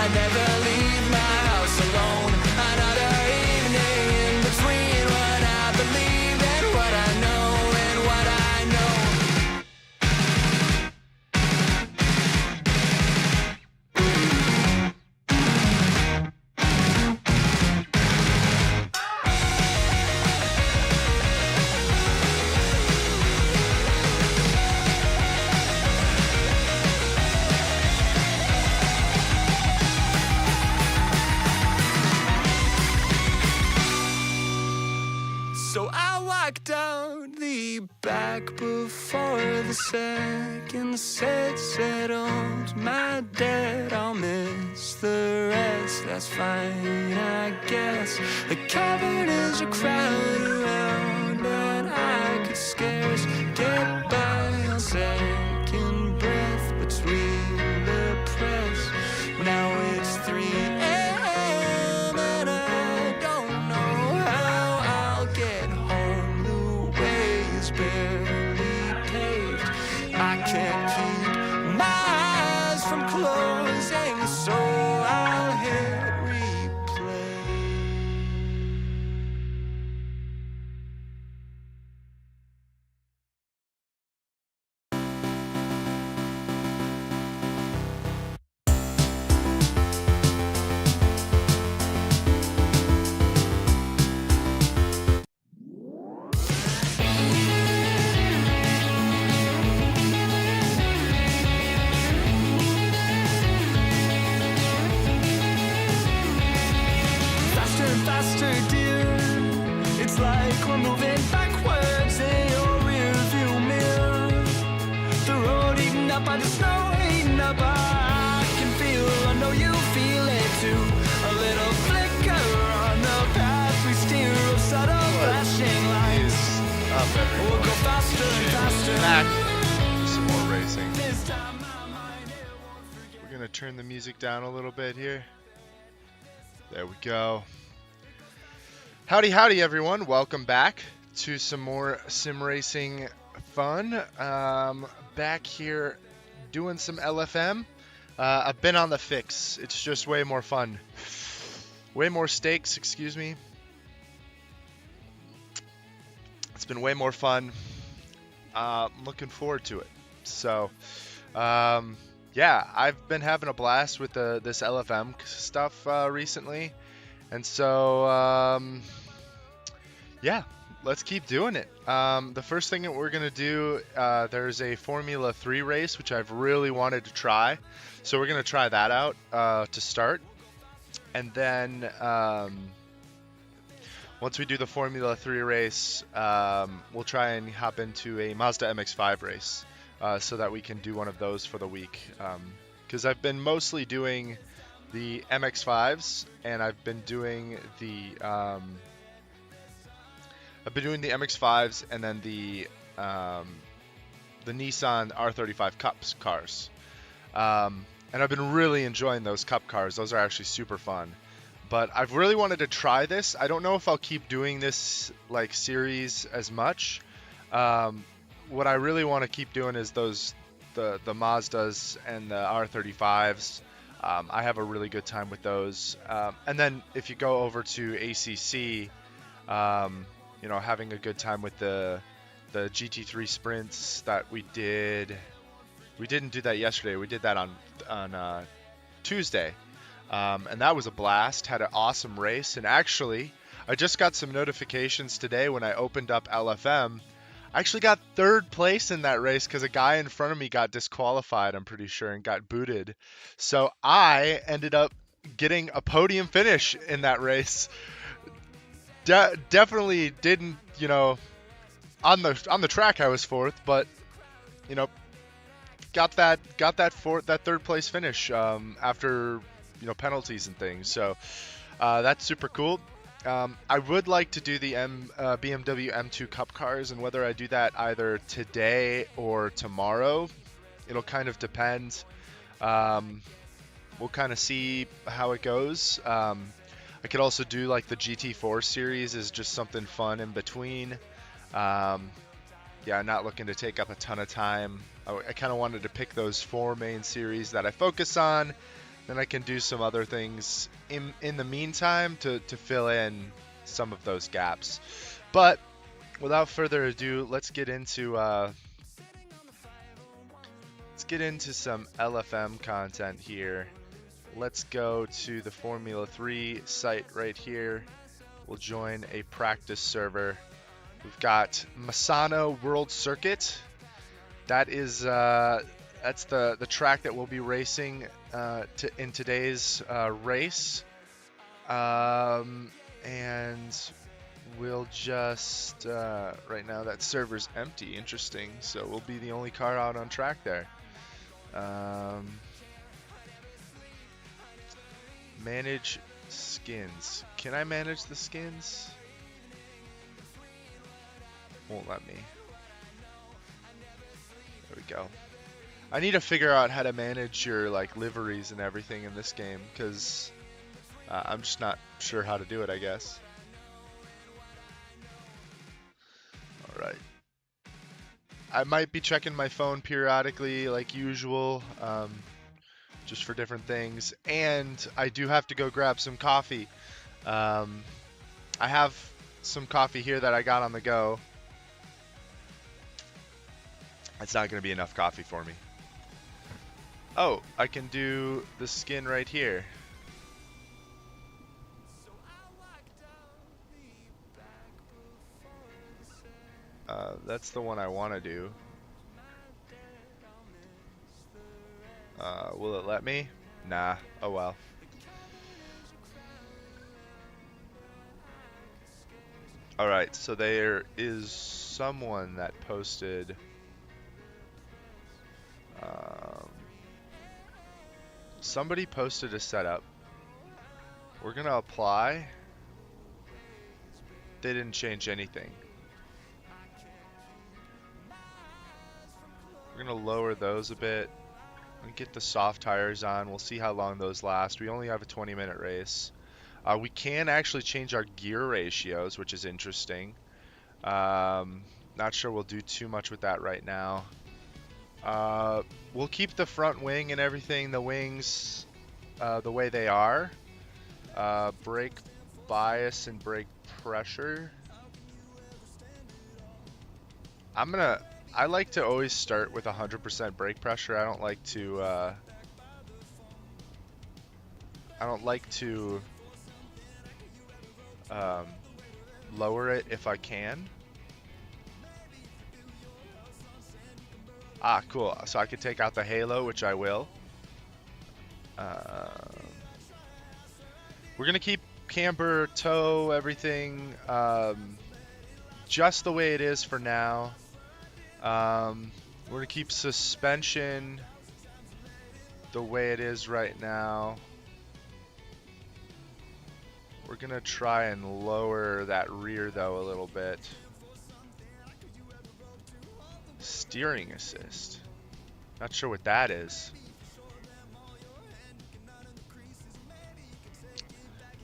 I never leave my house alone. Another evening in between what I believe and what I know and what I know. So I walked out the back before the second set settled my debt. I'll miss the rest, that's fine, I guess. The cavern is a crowd around and I could scarce get by a second breath between the press. Now it's 3 a.m. and I don't know how I'll get home. The way is barely paved. I can't keep my eyes from closing, so I'll hit replay. Faster and faster, dear. It's like we're moving backwards in your rearview mirror. The road eaten up by the snow, eaten up. I can feel, I know you feel it too. A little flicker on the path we steer of subtle flashing lights. Up, everyone. We'll go faster and faster. Back. Some more racing. This time my mind, it won't forget. We're gonna turn the music down a little bit here. There we go. Howdy, howdy, everyone. Welcome back to some more sim racing fun. Back here doing some LFM. I've been on the fix. It's just way more fun. Way more stakes, excuse me. It's been way more fun. I'm looking forward to it. So, yeah, I've been having a blast with this LFM stuff recently. And so, yeah, let's keep doing it. The first thing that we're going to do, there's a Formula 3 race, which I've really wanted to try. So we're going to try that out to start. And then once we do the Formula 3 race, we'll try and hop into a Mazda MX-5 race so that we can do one of those for the week. Because I've been mostly doing the MX-5s, and I've been doing the MX-5s and then the Nissan R35 Cups cars. And I've been really enjoying those Cup cars. Those are actually super fun. But I've really wanted to try this. I don't know if I'll keep doing this like series as much. What I really want to keep doing is the Mazdas and the R35s. I have a really good time with those. And then if you go over to ACC, having a good time with the GT3 sprints that we did. We didn't do that yesterday. We did that on Tuesday. And that was a blast. Had an awesome race. And actually, I just got some notifications today when I opened up LFM. I actually got third place in that race because a guy in front of me got disqualified, I'm pretty sure, and got booted. So I ended up getting a podium finish in that race. Definitely didn't, on the track I was fourth, but got that third place finish after penalties and things. So that's super cool. I would like to do the BMW M2 Cup cars, and whether I do that either today or tomorrow, it'll kind of depend. We'll kind of see how it goes. I could also do like the GT4 series as just something fun in between. Yeah, not looking to take up a ton of time. I kind of wanted to pick those 4 main series that I focus on, Then I can do some other things in the meantime to fill in some of those gaps. But without further ado, let's get into some LFM content here. Let's go to the Formula 3 site right here. We'll join a practice server. We've got Misano World Circuit. That is that's the track that we'll be racing in today's race. And we'll just right now that server's empty. Interesting. So we'll be the only car out on track there. Manage skins. Can I manage the skins? Won't let me. There we go. I need to figure out how to manage your like liveries and everything in this game, because I'm just not sure how to do it, I guess. Alright. I might be checking my phone periodically like usual, just for different things, and I do have to go grab some coffee. I have some coffee here that I got on the go. It's not going to be enough coffee for me. Oh, I can do the skin right here. That's the one I want to do. Will it let me? Nah. Oh well. Alright, so there is someone that posted somebody posted a setup. We're gonna apply. They didn't change anything. We're gonna lower those a bit and get the soft tires on. We'll see how long those last. We only have a 20-minute race. We can actually change our gear ratios, which is interesting. Not sure we'll do too much with that right now. We'll keep the front wing and everything, the wings the way they are. Brake bias and brake pressure. I like to always start with 100% brake pressure. I don't like to lower it if I can. Ah, cool. So I could take out the halo, which I will. We're gonna keep camber, toe, everything just the way it is for now. We're gonna keep suspension the way it is right now. We're gonna try and lower that rear though a little bit. Steering assist. Not sure what that is.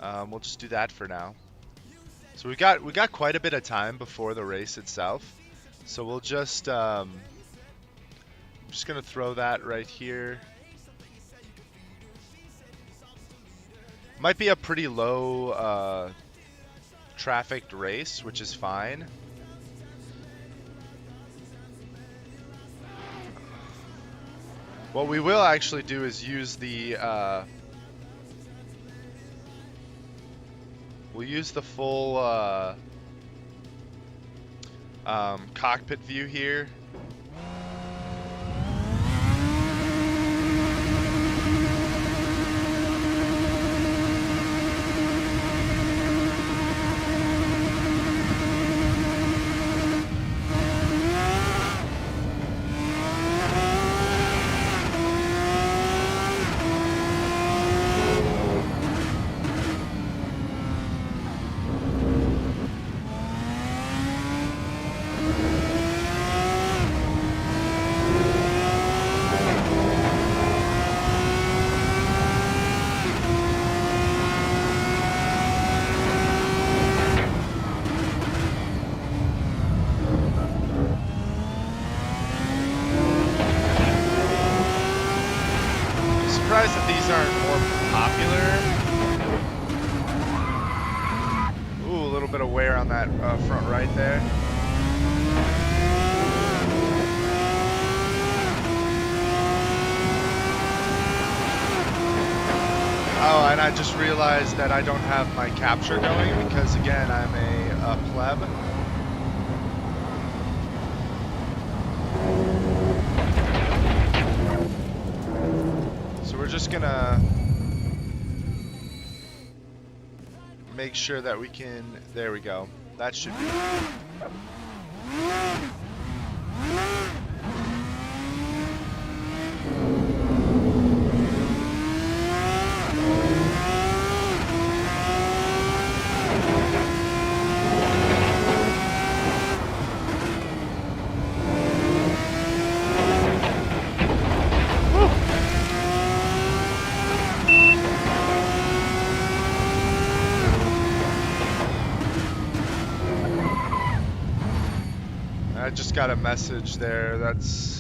We'll just do that for now. So we got quite a bit of time before the race itself. So we'll just I'm just gonna throw that right here. Might be a pretty low trafficked race, which is fine. What we will actually do is use the we'll use the full cockpit view here. popular. Ooh, a little bit of wear on that front right there. Oh, and I just realized that I don't have my capture going because, again, I'm a pleb. So we're just gonna make sure that we can, there we go. That should be. I just got a message there. That's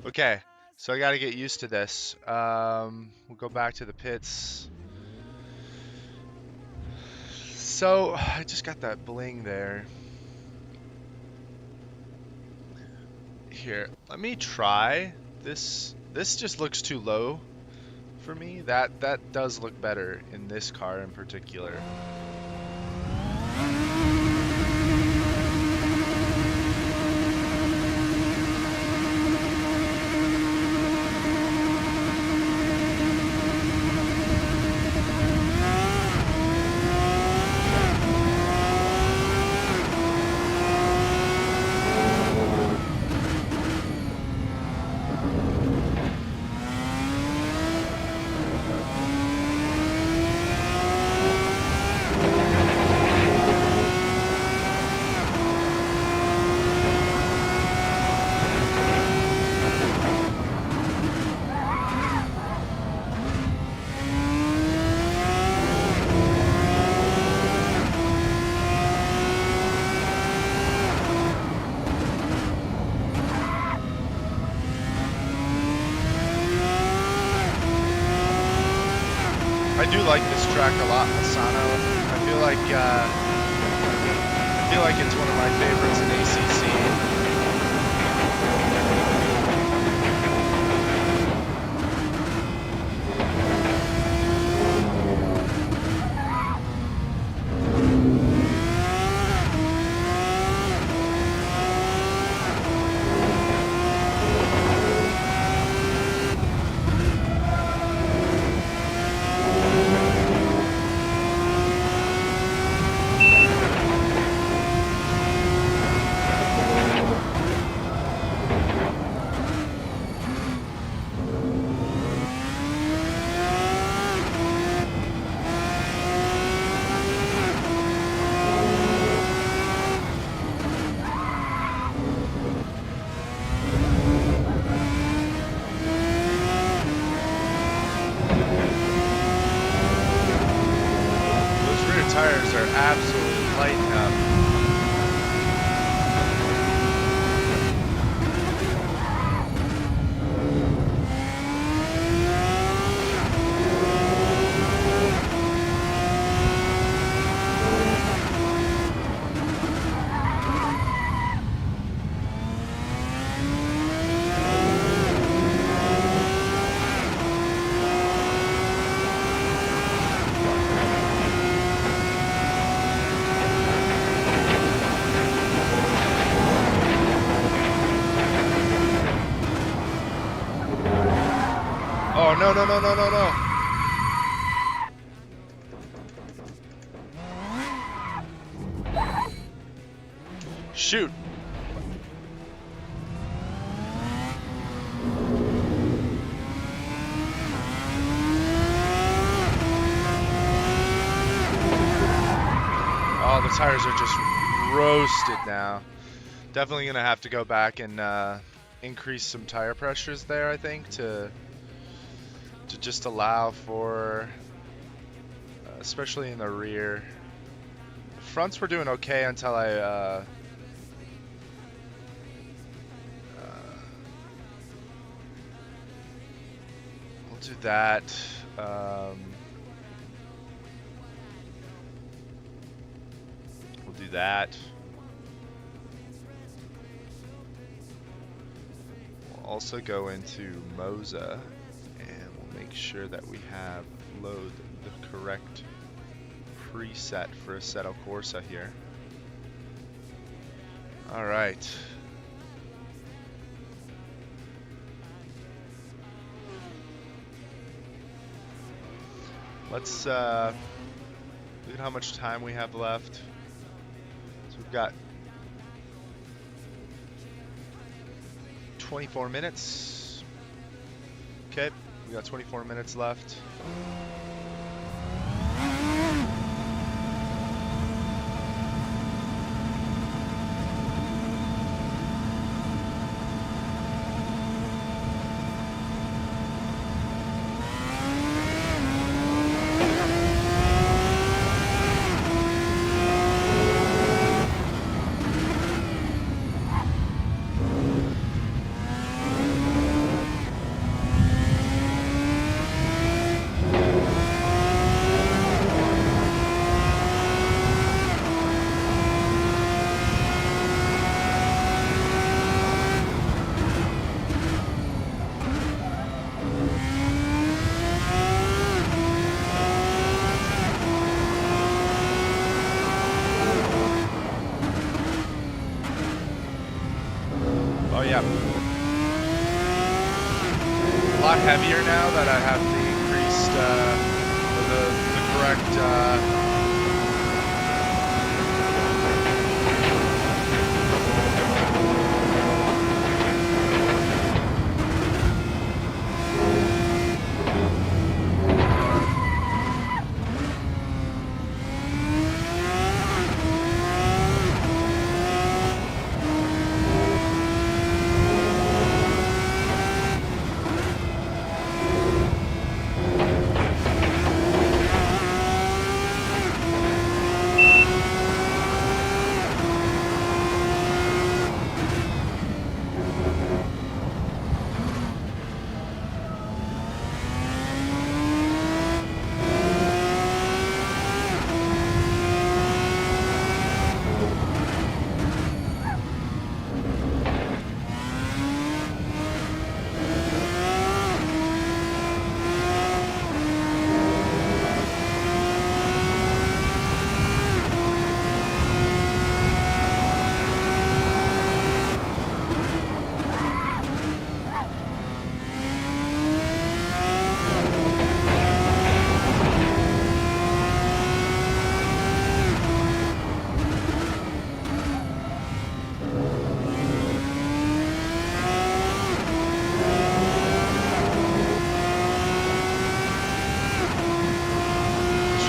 okay, so I got to get used to this. We'll go back to the pits. So I just got that bling there. Here, let me try this. This just looks too low for me. That does look better in this car in particular. I do like this track a lot, Asano. I feel like it's one of my favorites in ACC. Tires are absolutely lighting up. Oh, no, no, no, no, no, no. Shoot. Oh, the tires are just roasted now. Definitely gonna have to go back and increase some tire pressures there, I think, to just allow for, especially in the rear. The fronts were doing okay until I we'll do that. We'll do that. We'll also go into Mazda and we'll make sure that we have load the correct preset for Assetto Corsa here. All right. Let's look at how much time we have left. So we've got 24 minutes. Okay, we got 24 minutes left. Oh yeah. A lot heavier now that I have the increased, the correct,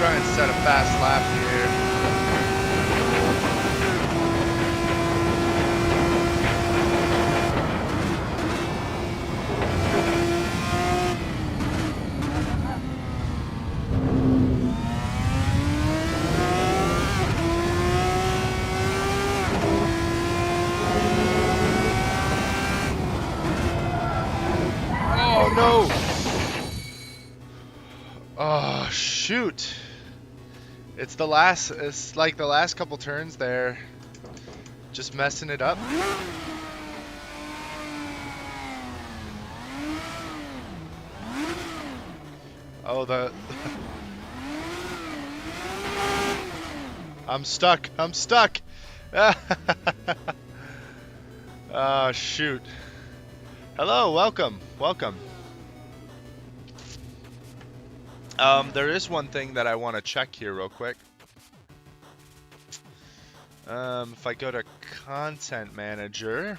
try and set a fast lap here. Oh no! Oh shoot! It's like the last couple turns there, just messing it up. Oh, I'm stuck. Oh shoot. Hello, welcome. There is one thing that I want to check here real quick. If I go to Content Manager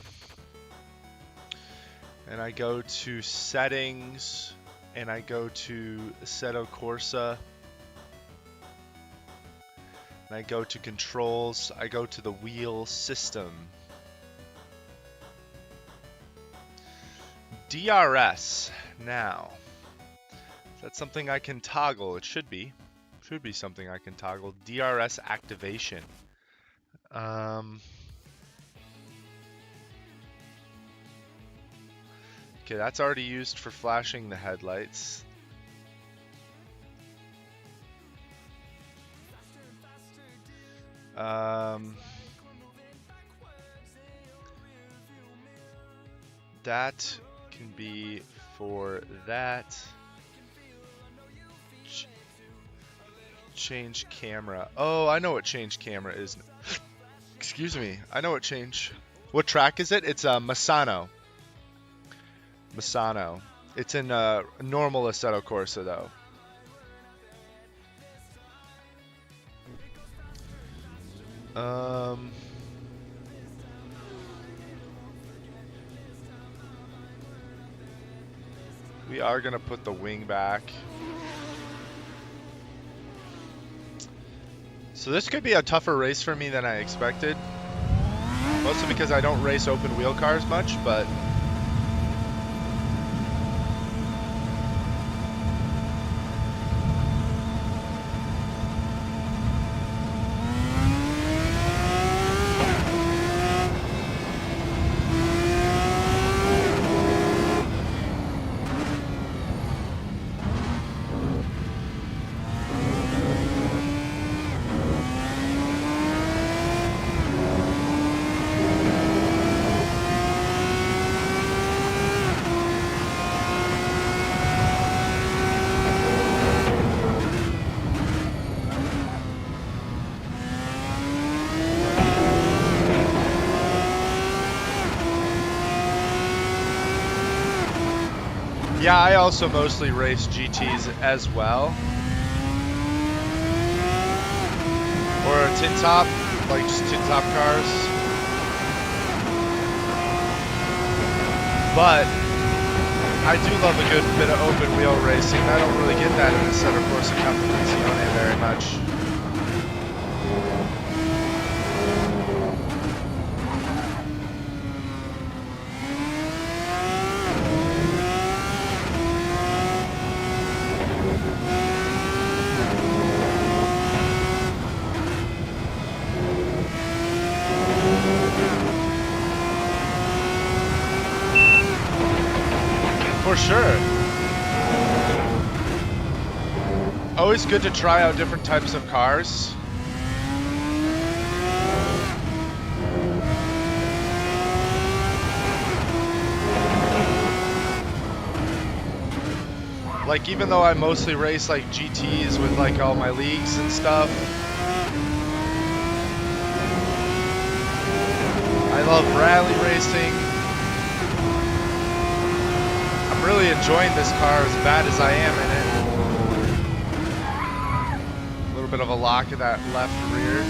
and I go to Settings and I go to Assetto Corsa and I go to Controls, I go to the Wheel System. DRS. Now, is that something I can toggle? It should be. Should be something I can toggle. DRS activation. Okay, that's already used for flashing the headlights. That can be for that. Change camera. Oh, I know what change camera is. Excuse me. I know what change. What track is it? It's Misano. Misano. It's in normal Assetto Corsa though. We are gonna put the wing back. So this could be a tougher race for me than I expected. Mostly because I don't race open wheel cars much, but yeah, I also mostly race GTs as well. Or a tin top, like just tin top cars. But I do love a good bit of open wheel racing. I don't really get that in the Assetto Corsa Competizione very much. For sure. Always good to try out different types of cars. Like, even though I mostly race like GTs with like all my leagues and stuff, I love rally racing. I'm really enjoying this car as bad as I am in it. A little bit of a lock of that left rear.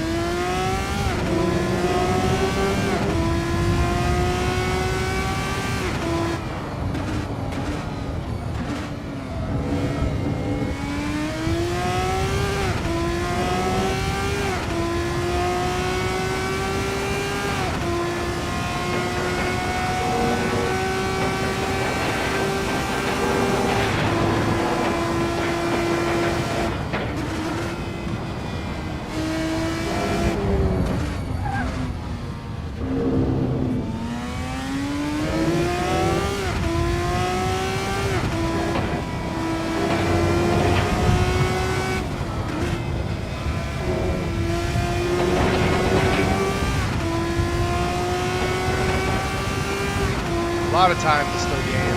A lot of time to still gain.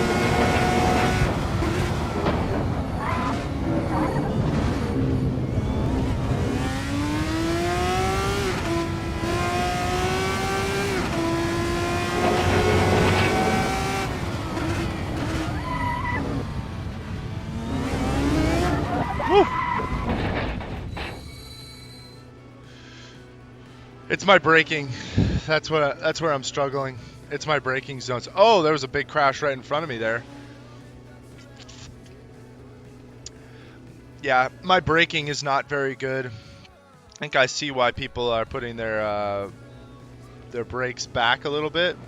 Woo! It's my braking. That's where I'm struggling. It's my braking zones. Oh, there was a big crash right in front of me there. Yeah, my braking is not very good. I think I see why people are putting their brakes back a little bit.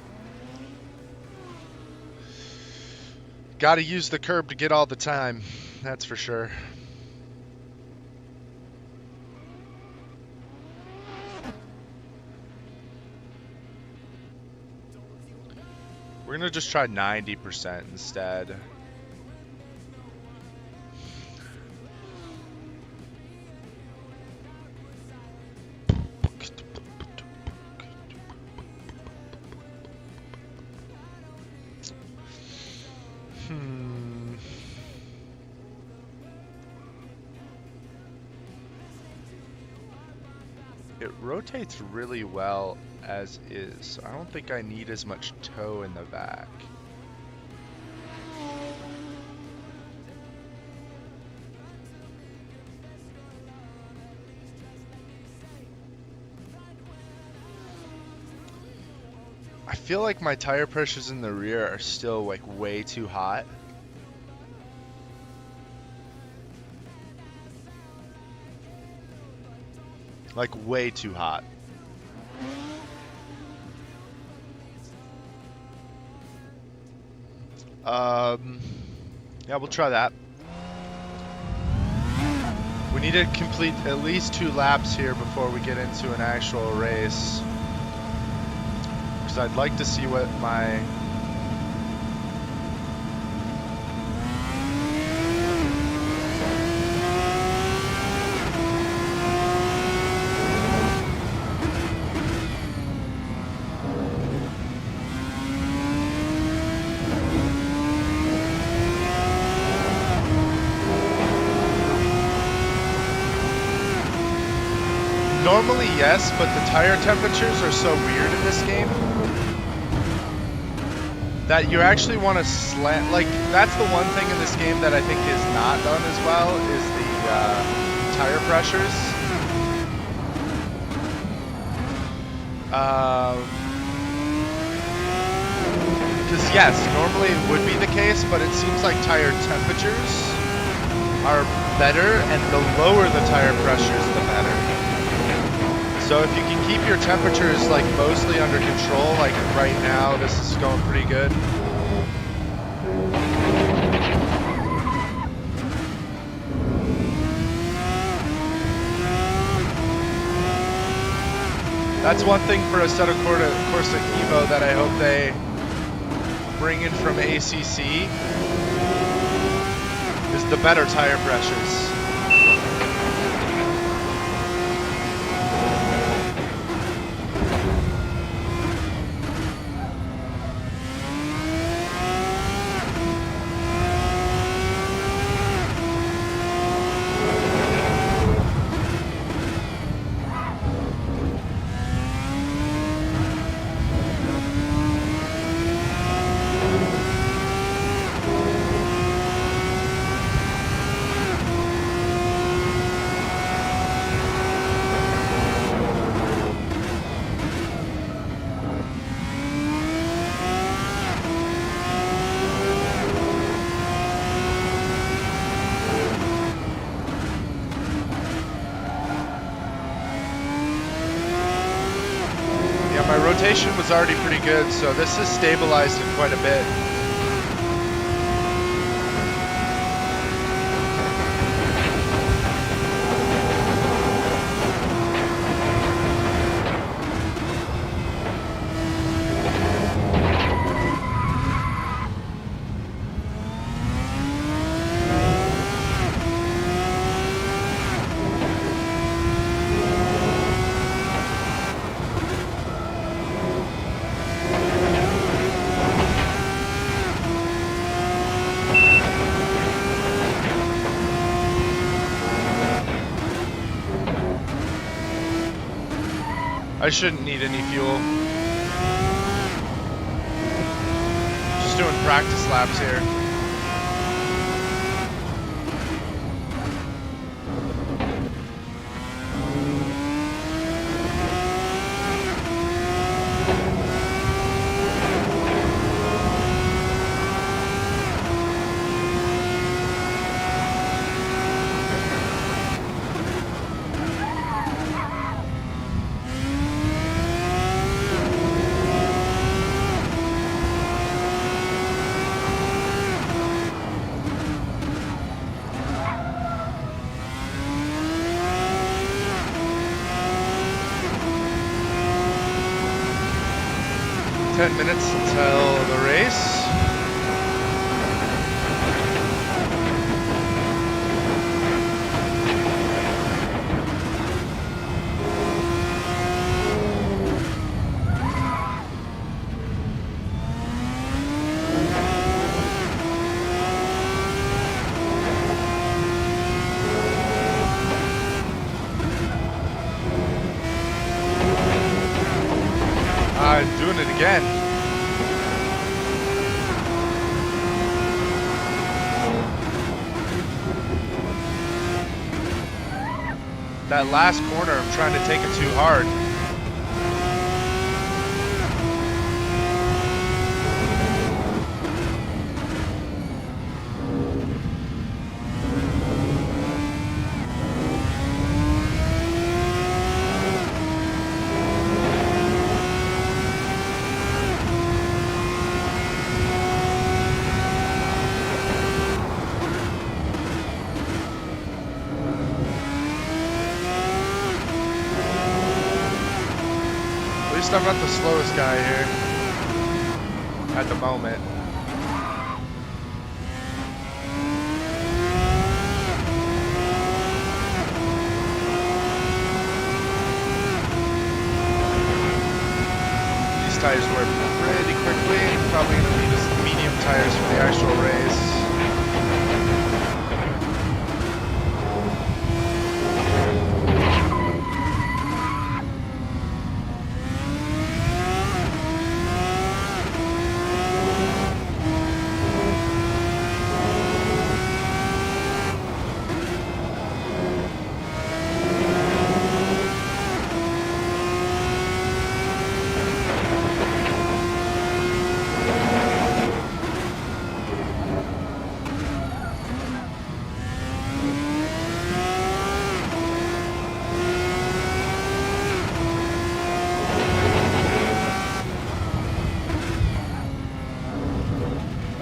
Got to use the curb to get all the time. That's for sure. We're going to just try 90% instead. It rotates really well as is, so I don't think I need as much toe in the back. I feel like my tire pressures in the rear are still like way too hot. Like way too hot. Yeah, we'll try that. We need to complete at least 2 laps here before we get into an actual race. Because I'd like to see what my... Normally, yes, but the tire temperatures are so weird in this game that you actually want to slant. Like, that's the one thing in this game that I think is not done as well, is the tire pressures. Because, yes, normally it would be the case, but it seems like tire temperatures are better, and the lower the tire pressures, the better. So if you can keep your temperatures like mostly under control, like right now, this is going pretty good. That's one thing for Assetto Corsa Evo that I hope they bring in from ACC is the better tire pressures. Rotation was already pretty good, so this has stabilized it quite a bit. I shouldn't need any fuel. Just doing practice laps here. 10 minutes until the race. Doing it again. That last corner, I'm trying to take it too hard. I'm not the slowest guy here at the moment. These tires wear pretty quickly. Probably going to need medium tires for the actual race.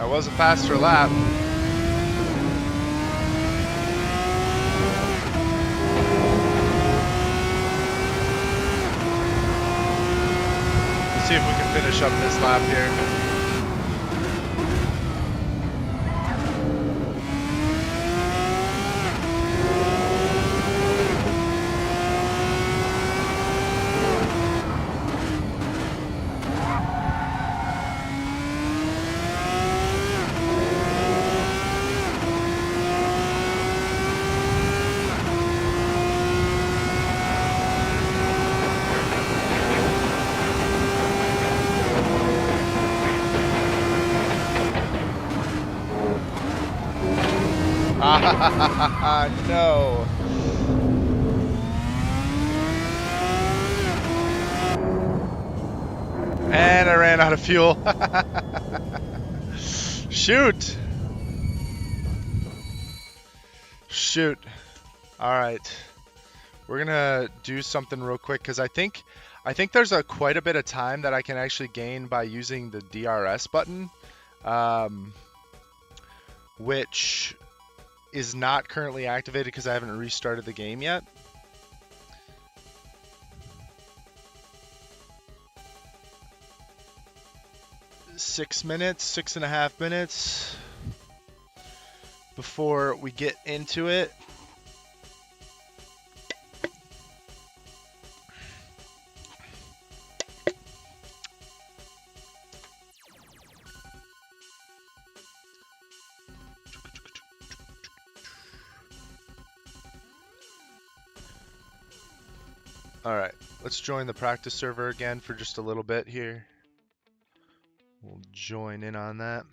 Was a faster lap. Let's see if we can finish up this lap here. No. And I ran out of fuel. Shoot. Shoot. All right. We're going to do something real quick because I think there's quite a bit of time that I can actually gain by using the DRS button, which is not currently activated because I haven't restarted the game yet. Six and a half minutes before we get into it. Alright, let's join the practice server again for just a little bit here. We'll join in on that.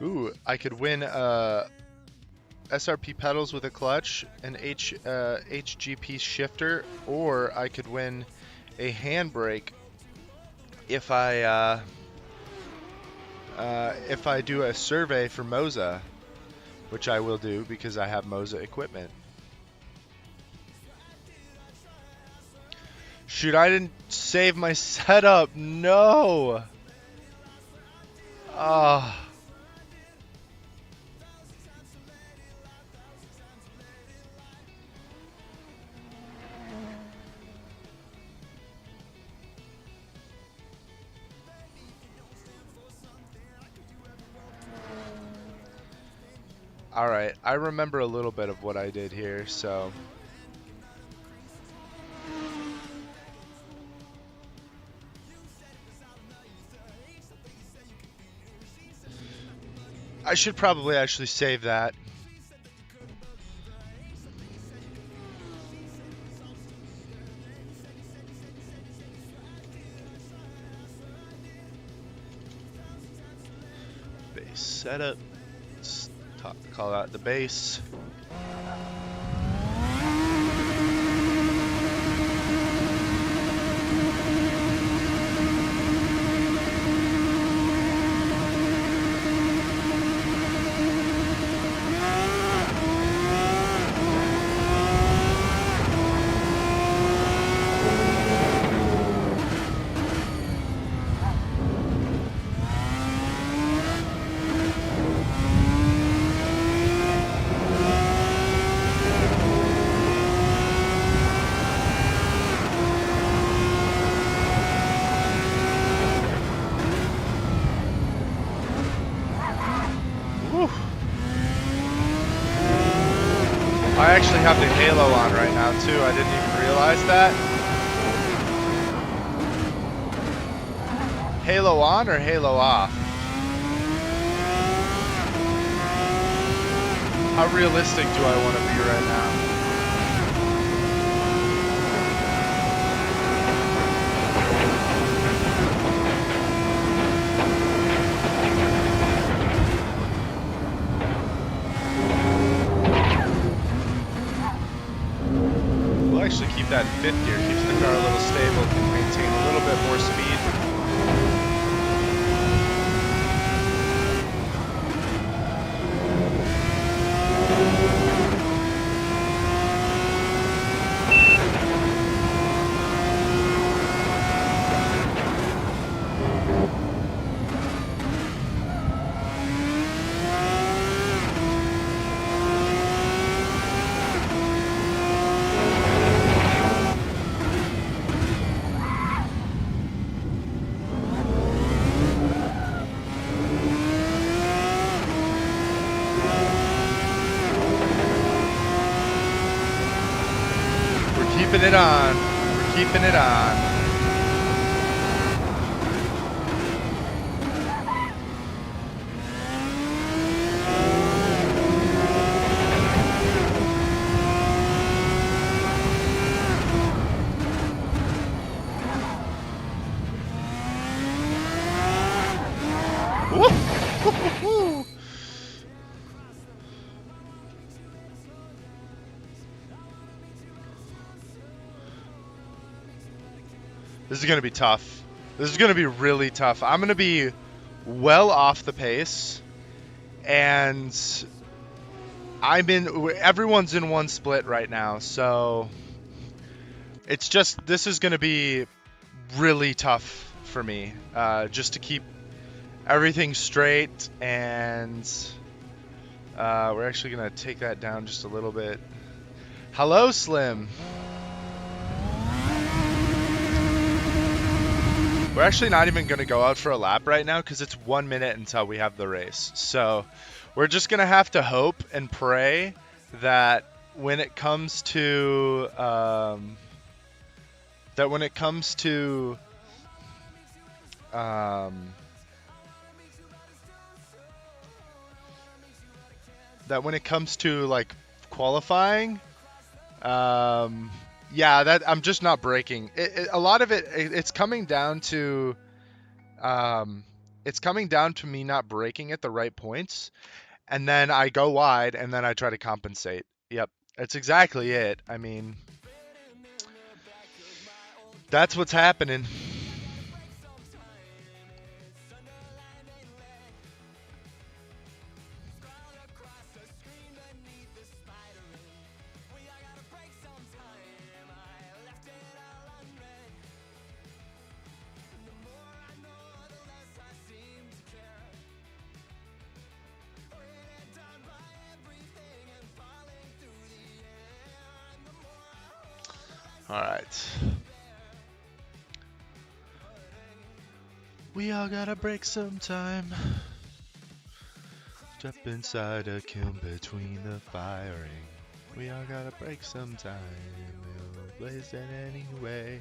Ooh, I could win SRP pedals with a clutch, an HGP shifter, or I could win a handbrake if I do a survey for Mazda, which I will do because I have Mazda equipment. Shoot, I didn't save my setup. No. Ah. All right, I remember a little bit of what I did here, so I should probably actually save that. Base setup. Let's call that the base. I actually have the halo on right now too. I didn't even realize that. Halo on or halo off? How realistic do I want to be right now? We'll actually keep that in fifth gear. Keeps the car a little stable, can maintain a little bit more speed. Keeping it on. We're keeping it on. Woo! This is going to be tough. This is going to be really tough. I'm going to be well off the pace, and everyone's in one split right now, so it's just, this is going to be really tough for me, just to keep everything straight, and we're actually going to take that down just a little bit. Hello, Slim. We're actually not even going to go out for a lap right now because it's 1 minute until we have the race. So we're just going to have to hope and pray that when it comes to that when it comes to like qualifying, yeah, that I'm just not braking. A lot of it's coming down to me not braking at the right points, and then I go wide and then I try to compensate. Yep, that's exactly it. I mean, that's what's happening. All right. We all gotta break sometime. Step inside a kiln between the firing. We all gotta break sometime. We'll blaze it anyway.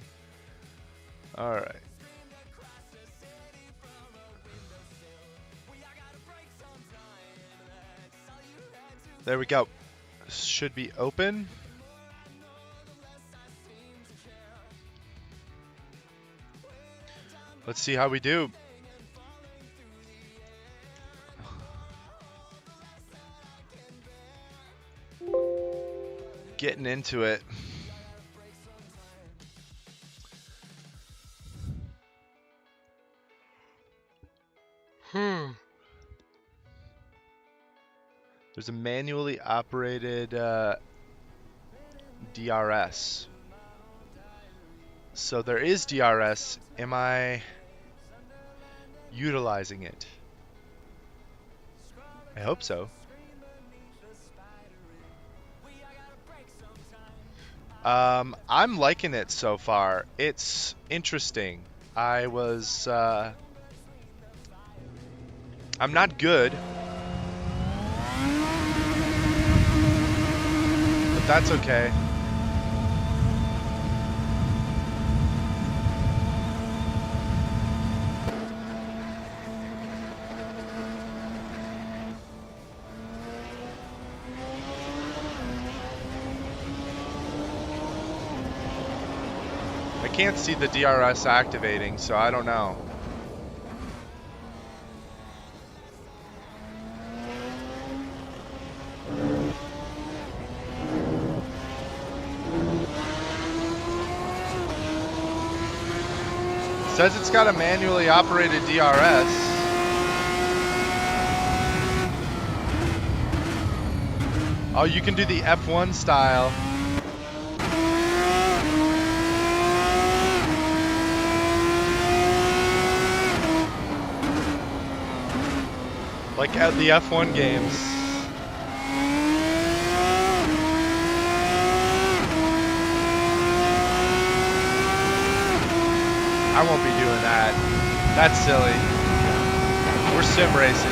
All right. There we go. Should be open. Let's see how we do. Getting into it. There's a manually operated DRS. So there is DRS. Am I utilizing it? I hope so. I'm liking it so far. It's interesting. I'm not good, but that's okay. I can't see the DRS activating, so I don't know. It says it's got a manually operated DRS. Oh, you can do the F1 style. Like at the F1 games. I won't be doing that. That's silly. We're sim racing.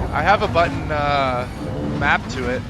I have a button mapped to it.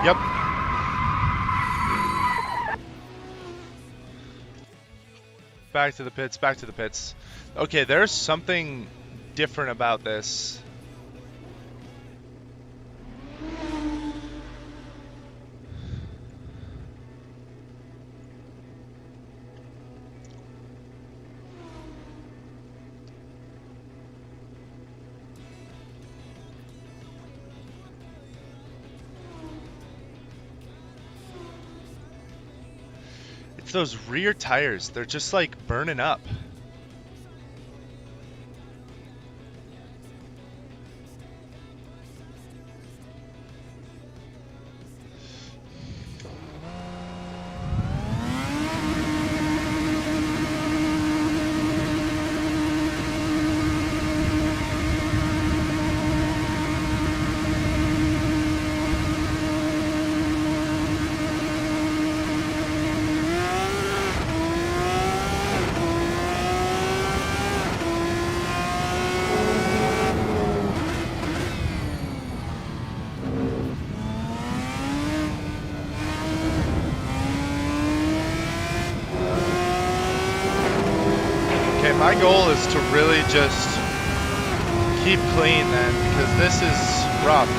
Yep. Back to the pits, back to the pits. Okay, there's something different about this. those rear tires. They're just like burning up. My goal is to really just keep clean then, because this is rough.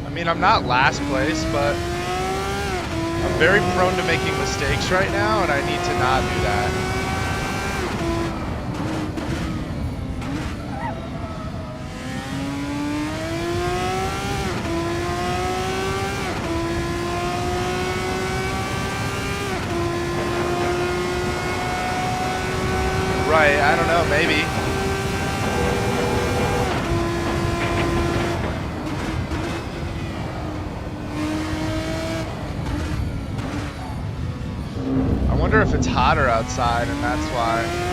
I mean, I'm not last place, but I'm very prone to making mistakes right now, and I need to not do that. Right, I don't know, maybe. I wonder if it's hotter outside and that's why.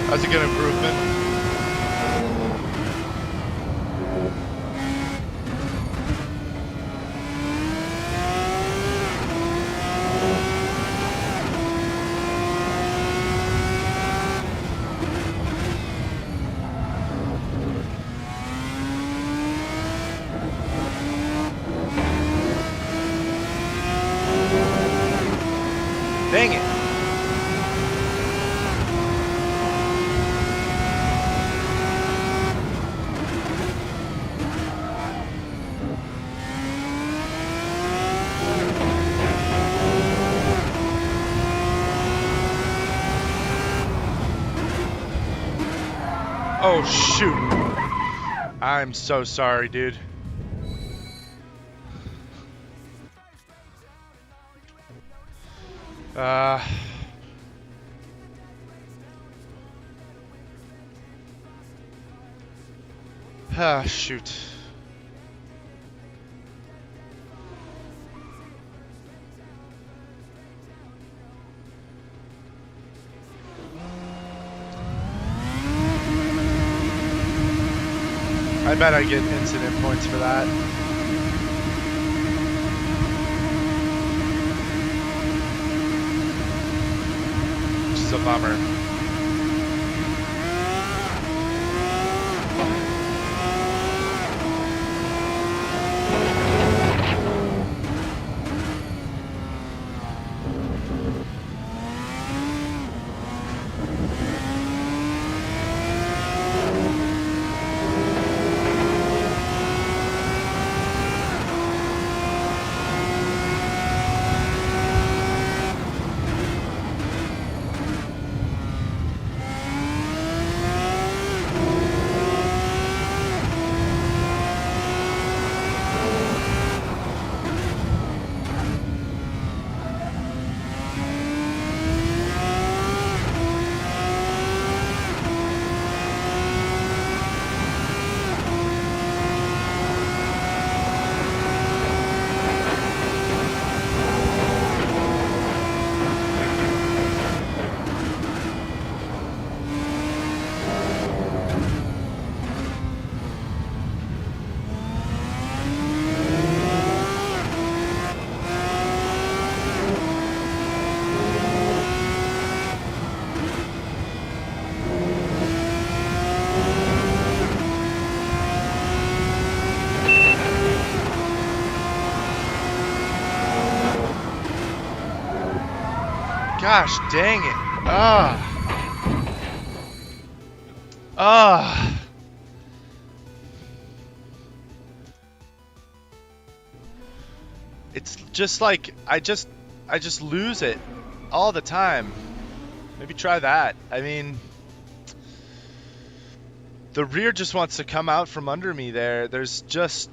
That's a good improvement. Dang it. Oh, shoot. I'm so sorry, dude. Shoot. I bet I get incident points for that. Which is a bummer. Gosh dang it. Ah. Ah. It's just like I just lose it all the time. Maybe try that. I mean, the rear just wants to come out from under me there. There's just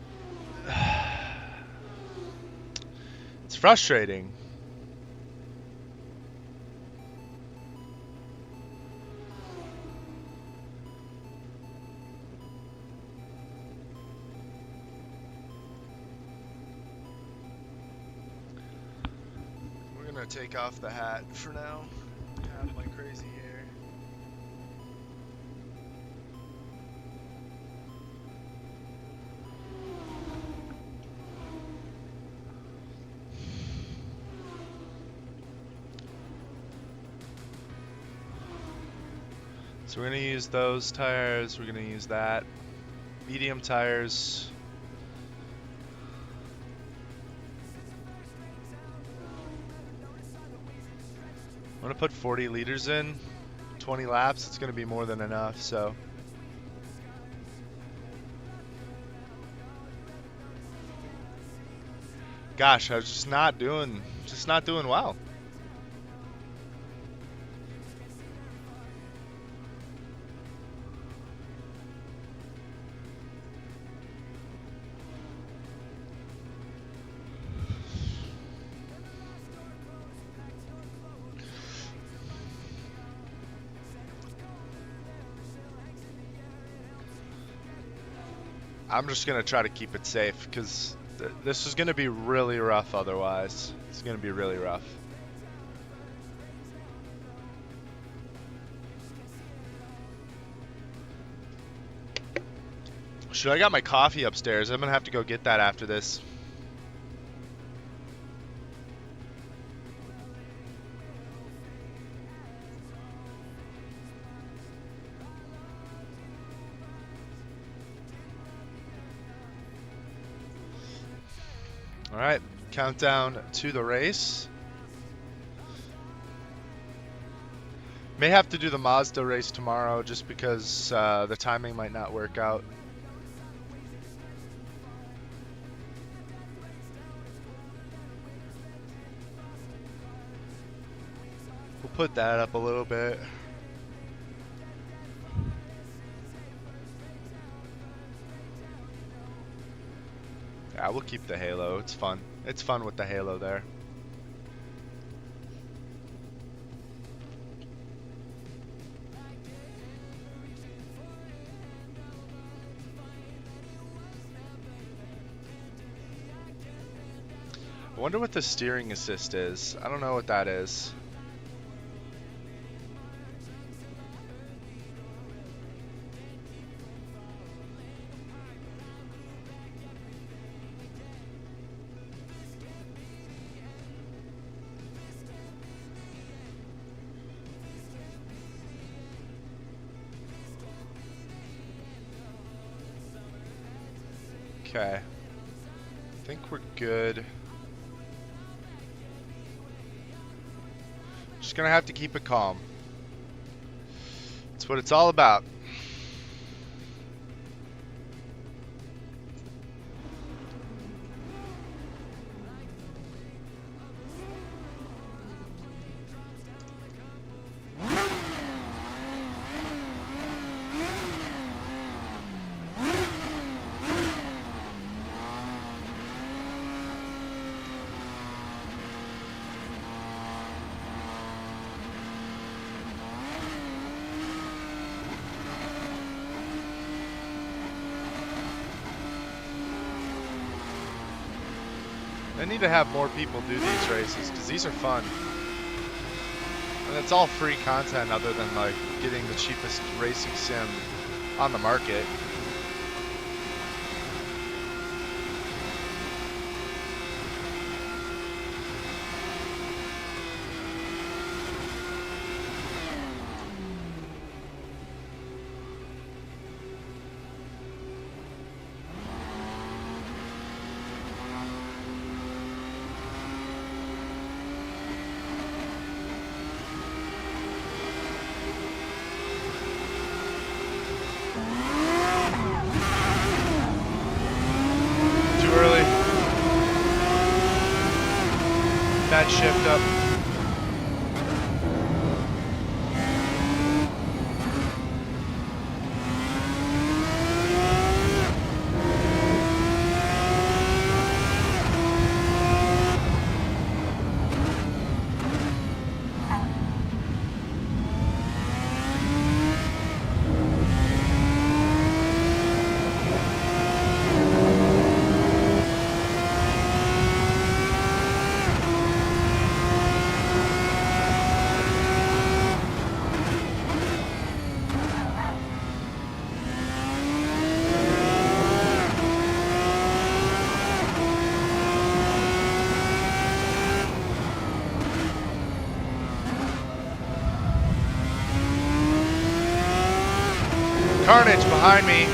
it's frustrating. We're gonna take off the hat for now. Have my crazy hair. So we're gonna use those tires, we're gonna use that. Medium tires. I'm gonna put 40 liters in, 20 laps, it's gonna be more than enough, so. Gosh, I was just not doing well. I'm just gonna try to keep it safe because this is gonna be really rough otherwise. It's gonna be really rough. Shoot, I got my coffee upstairs. I'm gonna have to go get that after this. All right, countdown to the race. May have to do the Mazda race tomorrow just because the timing might not work out. We'll put that up a little bit. Yeah, we'll keep the halo. It's fun. It's fun with the halo there. I wonder what the steering assist is. I don't know what that is. Okay. I think we're good. Just gonna have to keep it calm. That's what it's all about. I need to have more people do these races because these are fun. And it's all free content other than like getting the cheapest racing sim on the market. Carnage behind me.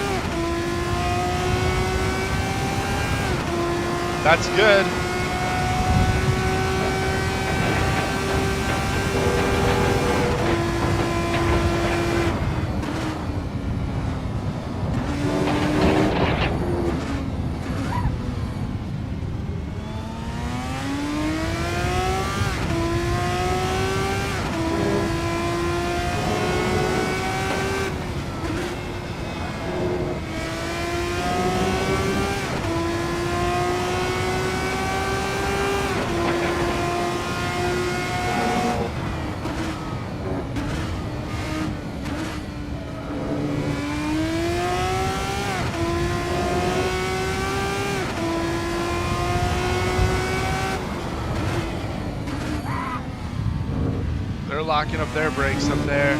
That's good. They're locking up their brakes up there.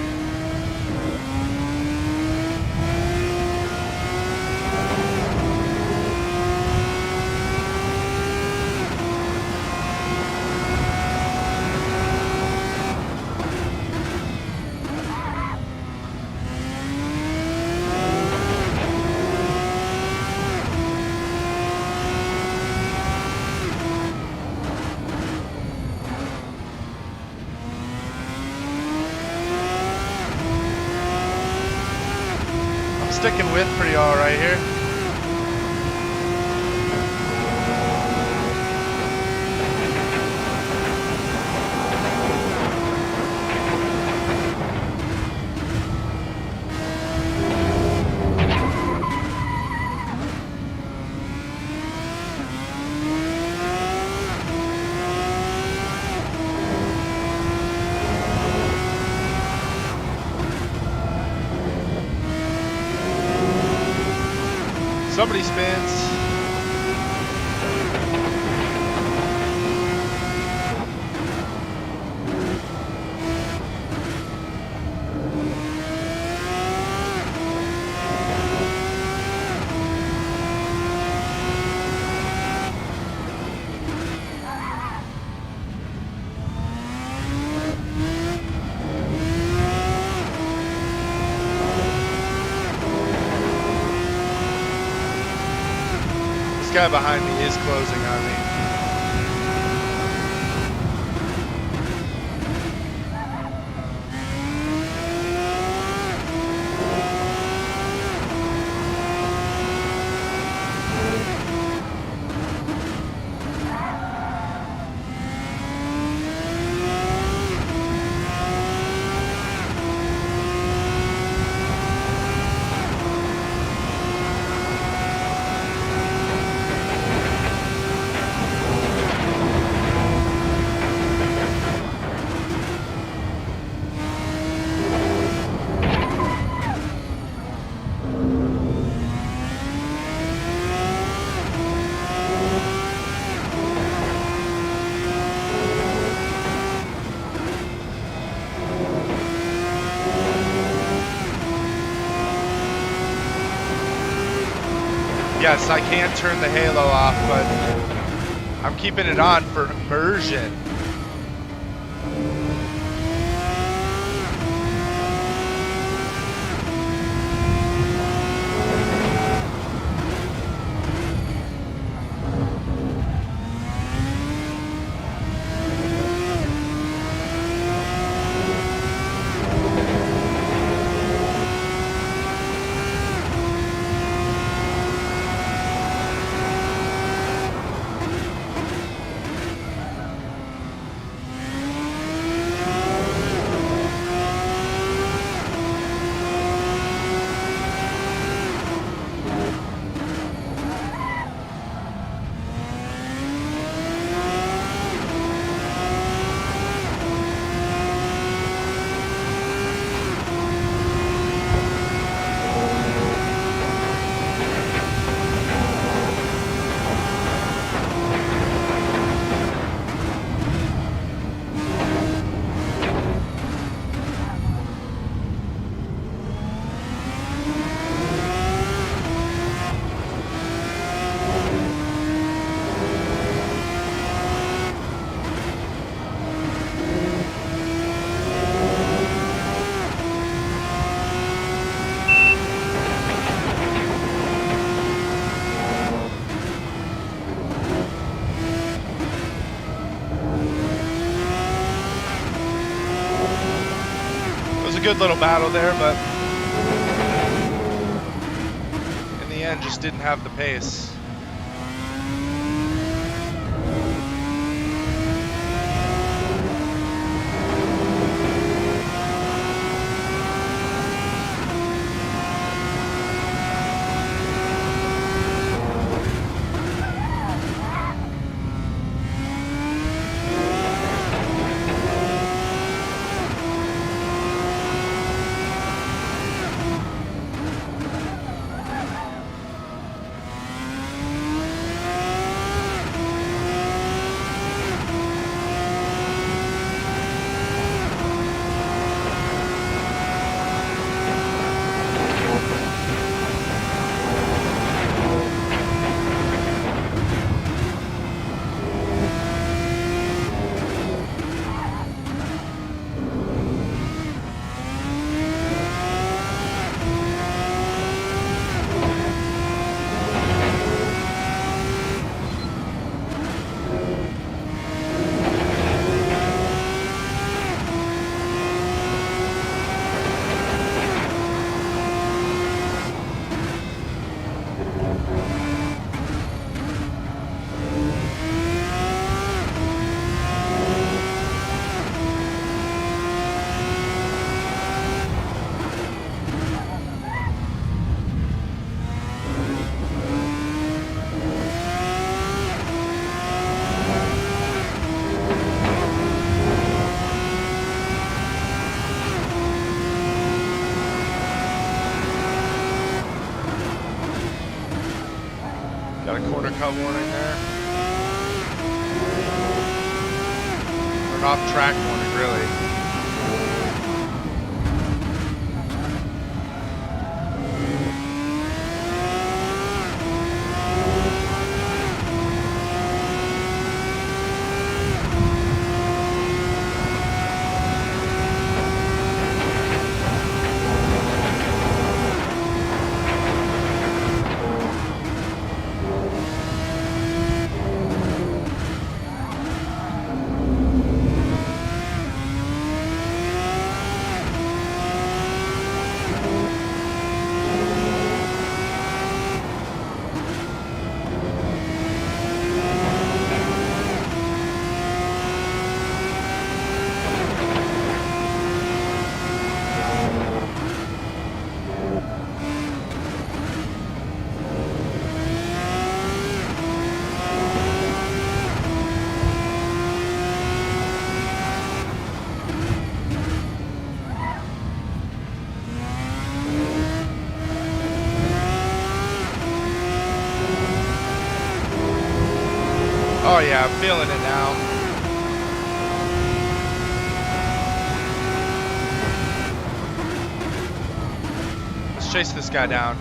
Sticking with pretty all right here. Somebody spins. This guy behind me is closing on me. Yes, I can turn the halo off, but I'm keeping it on for immersion. a good little battle there, but in the end just didn't have the pace. Got a corner cut warning there. Or an off track warning, really. Oh yeah, I'm feeling it now. Let's chase this guy down.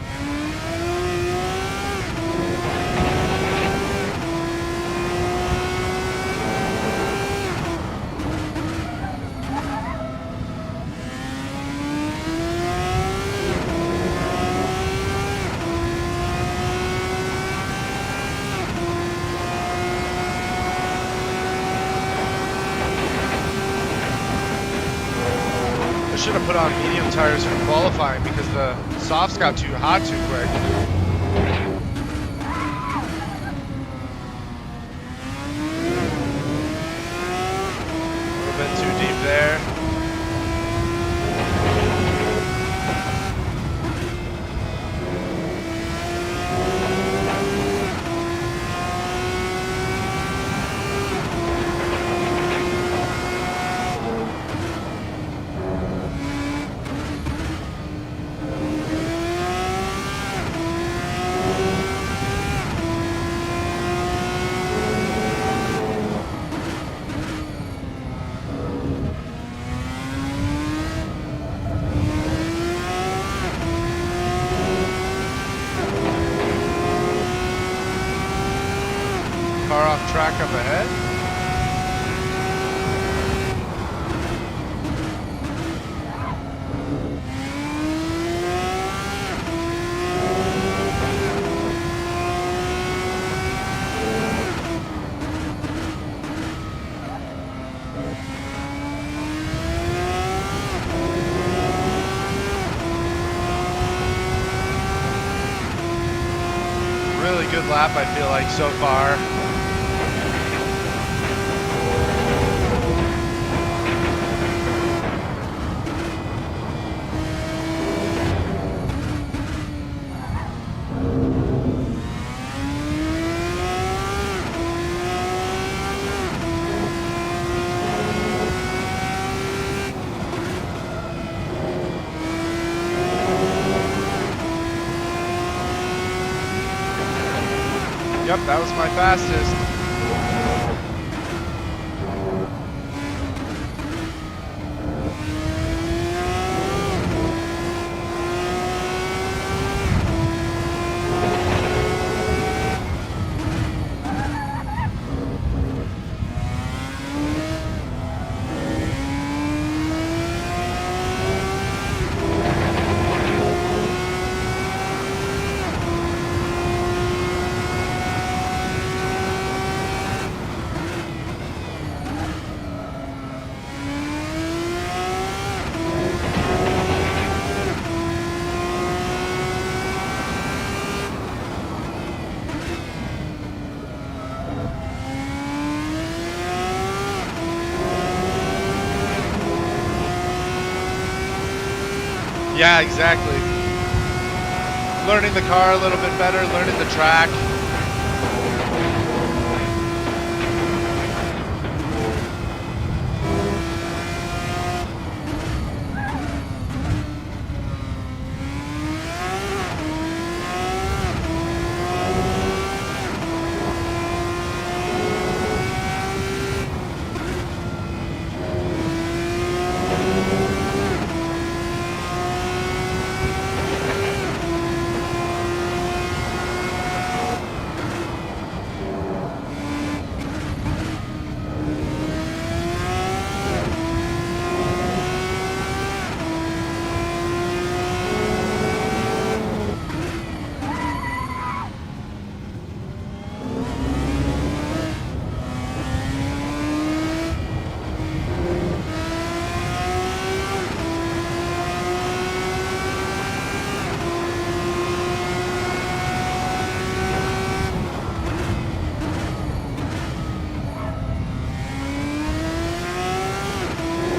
Should have put on medium tires for qualifying because the softs got too hot too quick. A little bit too deep there. Car off track up ahead. lap, I feel like, so far. Yep, that was my fastest. Yeah, exactly. Learning the car a little bit better, learning the track.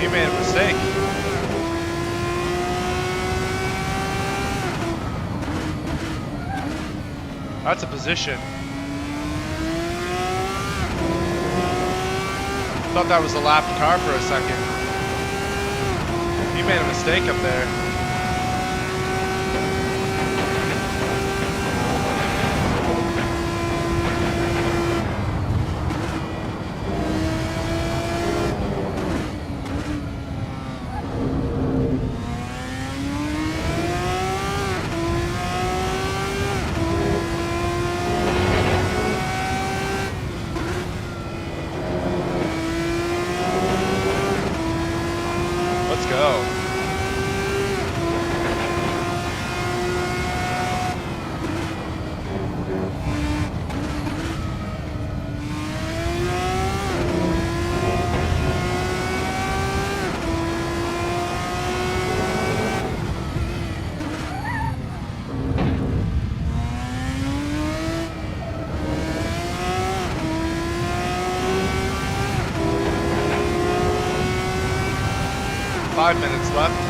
You made a mistake. That's a position. Thought that was a lapped car for a second. You made a mistake up there. Let's go. Five minutes left.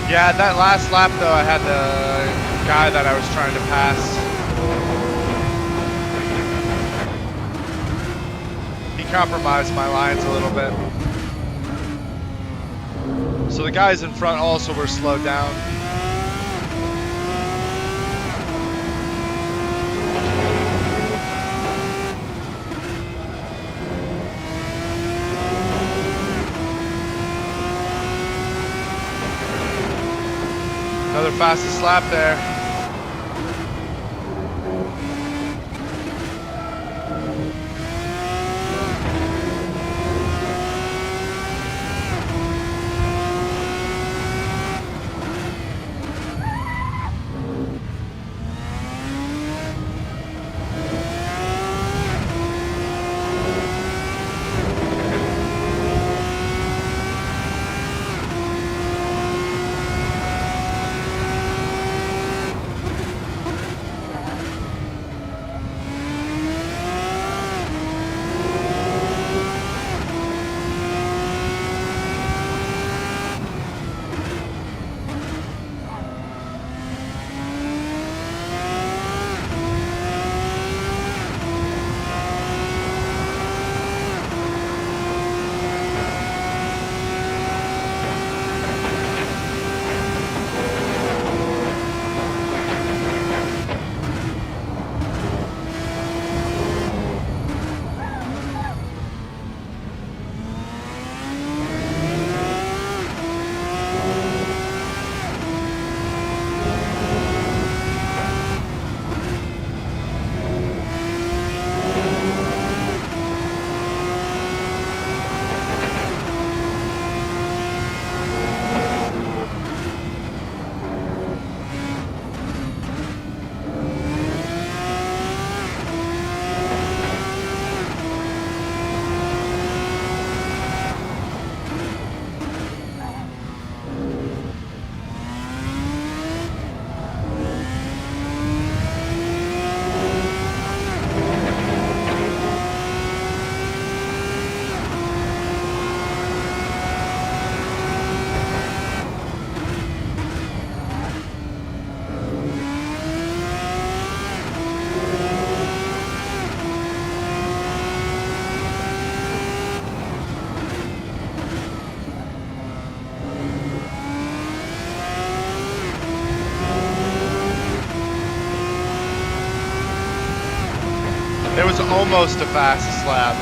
Yeah, that last lap though, I had the guy that I was trying to pass. He compromised my lines a little bit. So the guys in front also were slowed down. Another fastest lap there. It was almost a fastest lap.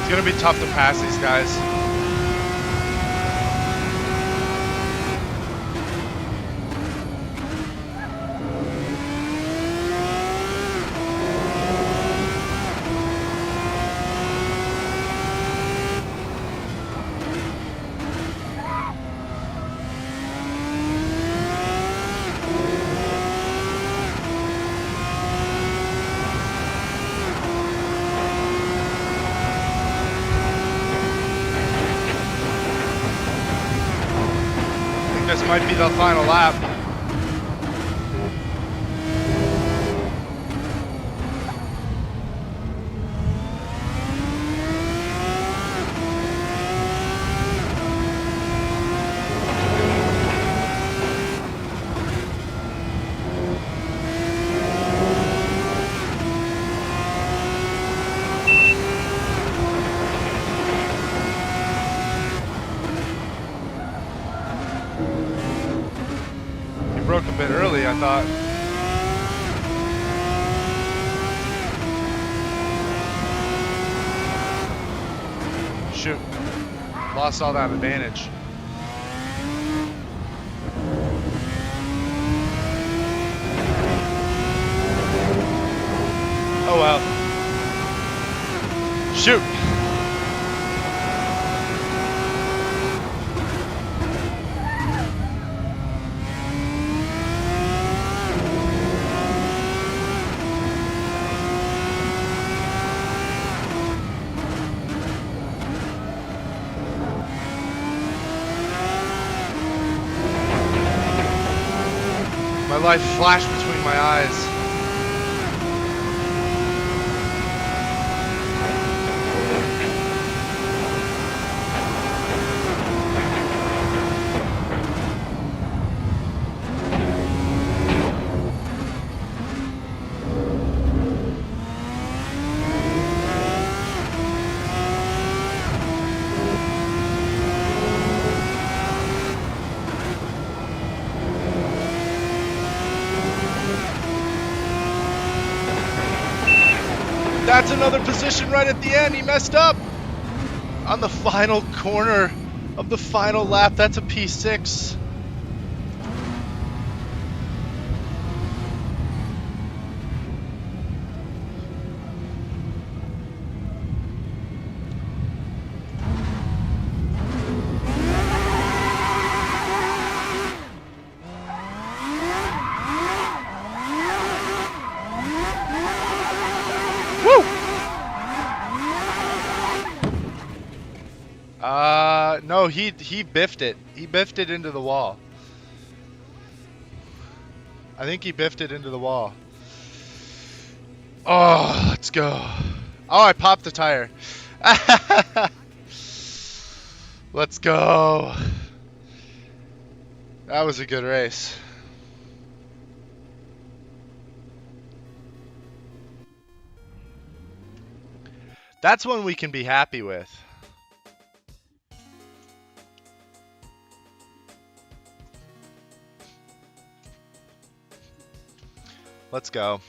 It's gonna be tough to pass these guys. This might be the final lap. Broke a bit early, I thought. Shoot. Lost all that advantage. Oh well. Shoot. My life flashed between my eyes. That's another position right at the end. He messed up on the final corner of the final lap. That's a P6. No, he biffed it. He biffed it into the wall. I think he biffed it into the wall. Oh, let's go. Oh, I popped the tire. Let's go. That was a good race. That's one we can be happy with. Let's go.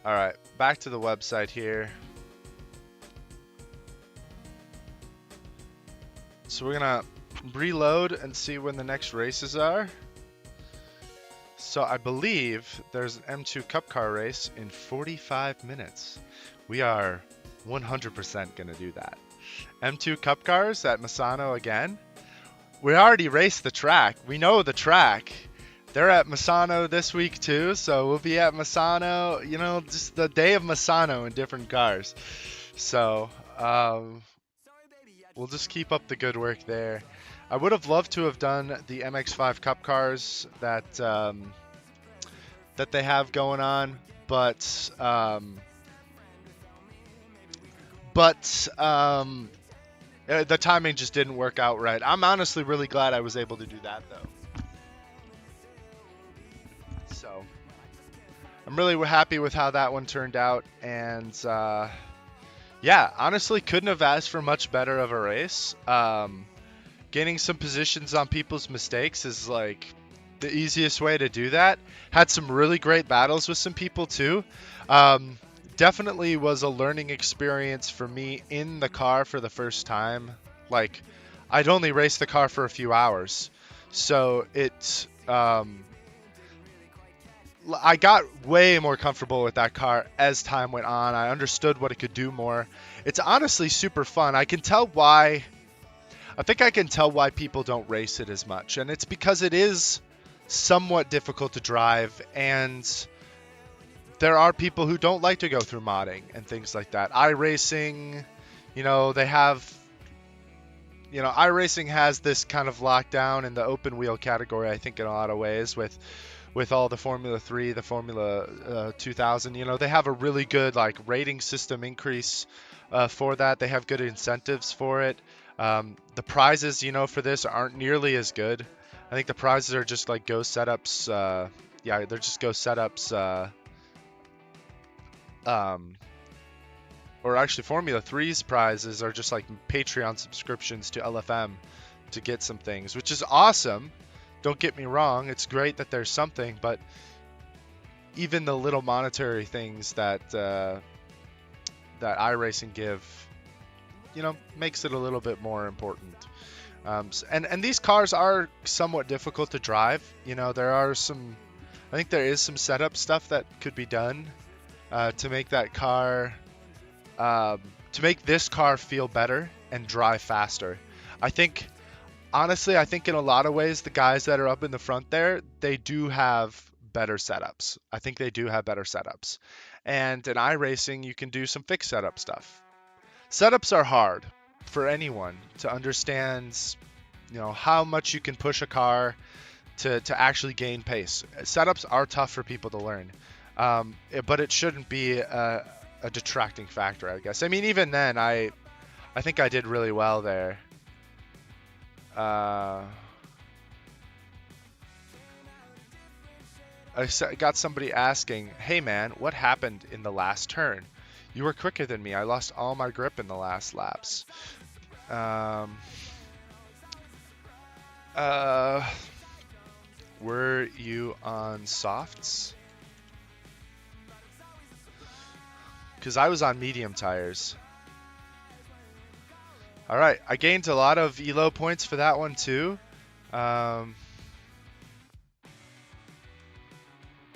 All right, back to the website here. So we're gonna reload and see when the next races are. So I believe there's an M2 Cup car race in 45 minutes. We are 100% going to do that. M2 Cup cars at Misano again. We already raced the track. We know the track. They're at Misano this week too, so we'll be at Misano, you know, just the day of Misano in different cars. So we'll just keep up the good work there. I would have loved to have done the MX-5 Cup cars that that they have going on, but the timing just didn't work out right. I'm honestly really glad I was able to do that though. So I'm really happy with how that one turned out, and yeah, honestly couldn't have asked for much better of a race. Gaining some positions on people's mistakes is like the easiest way to do that. Had some really great battles with some people too. Definitely was a learning experience for me in the car for the first time. Like, I'd only raced the car for a few hours, so it's I got way more comfortable with that car as time went on. I understood what it could do more. It's honestly super fun. I think I can tell why people don't race it as much, and it's because it is somewhat difficult to drive, and there are people who don't like to go through modding and things like that. iRacing, you know, iRacing has this kind of lockdown in the open wheel category, I think, in a lot of ways with all the Formula 3, the Formula 2000. You know, they have a really good like rating system increase for that. They have good incentives for it. The prizes, you know, for this aren't nearly as good. I think the prizes are just like Go setups. Yeah, they're just Go setups. Or actually, Formula 3's prizes are just like Patreon subscriptions to LFM to get some things, which is awesome. Don't get me wrong, it's great that there's something, but even the little monetary things that that iRacing give, you know, makes it a little bit more important. And these cars are somewhat difficult to drive. You know, I think there is some setup stuff that could be done to make that car, to make this car feel better and drive faster. Honestly, I think in a lot of ways, the guys that are up in the front there, they do have better setups. I think they do have better setups. And in iRacing, you can do some fixed setup stuff. Setups are hard for anyone to understand, you know, how much you can push a car to actually gain pace. Setups are tough for people to learn, but it shouldn't be a detracting factor, I guess. I mean, even then, I think I did really well there. I got somebody asking, "Hey man, what happened in the last turn? You were quicker than me. I lost all my grip in the last laps." Were you on softs? Because I was on medium tires. All right, I gained a lot of elo points for that one too.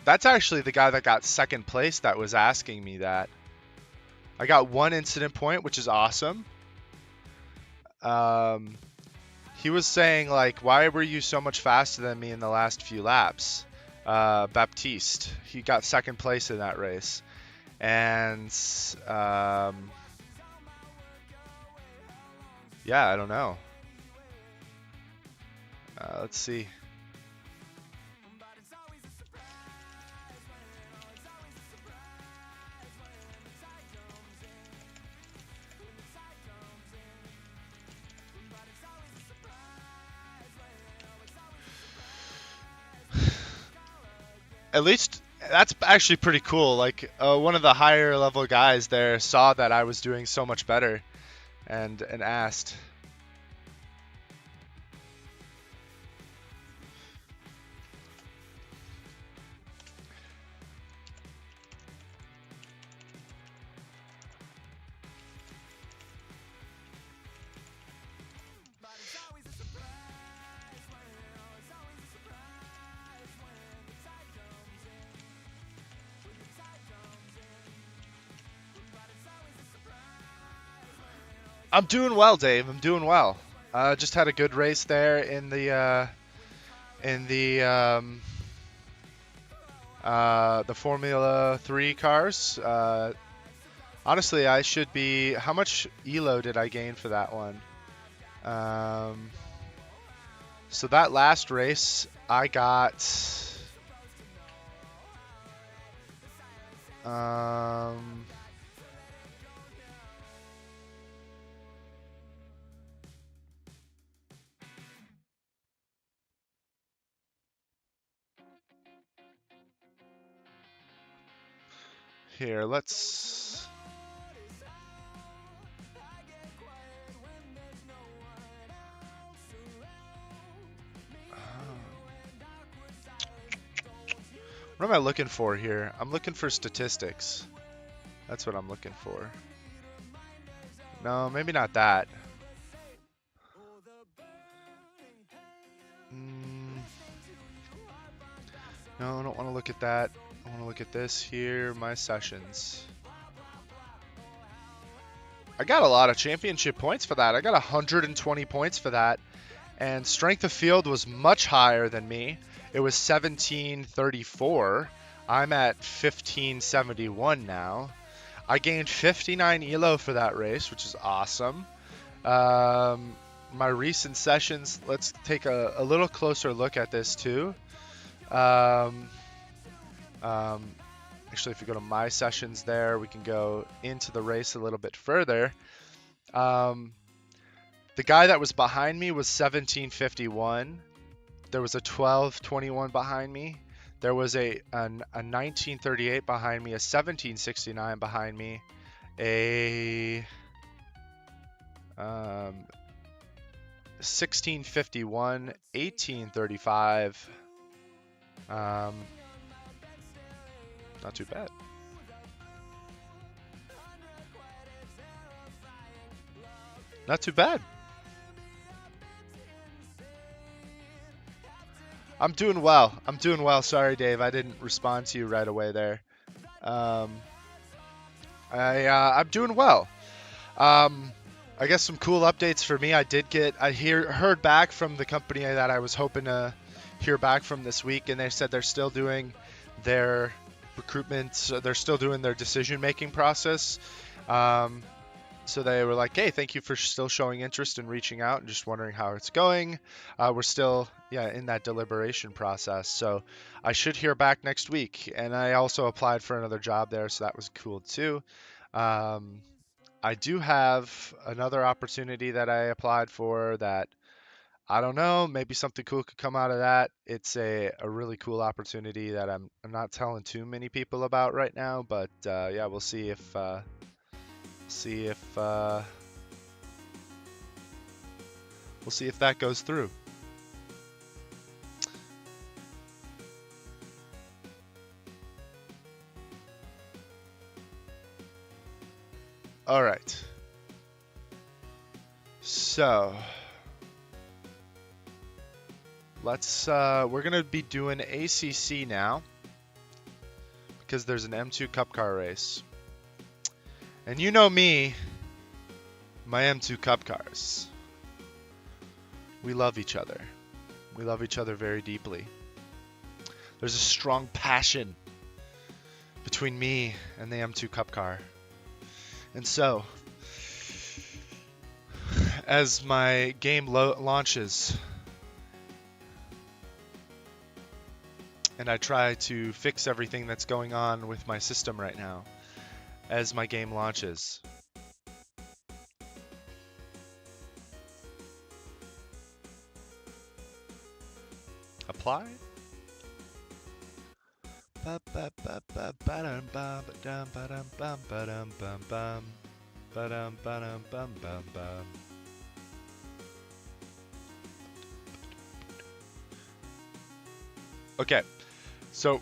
That's actually the guy that got second place that was asking me that. I got 1 incident point, which is awesome. He was saying, like, why were you so much faster than me in the last few laps? Baptiste, he got second place in that race. And yeah, I don't know. Let's see. At least that's actually pretty cool. Like one of the higher level guys there saw that I was doing so much better and asked. I'm doing well, Dave. I'm doing well. Just had a good race there in the Formula 3 cars. Honestly, I should be. How much elo did I gain for that one? So that last race, I got. Here, let's. What am I looking for here? I'm looking for statistics. That's what I'm looking for. No, maybe not that. No, I don't want to look at that. I want to look at this here, my sessions. I got a lot of championship points for that. I got 120 points for that. And strength of field was much higher than me. It was 1734. I'm at 1571 now. I gained 59 elo for that race, which is awesome. My recent sessions, let's take a little closer look at this too. Actually, if you go to my sessions there, we can go into the race a little bit further. The guy that was behind me was 1751. There was a 1221 behind me. There was a 1938 behind me, a 1769 behind me, a 1651, 1835. Not too bad. Not too bad. I'm doing well. I'm doing well. Sorry, Dave. I didn't respond to you right away there. I'm doing well. I guess some cool updates for me. I heard back from the company that I was hoping to hear back from this week, and they said they're still doing their recruitment. They're still doing their decision-making process. So they were like, hey, thank you for still showing interest and reaching out and just wondering how it's going. We're still, in that deliberation process. So I should hear back next week. And I also applied for another job there, so that was cool too. I do have another opportunity that I applied for that I don't know, maybe something cool could come out of that. It's a really cool opportunity that I'm not telling too many people about right now, but yeah, we'll see if we'll see if that goes through. All right. So let's we're gonna be doing ACC now because there's an M2 Cup car race. And you know me, my M2 Cup cars. We love each other. We love each other very deeply. There's a strong passion between me and the M2 Cup car. And so, as my game launches, and I try to fix everything that's going on with my system right now, as my game launches, apply. Okay, so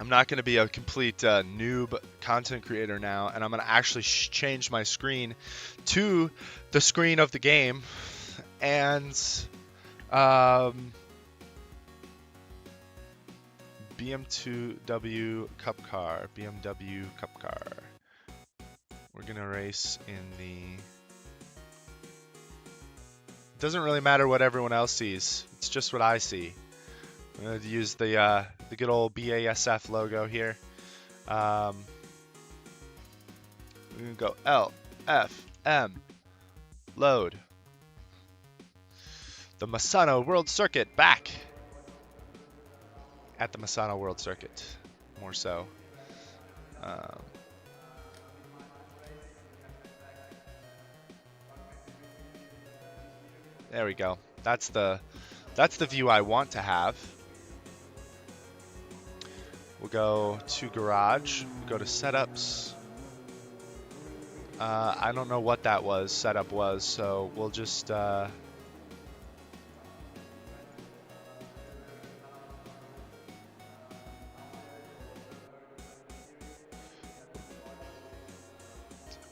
I'm not going to be a complete noob content creator now, and I'm going to actually change my screen to the screen of the game, and BMW Cup car. We're gonna race in the... It doesn't really matter what everyone else sees. It's just what I see. I'm gonna use the good old BASF logo here. We're gonna go LFM load. The Misano World Circuit back at the Misano World Circuit, more so. There we go. That's the view I want to have. We'll go to garage, go to setups. I don't know what that was, setup was, so we'll just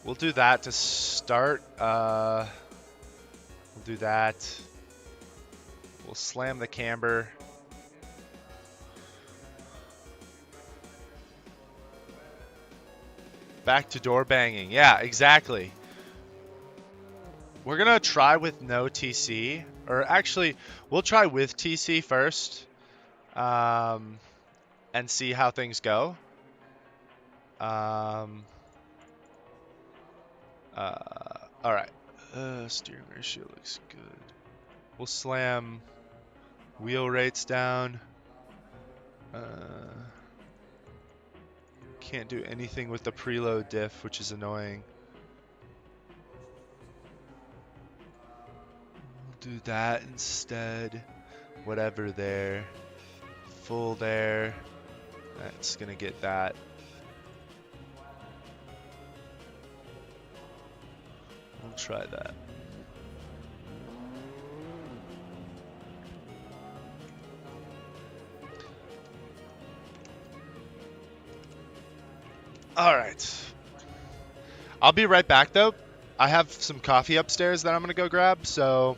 we'll do that to start. We'll do that. We'll slam the camber. Back to door banging. Yeah, exactly. We're gonna try with no TC, or actually, we'll try with TC first, and see how things go. All right. Steering ratio looks good. We'll slam wheel rates down. Can't do anything with the preload diff, which is annoying. We'll do that instead. Whatever there. Full there. That's gonna get that. We'll try that. All right. I'll be right back though. I have some coffee upstairs that I'm gonna go grab, so.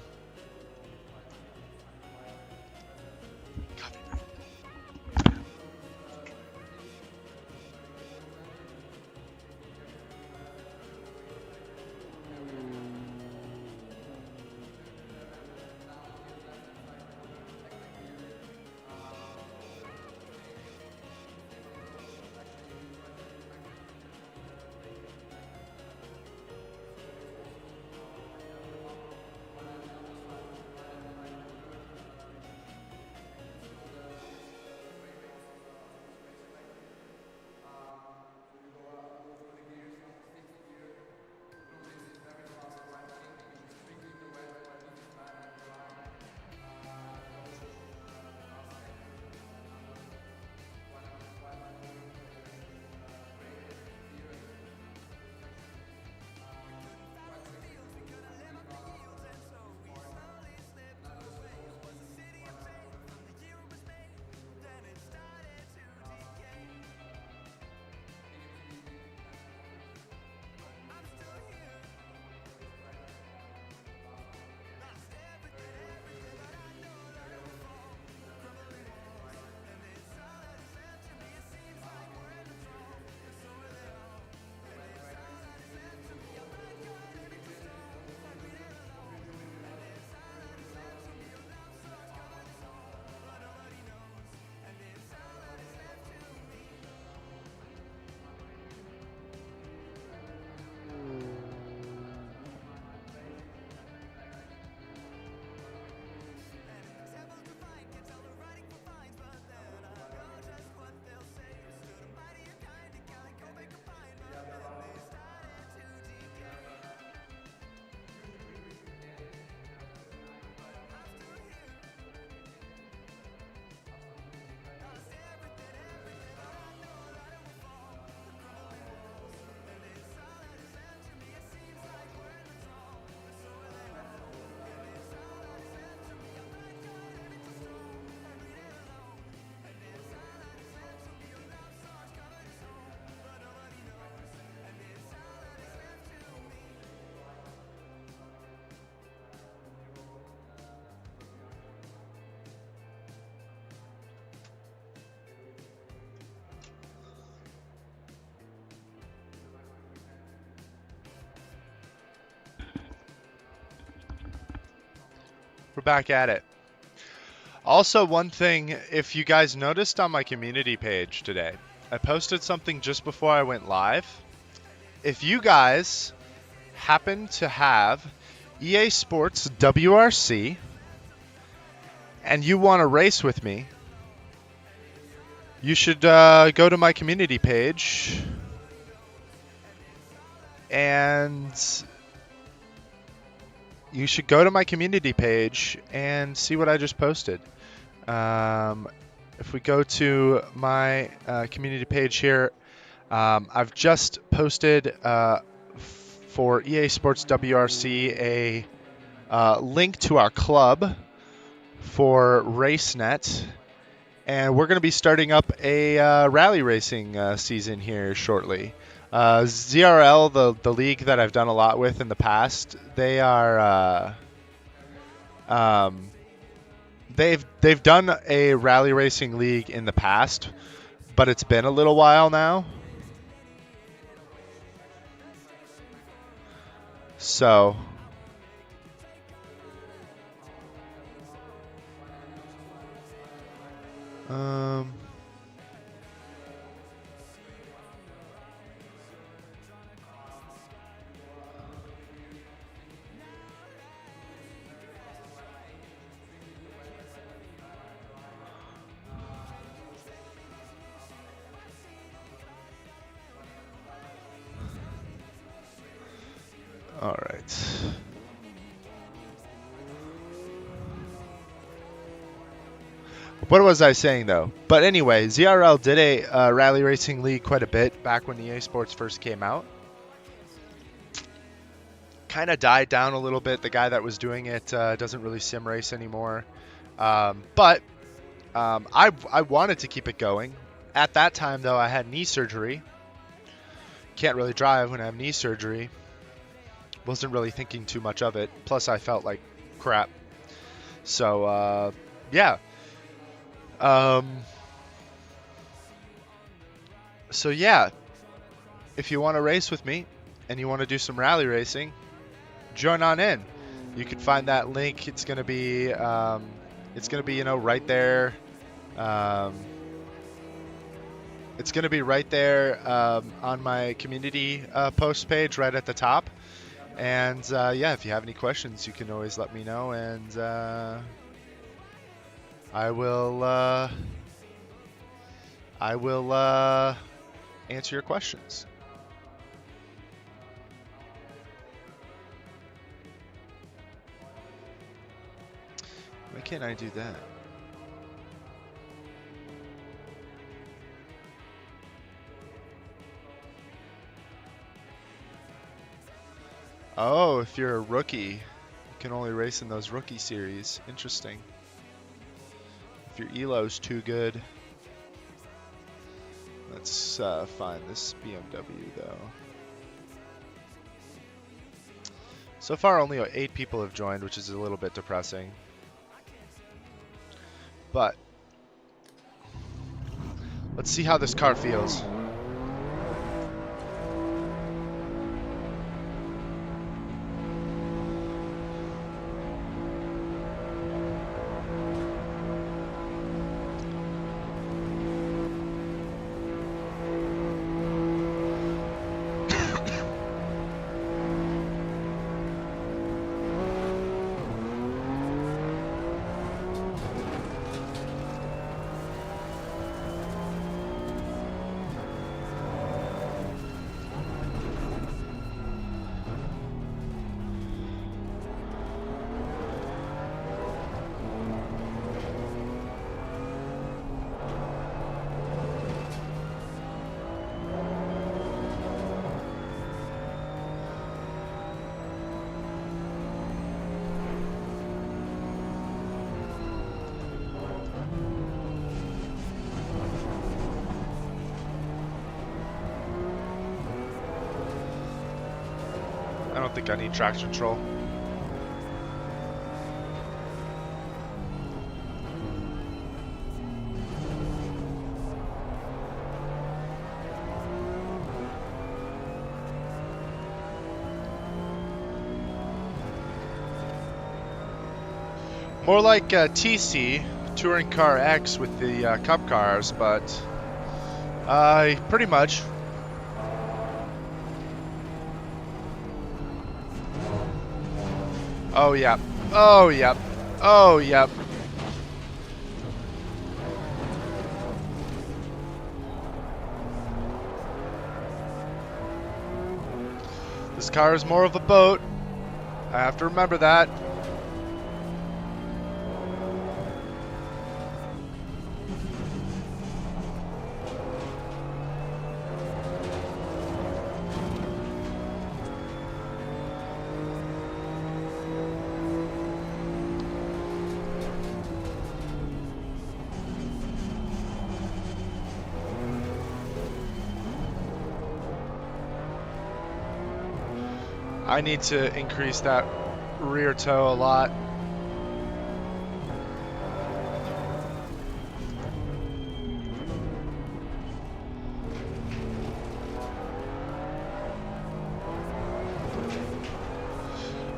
We're back at it. Also, one thing, if you guys noticed on my community page today, I posted something just before I went live. If you guys happen to have EA Sports WRC and you want to race with me, you should go to my community page and see what I just posted. If we go to my community page here, I've just posted for EA Sports WRC a link to our club for RaceNet, and we're going to be starting up a rally racing season here shortly. ZRL, the league that I've done a lot with in the past, they are they've done a rally racing league in the past, but it's been a little while now. So all right. What was I saying though? But anyway, ZRL did a rally racing league quite a bit back when EA Sports first came out. Kind of died down a little bit. The guy that was doing it doesn't really sim race anymore. But I wanted to keep it going. At that time though, I had knee surgery. Can't really drive when I have knee surgery. Wasn't really thinking too much of it. Plus I felt like crap. So yeah. So yeah, if you want to race with me and you want to do some rally racing, join on in. You can find that link. It's gonna be right there. It's gonna be right there on my community post page, right at the top. And yeah, if you have any questions, you can always let me know, and I will answer your questions. Why can't I do that? Oh, if you're a rookie, you can only race in those rookie series. Interesting. If your elo's too good. Let's find this BMW though. So far only 8 people have joined, which is a little bit depressing. But let's see how this car feels. I don't think I need traction control. More like TC, Touring Car X with the Cup cars, but pretty much. Oh, yeah. Oh, yeah. Oh, yeah. This car is more of a boat. I have to remember that. I need to increase that rear toe a lot.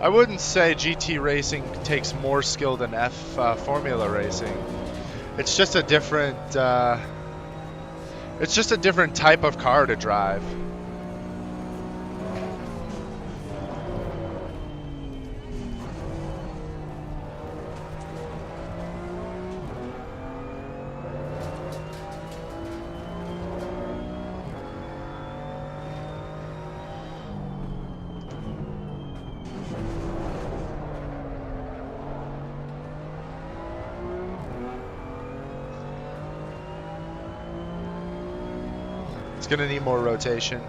I wouldn't say GT racing takes more skill than F Formula racing. It's just a different type of car to drive. It's gonna need more rotation.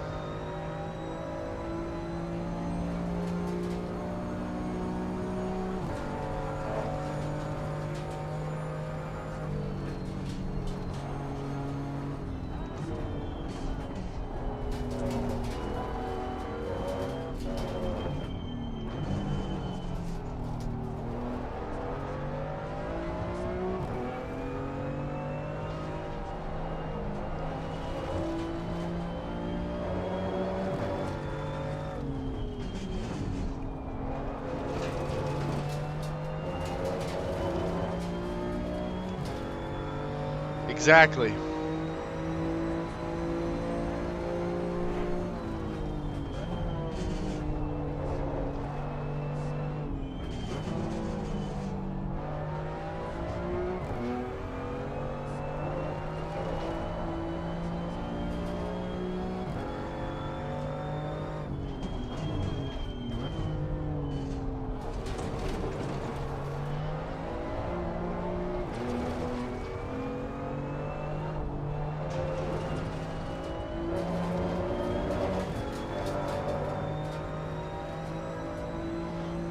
Exactly.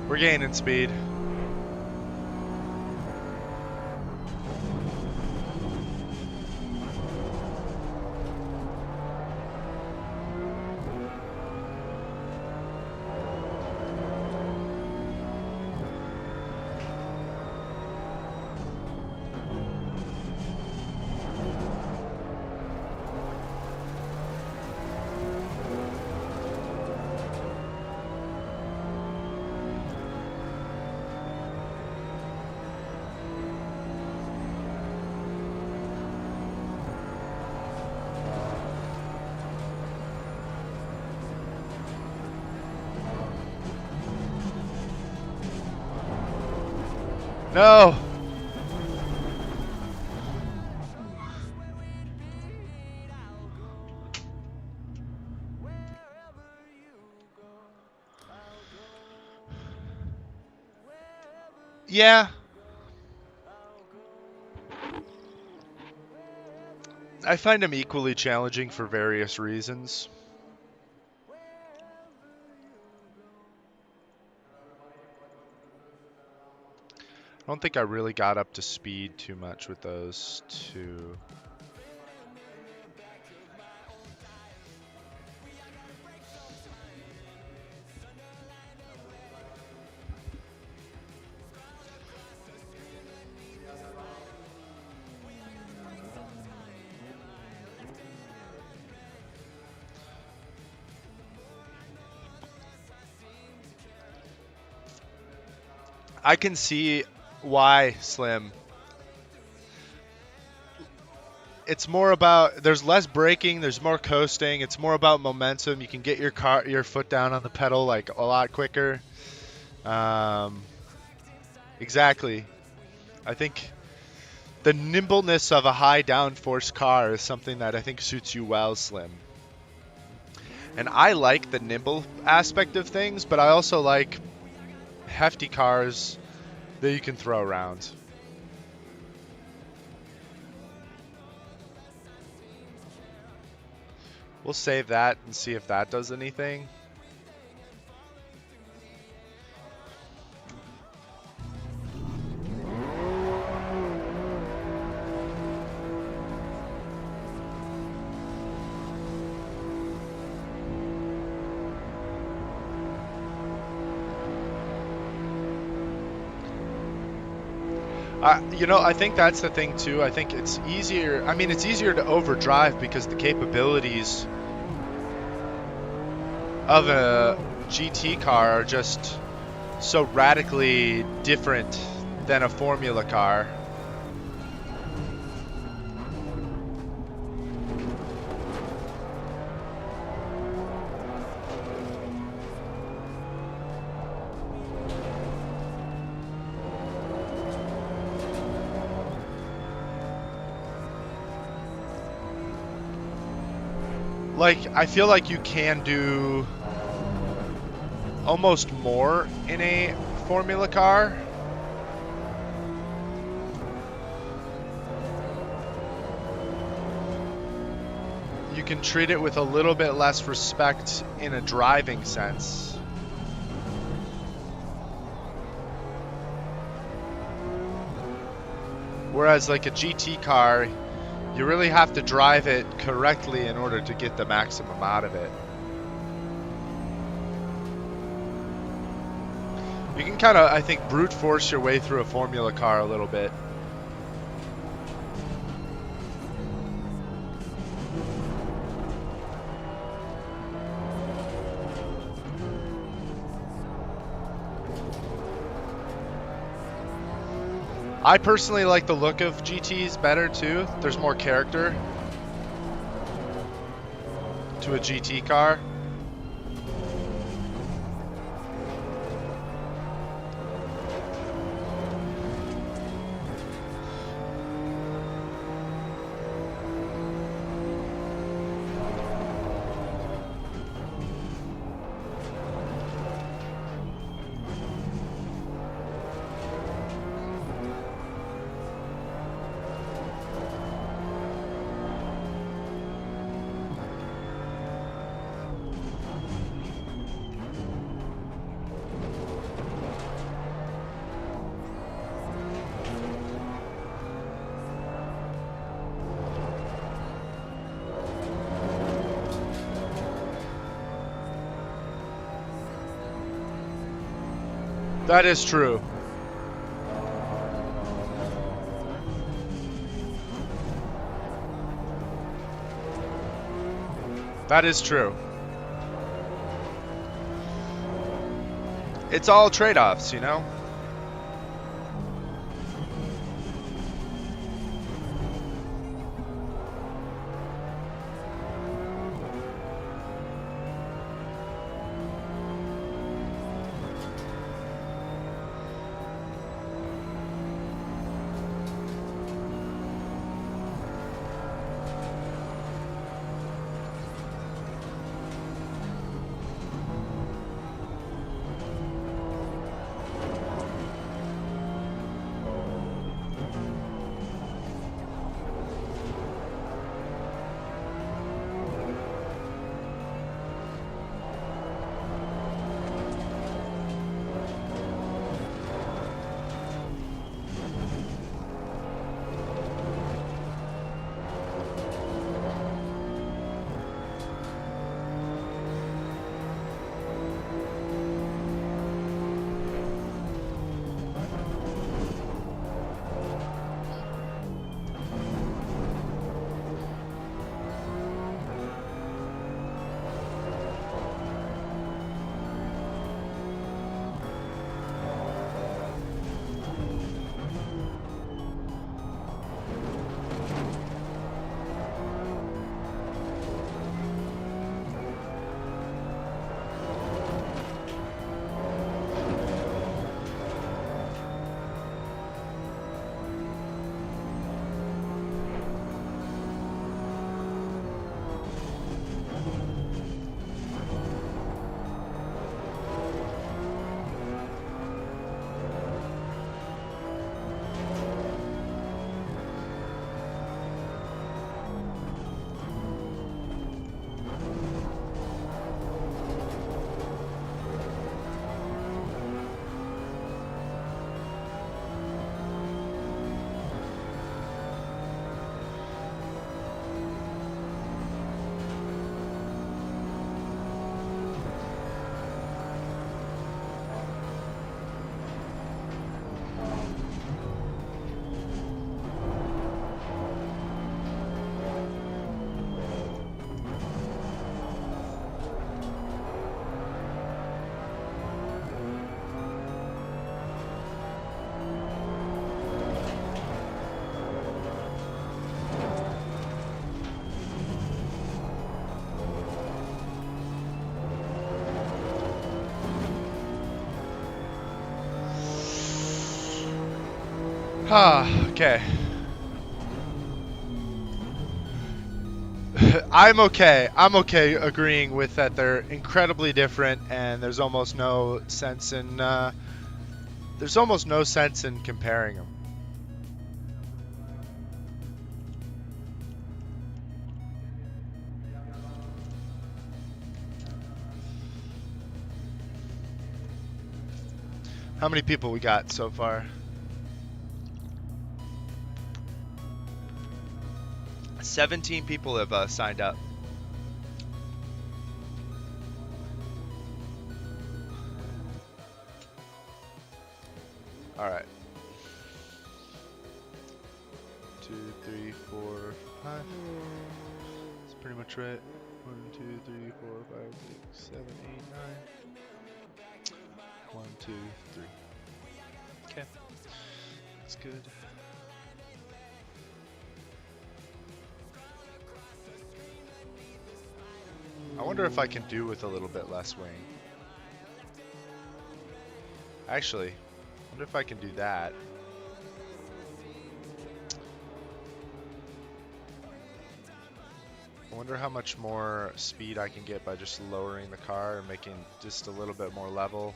We're gaining speed. No! Yeah. I find them equally challenging for various reasons. I don't think I really got up to speed too much with those two. I can see Why, Slim? It's more about, there's less braking, there's more coasting, it's more about momentum. You can get your foot down on the pedal like a lot quicker. Exactly. I think the nimbleness of a high downforce car is something that I think suits you well, Slim. And I like the nimble aspect of things, but I also like hefty cars that you can throw around. We'll save that and see if that does anything. I think that's the thing too. I think it's easier. I mean, it's easier to overdrive because the capabilities of a GT car are just so radically different than a formula car. Like, I feel like you can do almost more in a formula car. You can treat it with a little bit less respect in a driving sense. Whereas like a GT car, you really have to drive it correctly in order to get the maximum out of it. You can kind of, I think, brute force your way through a formula car a little bit. I personally like the look of GTs better too. There's more character to a GT car. That is true. That is true. It's all trade-offs, you know? Okay. I'm okay. I'm okay agreeing with that they're incredibly different, and there's almost no sense in comparing them. How many people we got so far? 17 people have signed up. All right. 2, 3, 4, 5. That's pretty much right. 1, 2, 3, 4, 5, 6, 7, 8, 9. 1, 2, 3. Okay. That's good. I wonder if I can do with a little bit less wing. Actually, I wonder if I can do that. I wonder how much more speed I can get by just lowering the car and making just a little bit more level.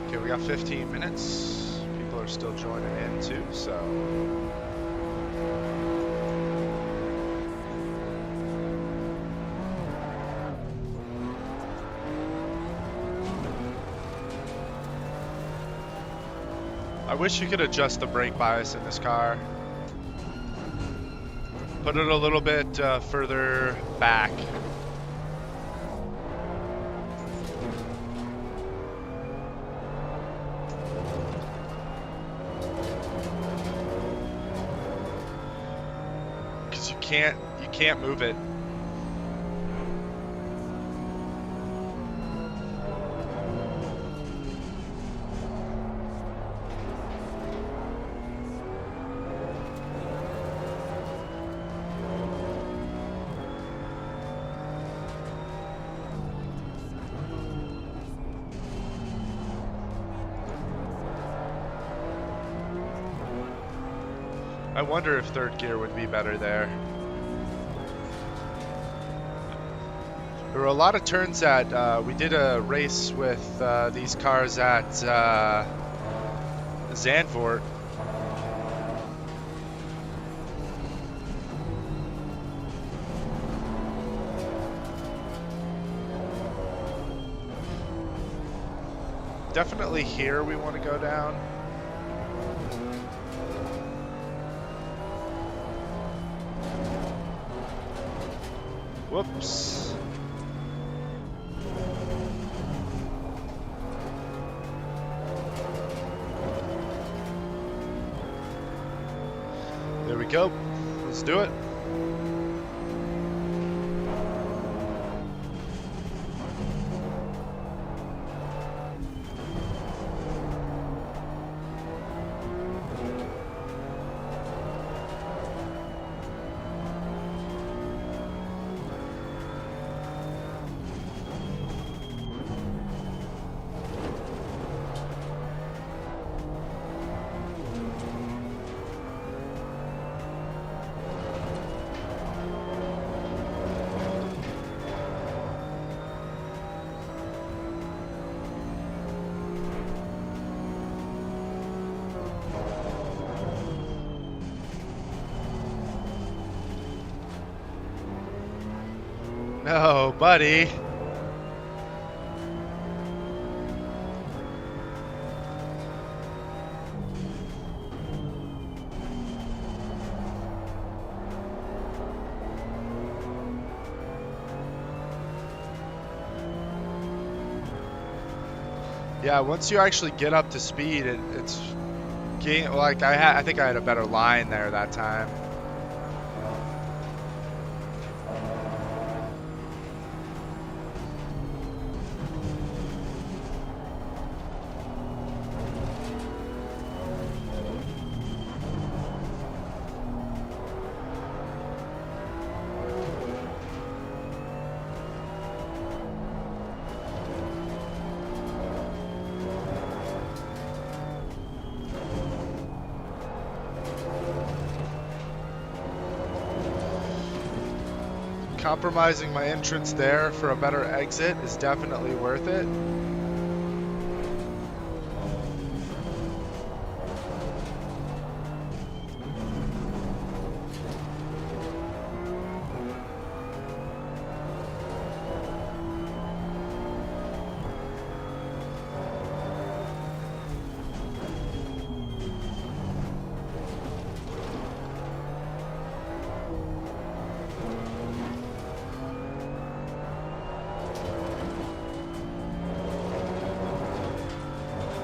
Okay, we got 15 minutes. People are still joining in too, so. I wish you could adjust the brake bias in this car. Put it a little bit further back. Because you can't move it. I wonder if third gear would be better there. There were a lot of turns at, we did a race with these cars at Zandvoort. Definitely here we want to go down. Whoops. There we go. Let's do it. No, buddy. Yeah, once you actually get up to speed, it's like I think I had a better line there that time. Compromising my entrance there for a better exit is definitely worth it.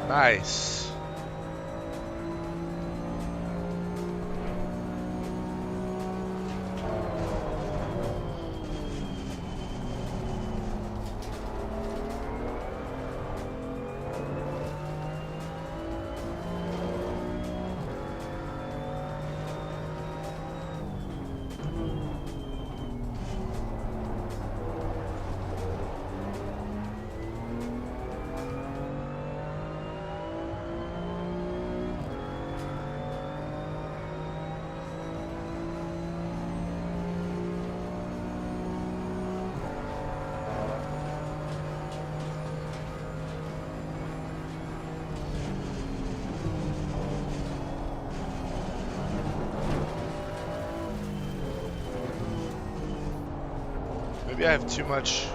Nice. Maybe I have too much.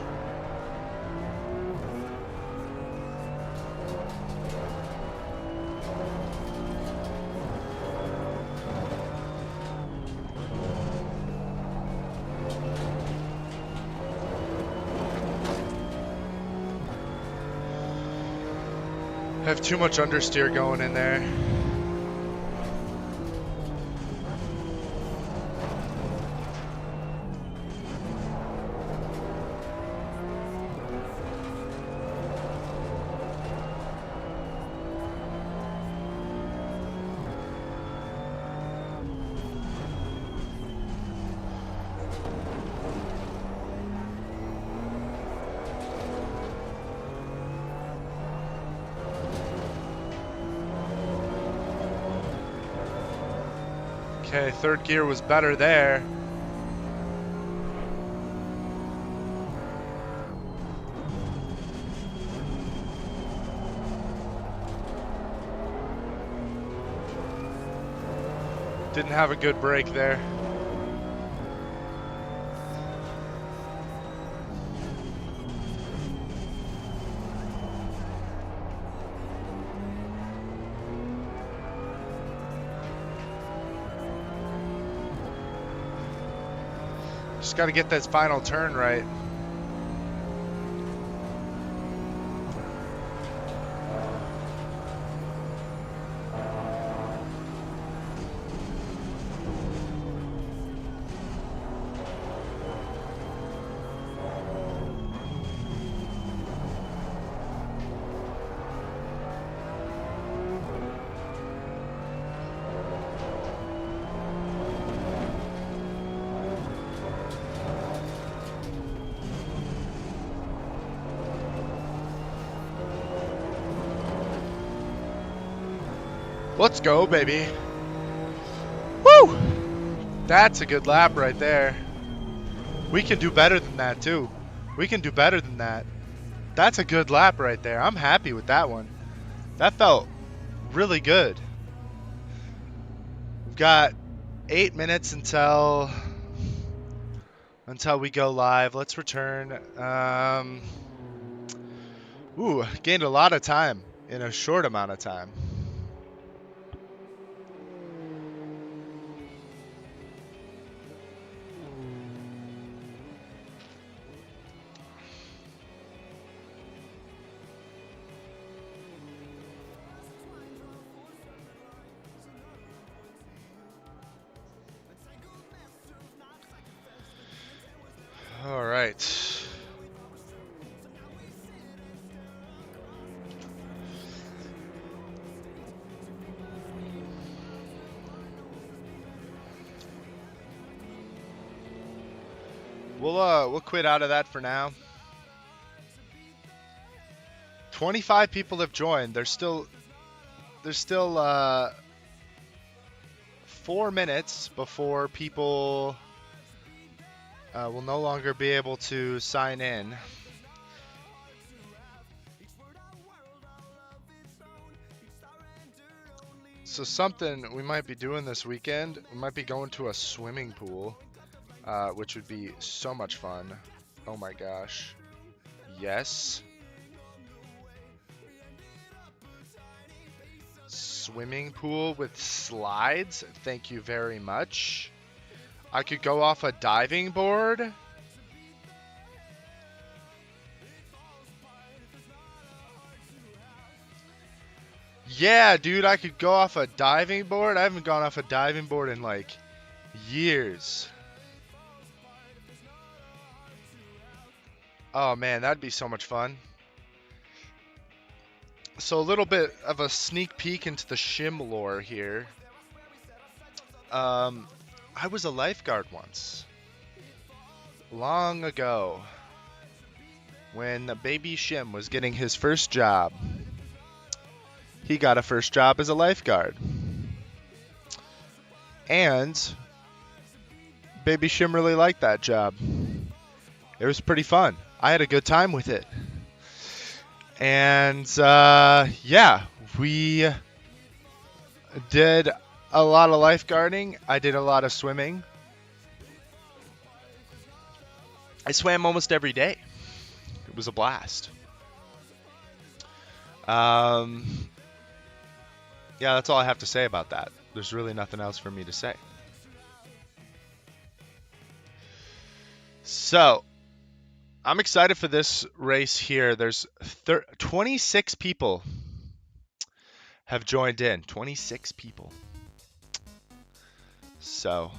I have too much understeer going in there. Okay, third gear was better there. Didn't have a good brake there. Just got to get this final turn right. Let's go, baby. Woo! That's a good lap right there. We can do better than that, too. We can do better than that. That's a good lap right there. I'm happy with that one. That felt really good. We've got 8 minutes until we go live. Let's return. Gained a lot of time in a short amount of time. All right. We'll quit out of that for now. 25 people have joined. There's still 4 minutes before people will no longer be able to sign in. So something we might be doing this weekend, we might be going to a swimming pool, which would be so much fun. Oh my gosh. Yes. Swimming pool with slides. Thank you very much. I could go off a diving board. Yeah, dude, I could go off a diving board. I haven't gone off a diving board in like years. Oh man, that'd be so much fun. So a little bit of a sneak peek into the shim lore here. I was a lifeguard once. Long ago. When baby Shim was getting his first job. He got a first job as a lifeguard. And baby Shim really liked that job. It was pretty fun. I had a good time with it. And yeah, we did a lot of lifeguarding. I did a lot of swimming. I swam almost every day. It was a blast. Yeah, that's all I have to say about that. There's really nothing else for me to say. So, I'm excited for this race here. There's 26 people have joined in. 26 people. So,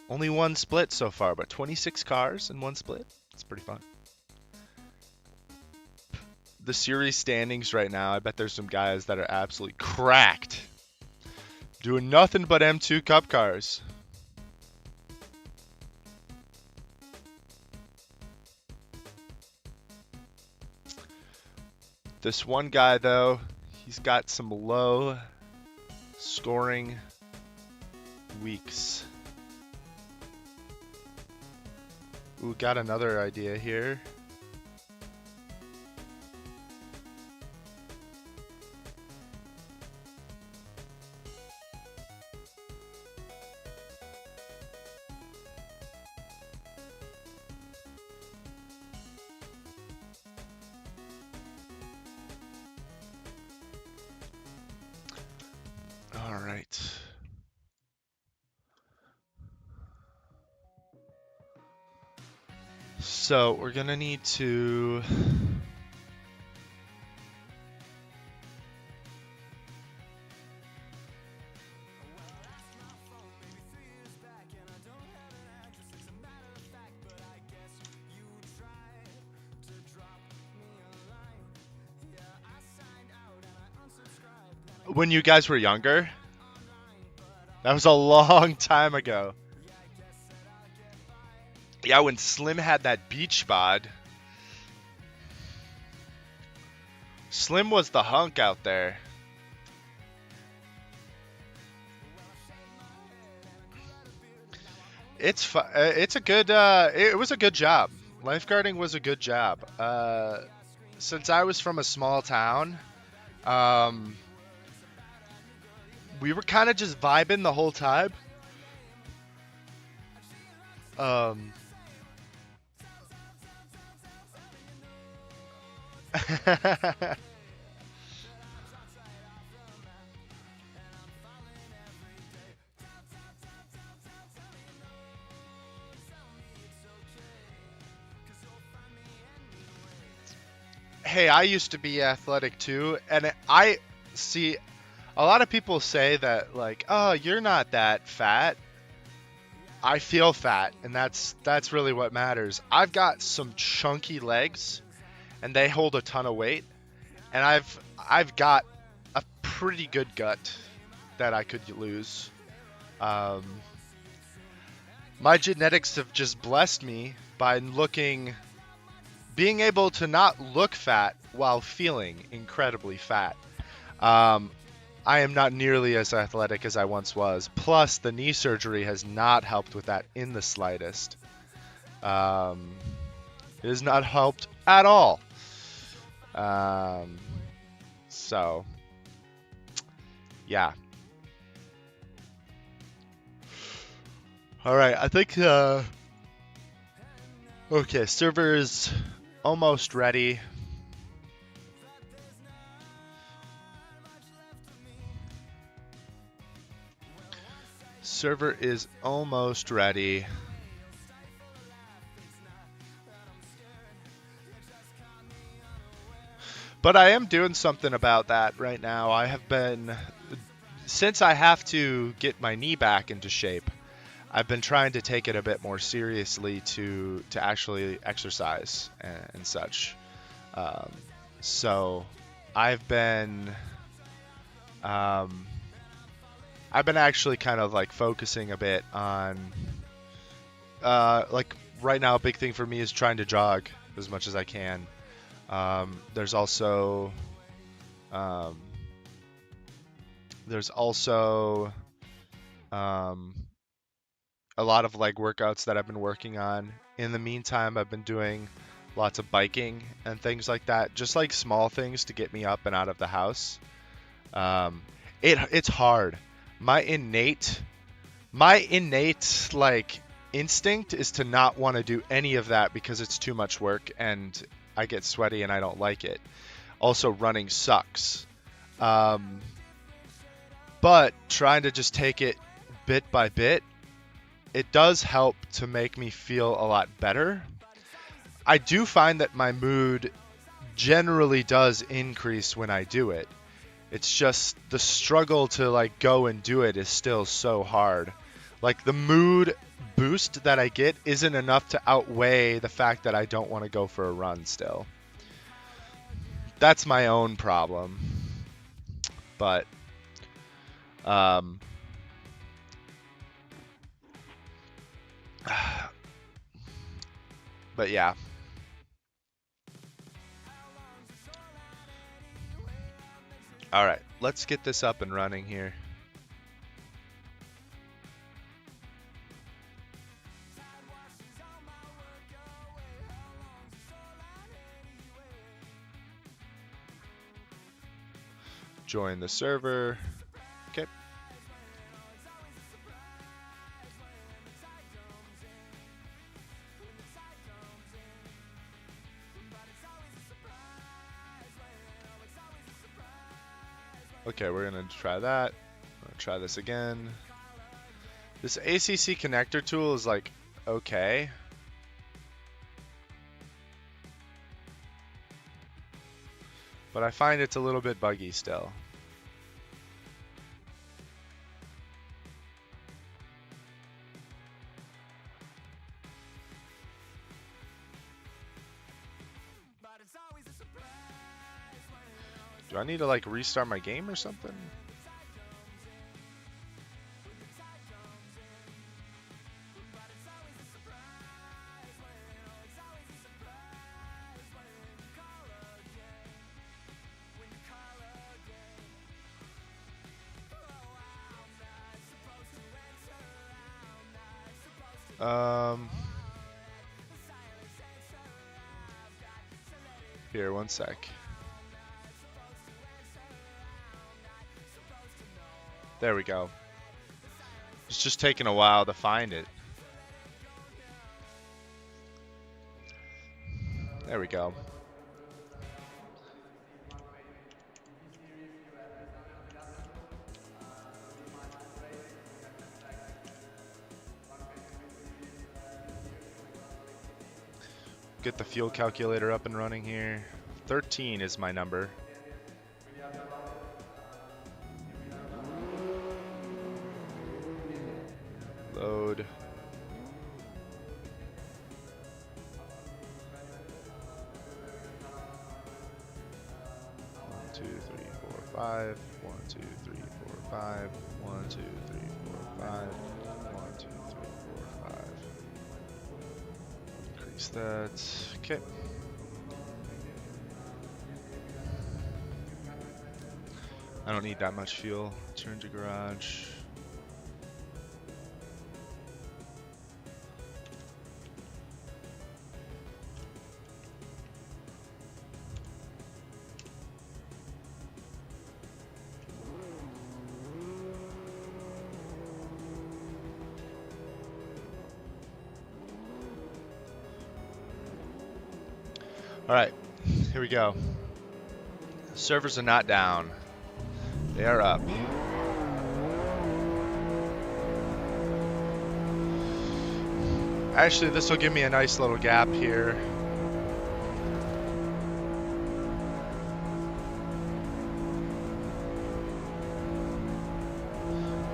only one split so far, but 26 cars in one split. It's pretty fun. The series standings right now, I bet there's some guys that are absolutely cracked. Doing nothing but M2 Cup cars. This one guy, though, he's got some low scoring weeks. Ooh, got another idea here. All right. So we're gonna need to when you guys were younger. That was a long time ago. Yeah, when Slim had that beach bod. Slim was the hunk out there. It's a good. It was a good job. Lifeguarding was a good job. Since I was from a small town, we were kind of just vibing the whole time. Hey, I used to be athletic too, and I see a lot of people say that like, "Oh, you're not that fat." I feel fat, and that's really what matters. I've got some chunky legs, and they hold a ton of weight, and I've got a pretty good gut that I could lose. My genetics have just blessed me by being able to not look fat while feeling incredibly fat. I am not nearly as athletic as I once was. Plus, the knee surgery has not helped with that in the slightest. It has not helped at all. So, yeah. All right, I think, okay, server is almost ready. Server is almost ready. But I am doing something about that right now. I have been, since I have to get my knee back into shape, I've been trying to take it a bit more seriously to actually exercise and such. So I've been actually kind of like focusing a bit on like right now a big thing for me is trying to jog as much as I can. There's also a lot of like workouts that I've been working on. In the meantime, I've been doing lots of biking and things like that, just like small things to get me up and out of the house. It's hard. My innate like instinct is to not want to do any of that because it's too much work and I get sweaty and I don't like it. Also, running sucks. But trying to just take it bit by bit, it does help to make me feel a lot better. I do find that my mood generally does increase when I do it. It's just the struggle to like go and do it is still so hard. Like the mood boost that I get isn't enough to outweigh the fact that I don't want to go for a run still. That's my own problem. But but yeah. All right, let's get this up and running here. Join the server. Okay. Okay, we're gonna try that. I'm gonna try this again. This ACC connector tool is like okay. But I find it's a little bit buggy still. Do I need to like restart my game or something? Here, one sec. There we go. It's just taking a while to find it. There we go. Get the fuel calculator up and running here. 13 is my number. Load. One, two, three, four, five. 1, 2, 3, 4, 5. 1, 2, 3, 4, 5. 1, 2, 3, 4, 5. Increase that. Okay. I don't need that much fuel. Turn to garage. All right, here we go. Servers are not down. They are up. Actually, this will give me a nice little gap here.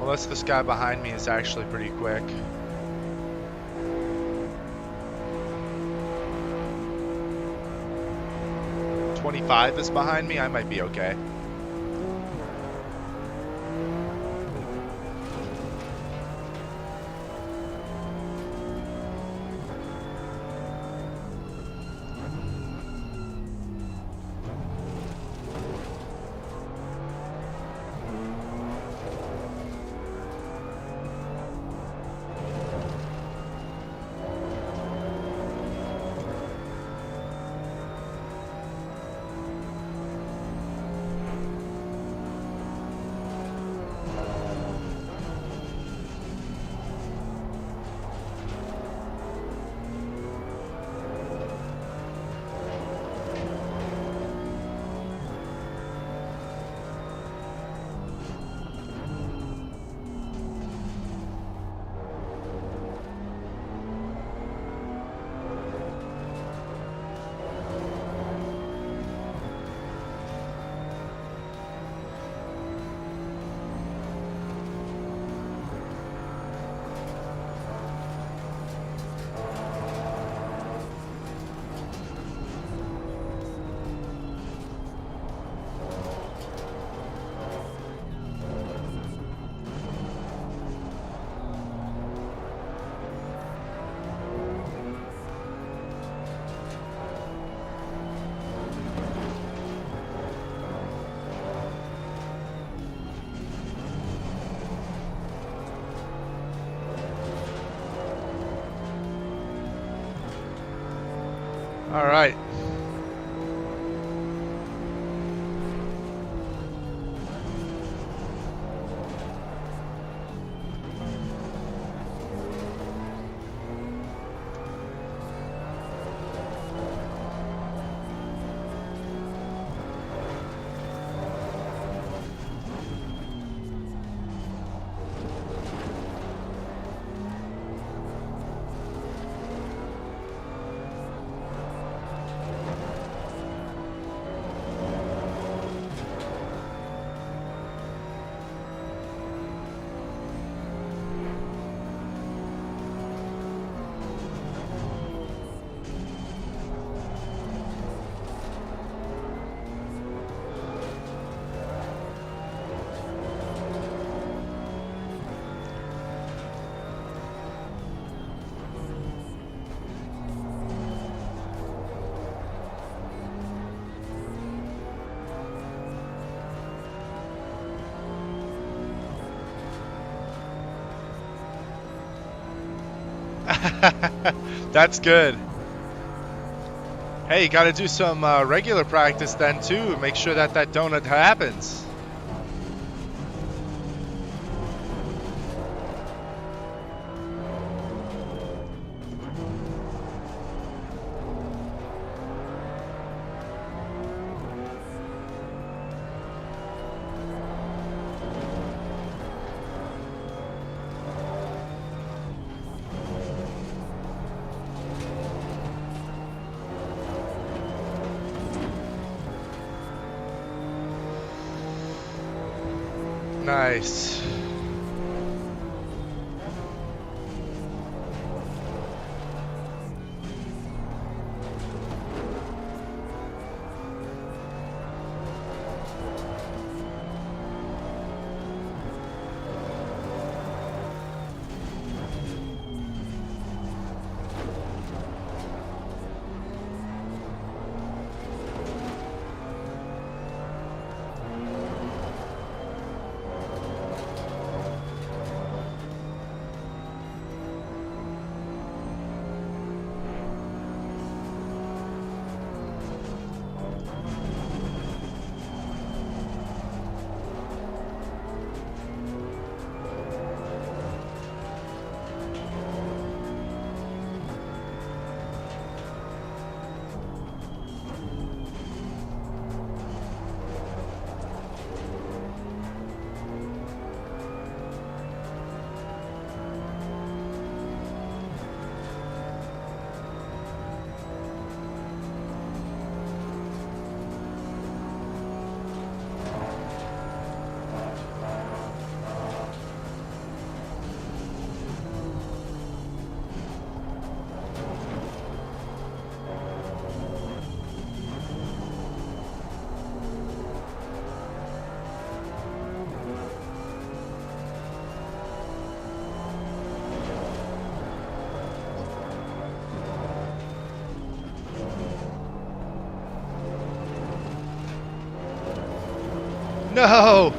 Unless this guy behind me is actually pretty quick. $25 is behind me, I might be okay. All right. That's good. Hey, you got to do some regular practice then too. Make sure that that donut happens. Nice. No!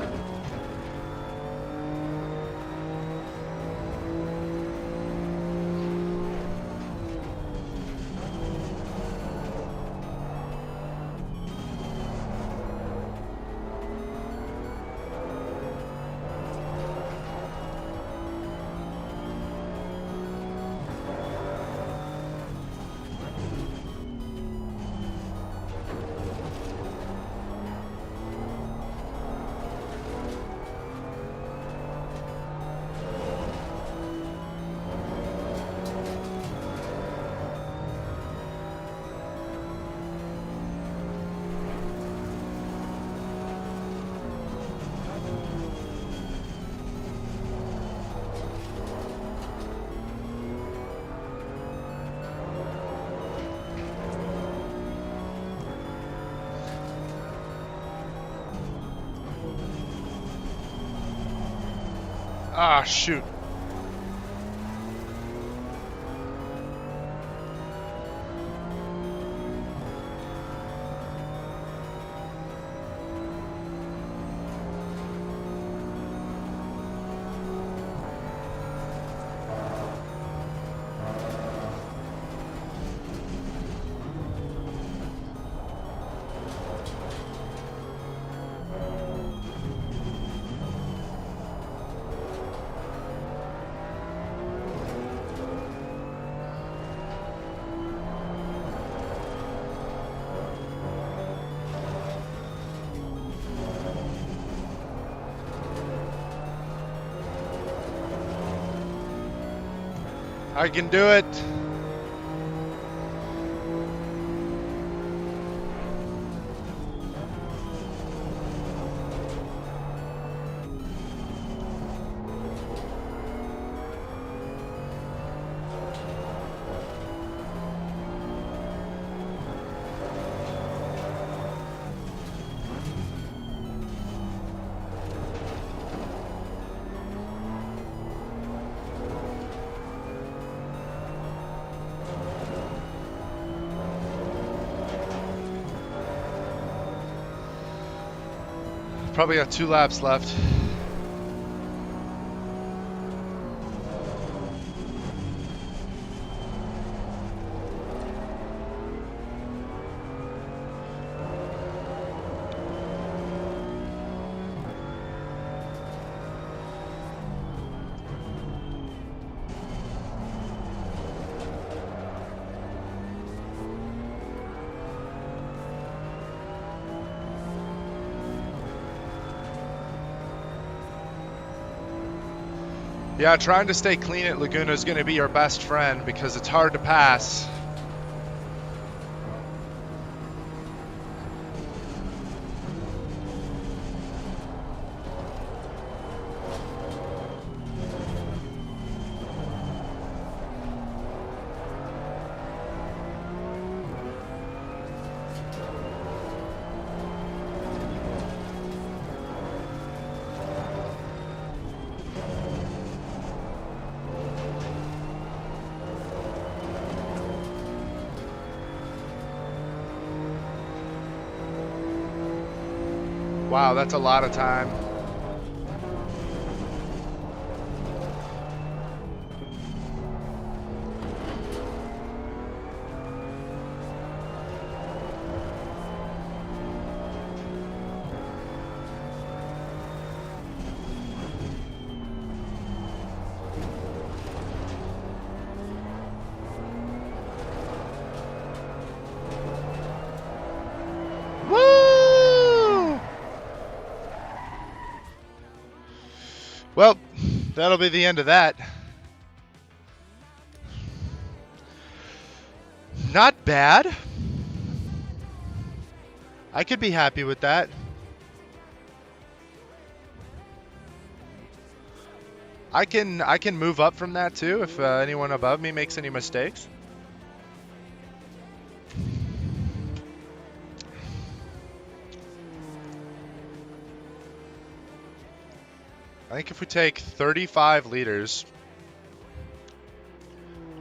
Ah, shoot. I can do it. Probably got 2 laps left. Yeah, trying to stay clean at Laguna is going to be your best friend because it's hard to pass. Wow, that's a lot of time. Well, that'll be the end of that. Not bad. I could be happy with that. I can move up from that too if anyone above me makes any mistakes. I think if we take 35 liters,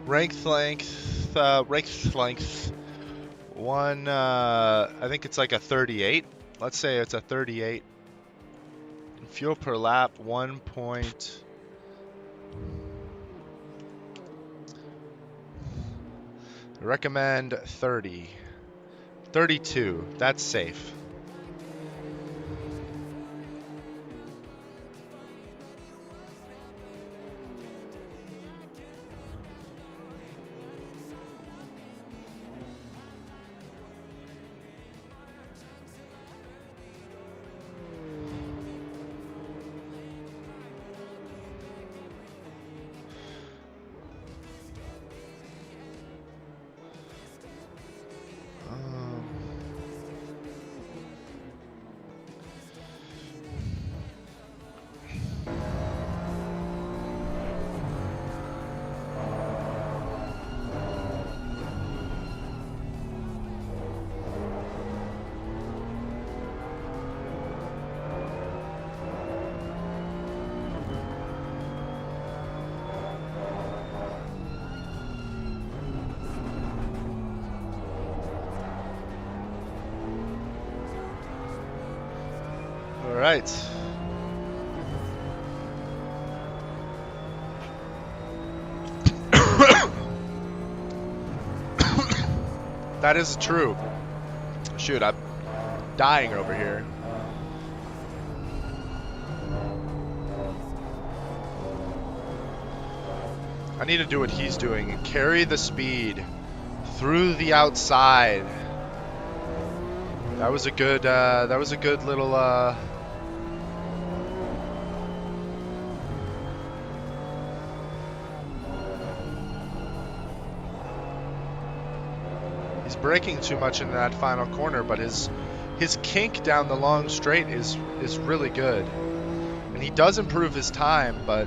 rank length, one, I think it's like a 38. Let's say it's a 38. Fuel per lap, 1 point. Recommend 30. 32. That's safe. All right. That is true. Shoot, I'm dying over here. I need to do what he's doing and carry the speed through the outside. That was a good little he's braking too much in that final corner, but his kink down the long straight is really good. And he does improve his time, but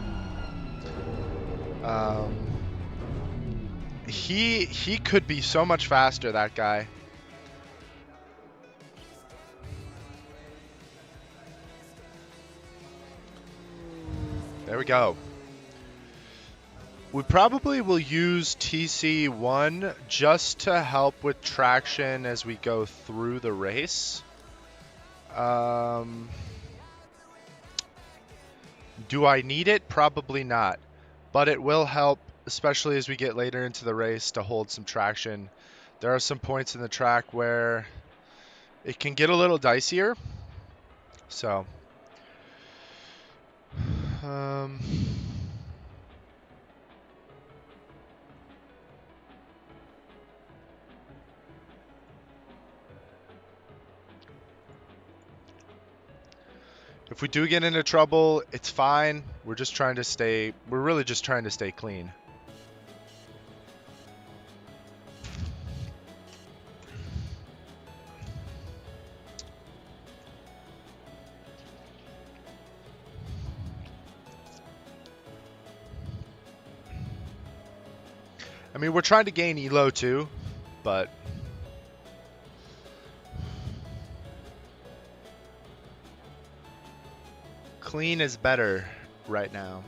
he could be so much faster, that guy. There we go. We probably will use TC1 just to help with traction as we go through the race. Do I need it? Probably not. But it will help, especially as we get later into the race, to hold some traction. There are some points in the track where it can get a little dicier. So, if we do get into trouble, it's fine. We're really just trying to stay clean. I mean, we're trying to gain elo too, but clean is better right now.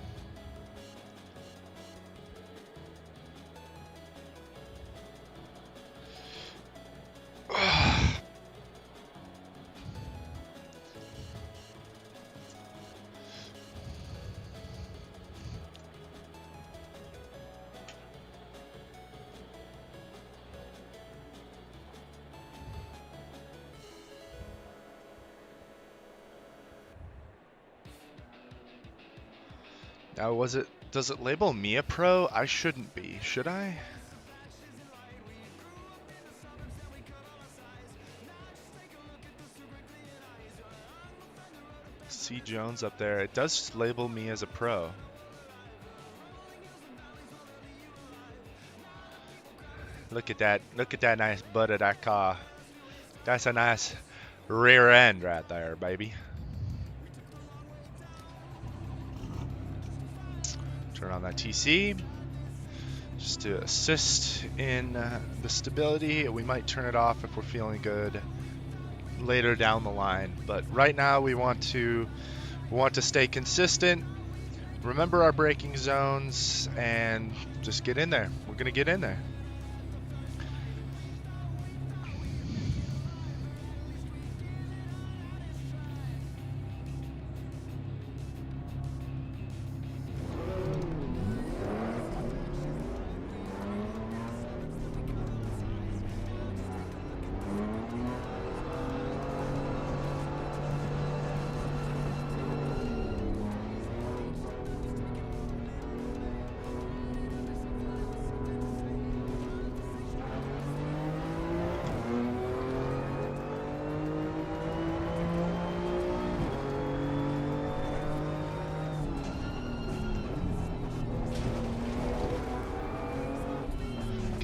Now, does it label me a pro? I shouldn't be, should I? C. Jones up there. It does label me as a pro. Look at that. Look at that nice butt of that car. That's a nice rear end right there, baby. Turn on that TC just to assist in the stability. We might turn it off if we're feeling good later down the line, but right now we want to stay consistent, remember our braking zones, and just get in there. We're gonna get in there.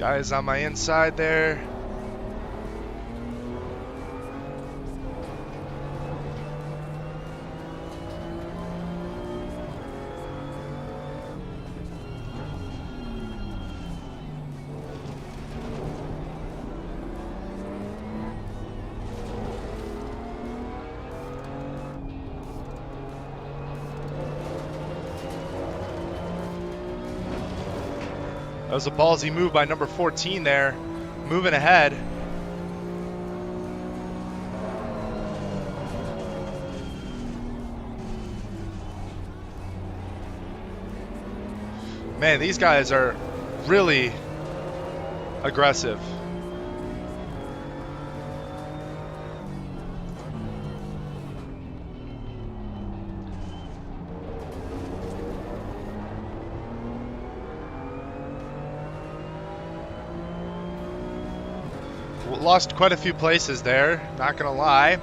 Guys on my inside there. That was a ballsy move by number 14 there, moving ahead. Man, these guys are really aggressive. Lost quite a few places there, not gonna lie.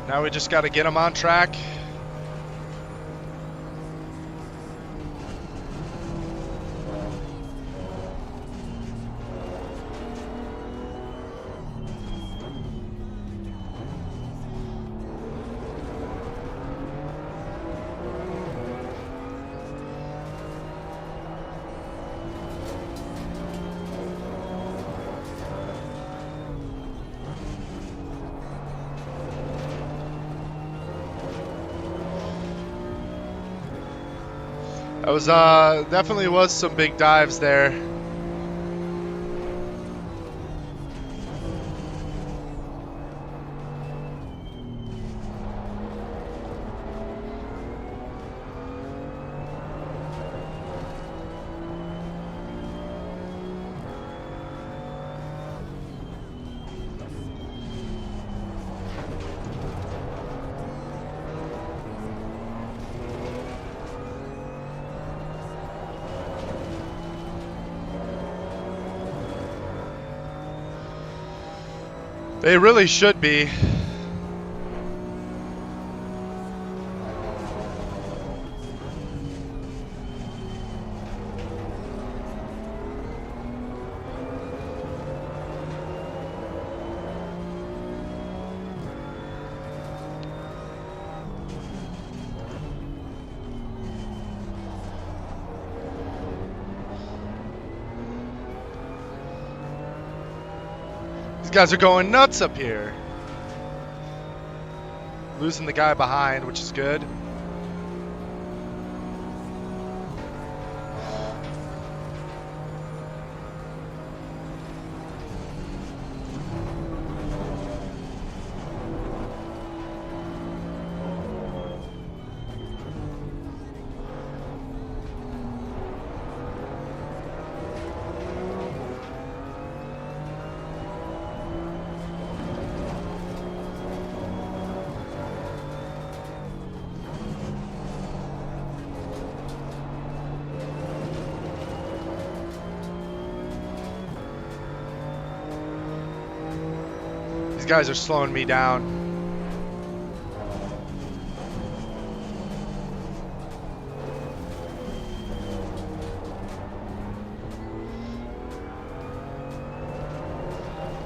Now we just got to get them on track. That was definitely was some big dives there. They really should be. These guys are going nuts up here. Losing the guy behind, which is good. Guys are slowing me down.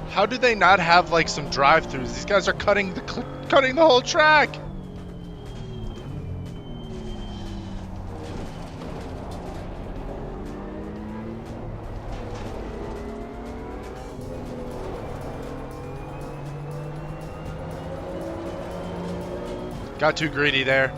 How do they not have like some drive-throughs? These guys are cutting the whole track. Got too greedy there.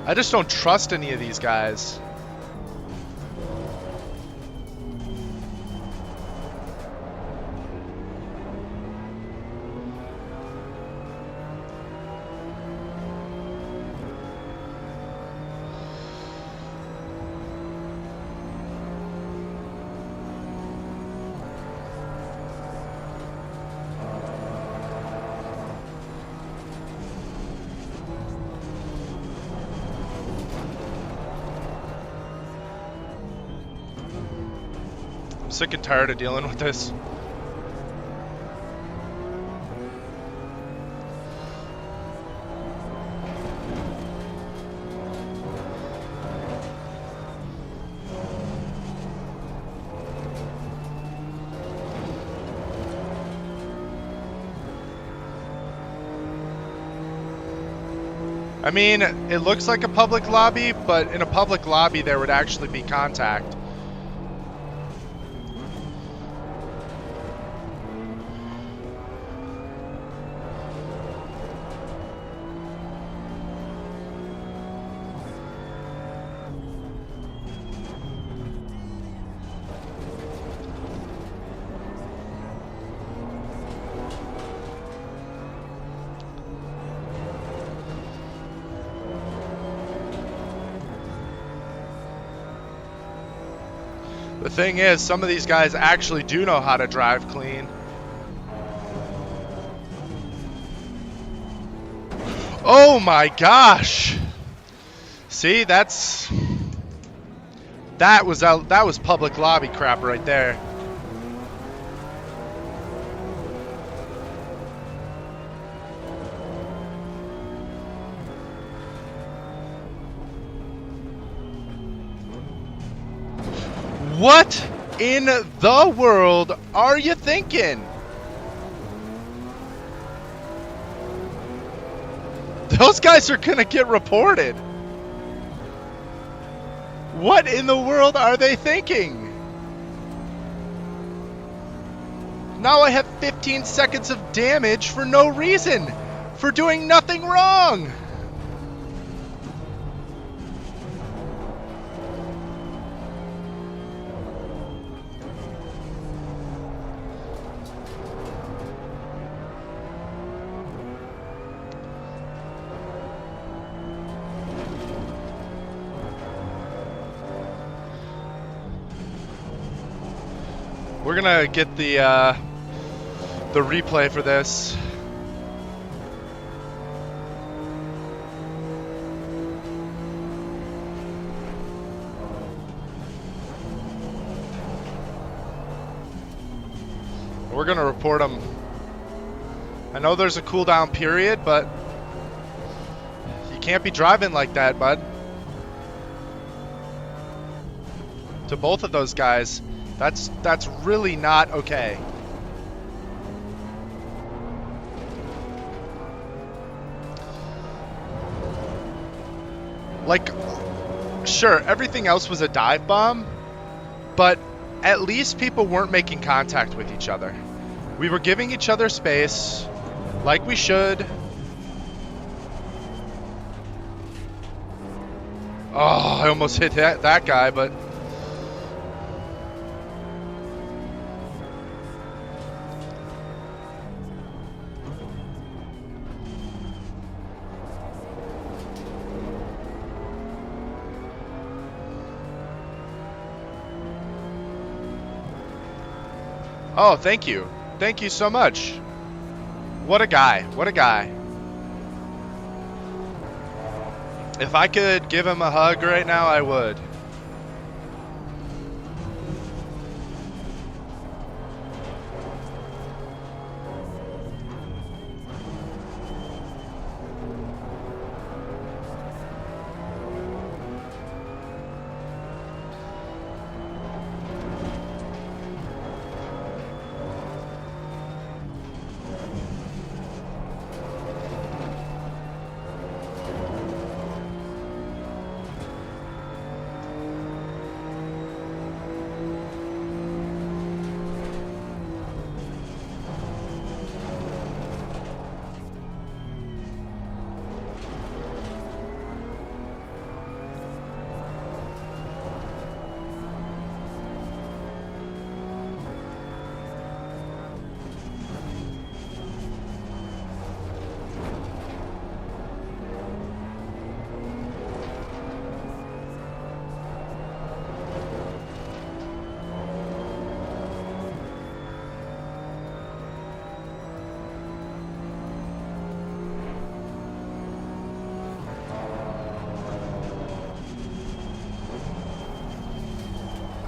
I just don't trust any of these guys. sick and tired of dealing with this. I mean, it looks like a public lobby, but in a public lobby there would actually be contact. The thing is, some of these guys actually do know how to drive clean. Oh my gosh! See, that was public lobby crap right there. What in the world are you thinking? Those guys are gonna get reported. What in the world are they thinking? Now I have 15 seconds of damage for no reason, for doing nothing wrong. We're gonna get the replay for this. We're gonna report them. I know there's a cooldown period, but you can't be driving like that, bud. To both of those guys. That's really not okay. Like, sure, everything else was a dive bomb, but at least people weren't making contact with each other. We were giving each other space, like we should. Oh, I almost hit that guy, but... Oh, thank you. Thank you so much. What a guy. What a guy. If I could give him a hug right now, I would.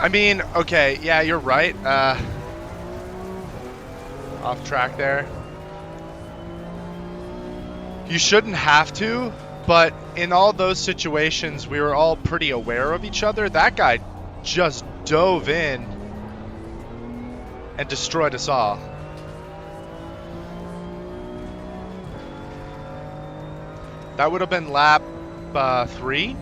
I mean, okay, yeah, you're right. Off track there. You shouldn't have to, but in all those situations, we were all pretty aware of each other. That guy just dove in and destroyed us all. That would have been lap 3.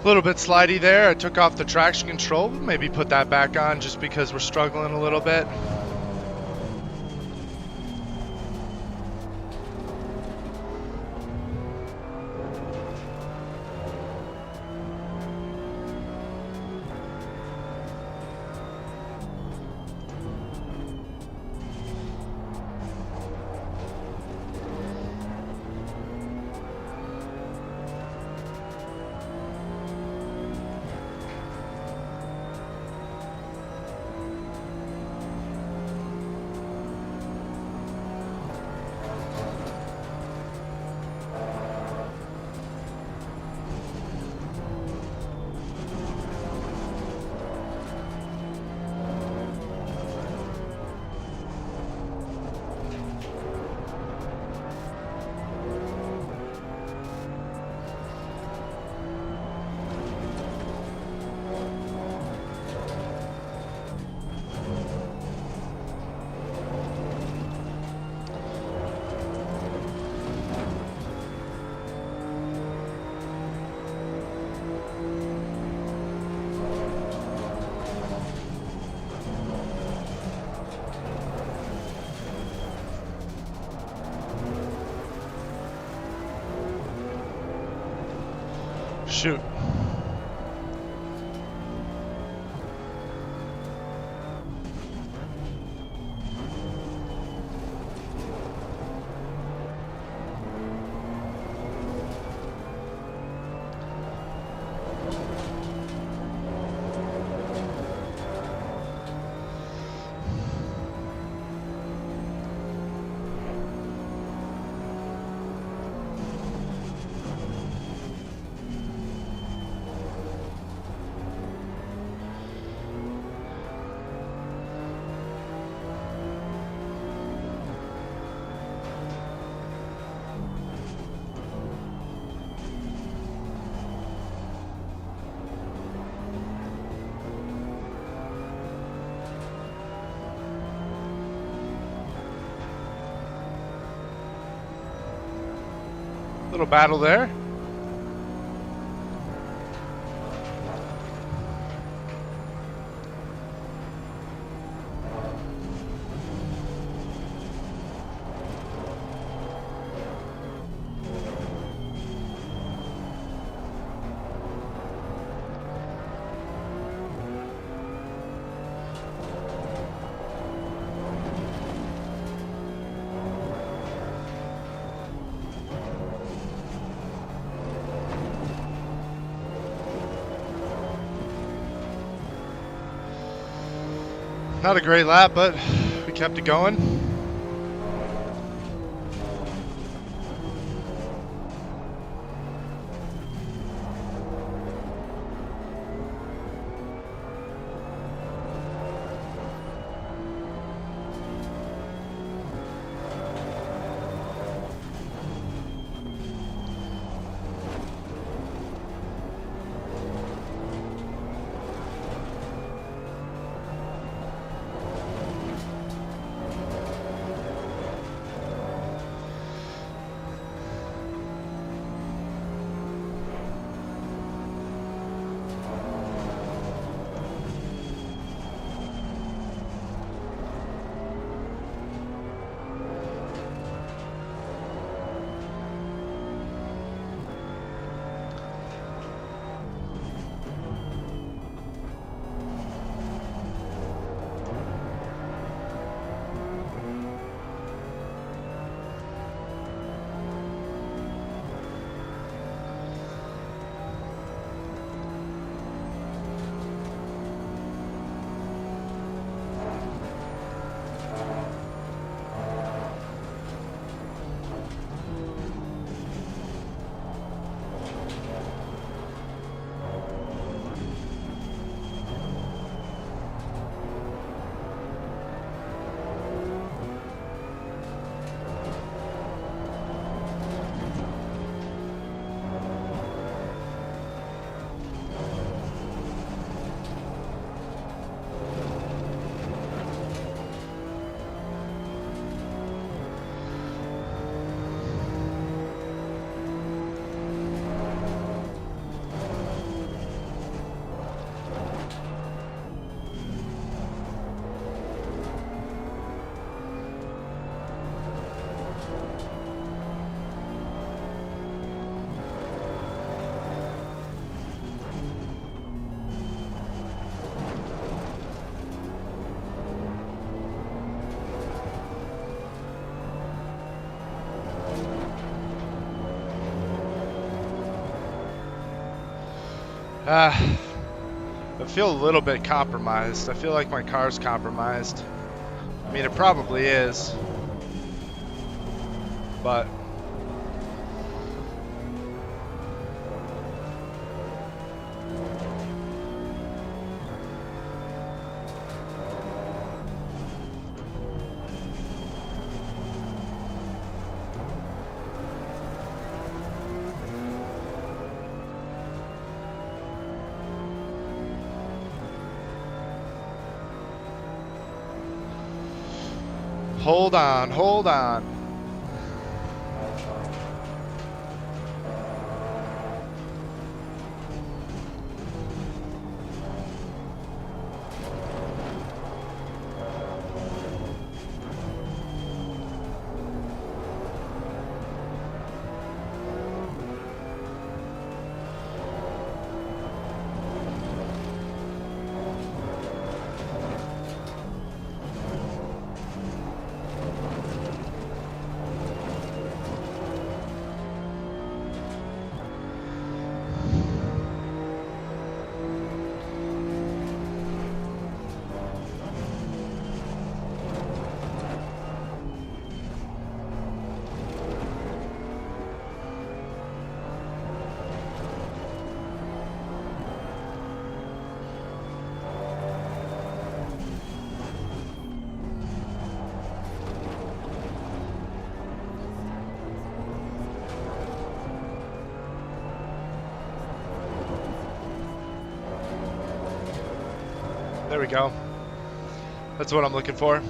A little bit slidey there. I took off the traction control. Maybe put that back on just because we're struggling a little bit. shoot. Little battle there. Not a great lap, but we kept it going. I feel a little bit compromised. I feel like my car's compromised. I mean, it probably is. But hold on, hold on. There we go. That's what I'm looking for.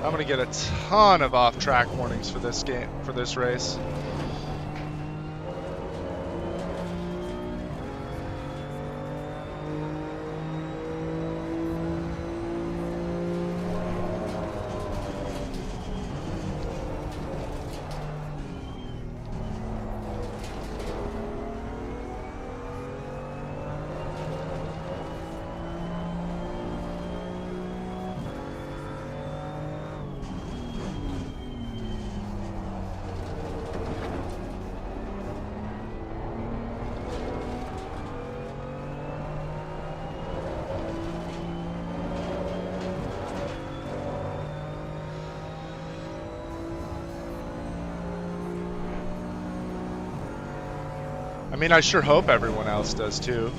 I'm gonna get a ton of off-track warnings for this game, for this race. I mean, I sure hope everyone else does too.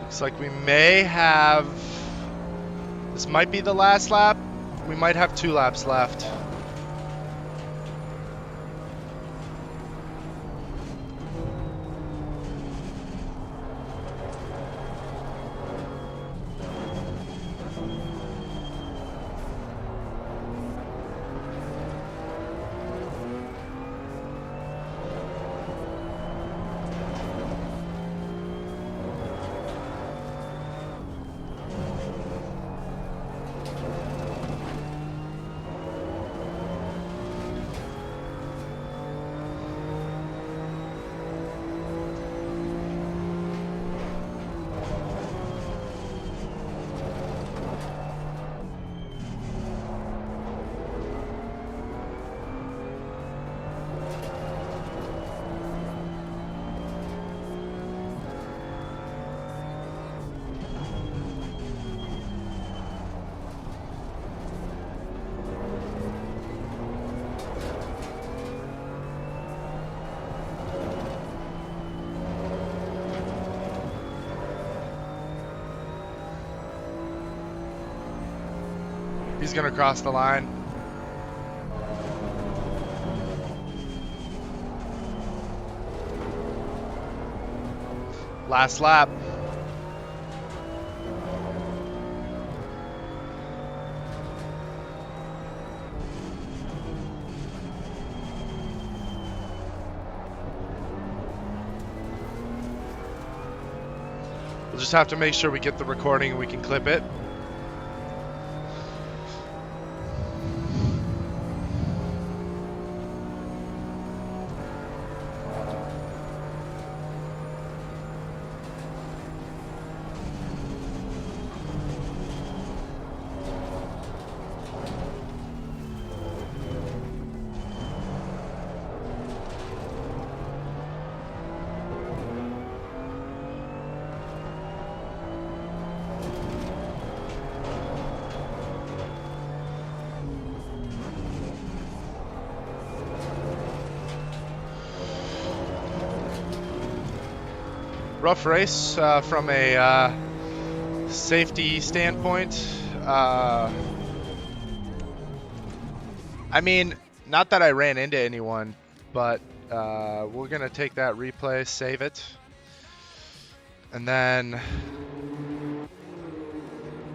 Looks like we may have... This might be the last lap. We might have 2 laps left. He's gonna cross the line. Last lap. We'll just have to make sure we get the recording and we can clip it. Rough race from a safety standpoint. I mean, not that I ran into anyone, but we're going to take that replay, save it. And then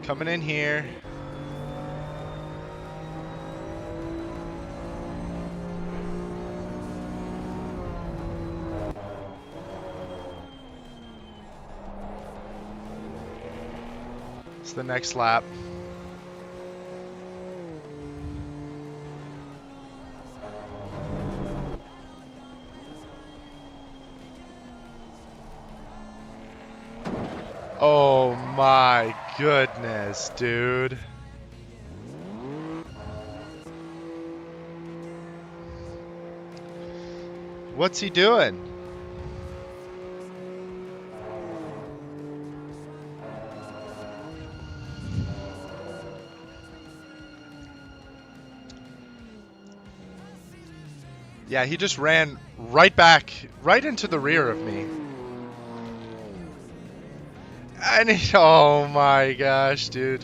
coming in here. It's the next lap. Oh my goodness, dude. What's he doing? Yeah, he just ran right back, right into the rear of me. And oh my gosh, dude.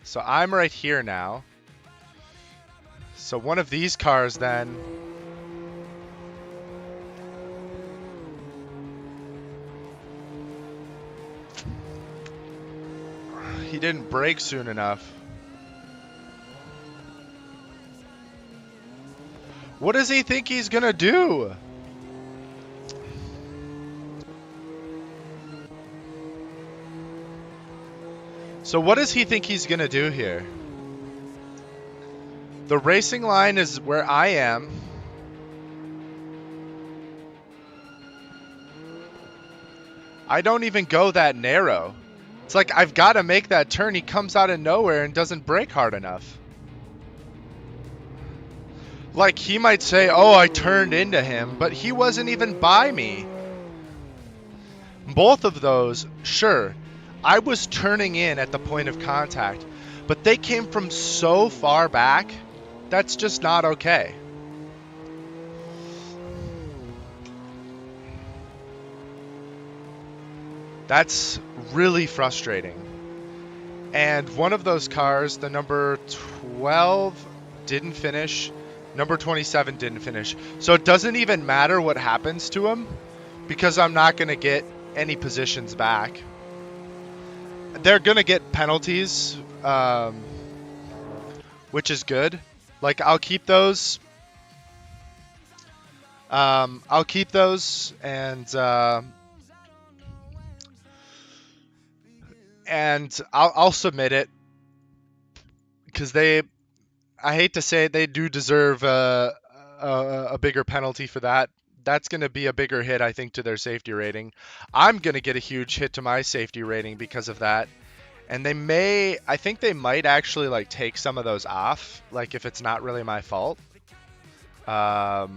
So I'm right here now. So one of these cars then. He didn't brake soon enough. What does he think he's gonna do? So what does he think he's gonna do here? The racing line is where I am. I don't even go that narrow. It's like I've got to make that turn. He comes out of nowhere and doesn't brake hard enough. Like he might say, oh, I turned into him, but he wasn't even by me. Both of those, sure, I was turning in at the point of contact, but they came from so far back, that's just not okay. That's really frustrating. And one of those cars, the number 12, didn't finish. Number 27 didn't finish. So it doesn't even matter what happens to him because I'm not going to get any positions back. They're going to get penalties, which is good. Like, I'll keep those. I'll keep those and I'll submit it because I hate to say it, they do deserve a bigger penalty for that. That's going to be a bigger hit, I think, to their safety rating. I'm going to get a huge hit to my safety rating because of that. And I think they might actually like take some of those off, like if it's not really my fault. But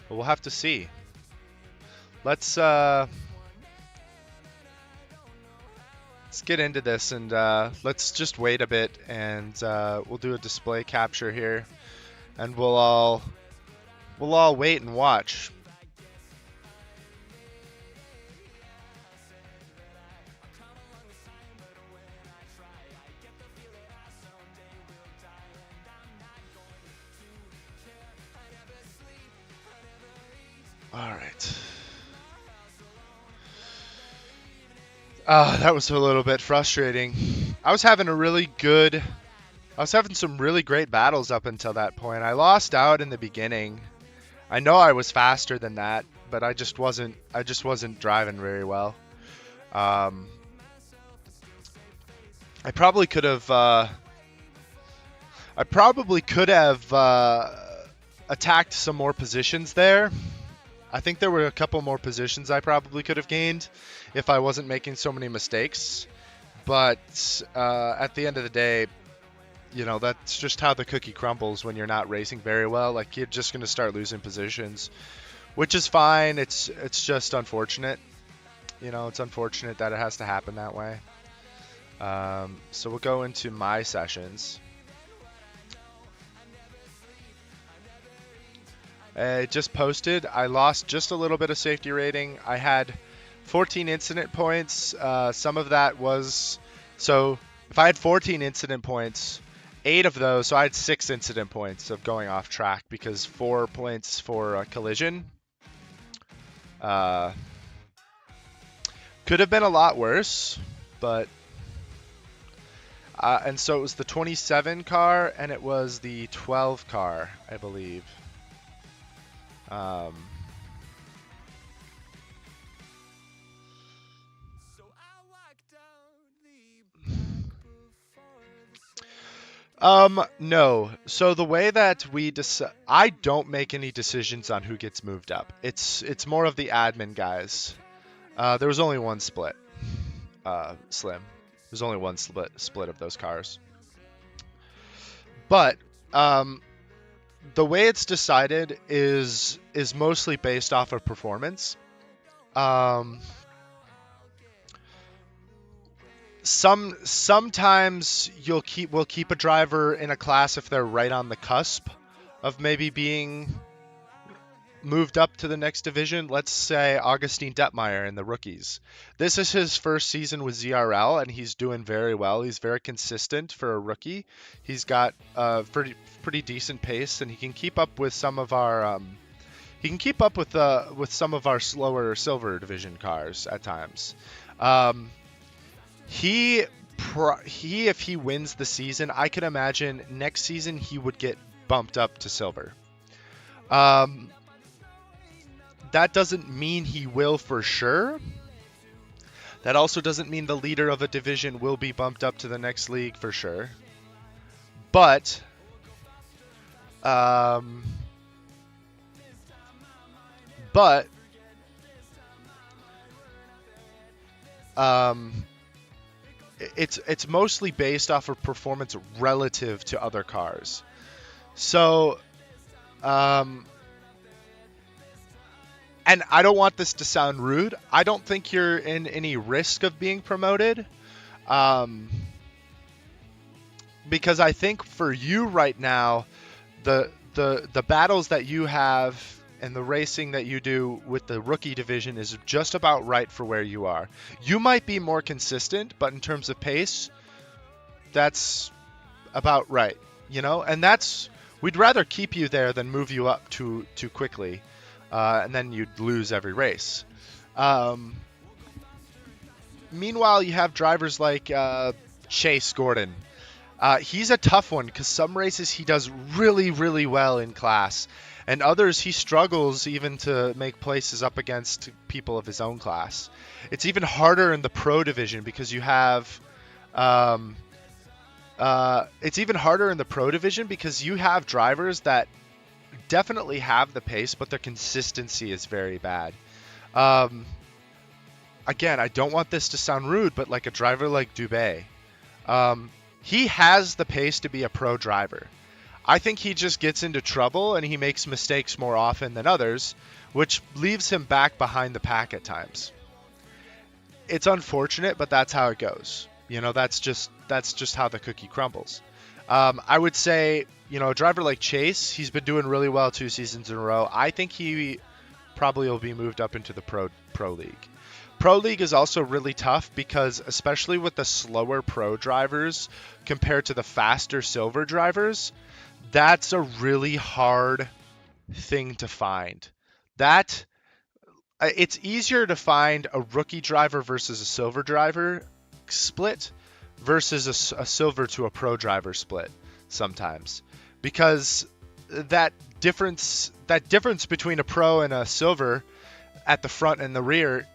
we'll have to see. Let's get into this and let's just wait a bit and we'll do a display capture here and we'll all wait and watch. All right. That was a little bit frustrating. I was having some really great battles up until that point. I lost out in the beginning. I know I was faster than that, but I just wasn't driving very well. I probably could have attacked some more positions there. I think there were a couple more positions I probably could have gained if I wasn't making so many mistakes. But at the end of the day, you know, that's just how the cookie crumbles when you're not racing very well. Like, you're just going to start losing positions, which is fine. It's just unfortunate. You know, it's unfortunate that it has to happen that way. So we'll go into my sessions. Just posted. I lost just a little bit of safety rating. I had 14 incident points. Some of that was so if I had 14 incident points, 8 of those, so I had 6 incident points of going off track because 4 points for a collision. Could have been a lot worse, but and so it was the 27 car and it was the 12 car, I believe. No. So the way that we decide, I don't make any decisions on who gets moved up. It's more of the admin guys. There was only one split. Slim. There's only one split of those cars. But the way it's decided is mostly based off of performance. Sometimes we'll keep a driver in a class if they're right on the cusp of maybe being moved up to the next division. Let's say Augustine Detmeyer in the rookies. This is his first season with ZRL, and he's doing very well. He's very consistent for a rookie. He's got a pretty decent pace, and he can keep up with some of our some of our slower silver division cars at times. He if he wins the season, I can imagine next season he would get bumped up to silver. That doesn't mean he will for sure. That also doesn't mean the leader of a division will be bumped up to the next league for sure. But it's mostly based off of performance relative to other cars. So and I don't want this to sound rude. I don't think you're in any risk of being promoted. Because I think for you right now, the battles that you have and the racing that you do with the rookie division is just about right for where you are. You might be more consistent, but in terms of pace, that's about right, you know? And we'd rather keep you there than move you up too quickly. And then you'd lose every race. Meanwhile, you have drivers like Chase Gordon. He's a tough one because some races he does really, really well in class. And others he struggles even to make places up against people of his own class. It's even harder in the pro division because you have... it's even harder in the pro division because you have drivers that definitely have the pace, but their consistency is very bad. Again, I don't want this to sound rude, but like a driver like Dubé, he has the pace to be a pro driver. I think he just gets into trouble and he makes mistakes more often than others, which leaves him back behind the pack at times. It's unfortunate, but that's how it goes. You know, that's just how the cookie crumbles. I would say, you know, a driver like Chase, he's been doing really well 2 seasons in a row. I think he probably will be moved up into the pro league. Pro league is also really tough because especially with the slower pro drivers compared to the faster silver drivers, that's a really hard thing to find. It's easier to find a rookie driver versus a silver driver split versus a silver to a pro driver split sometimes, because that difference between a pro and a silver at the front and the rear,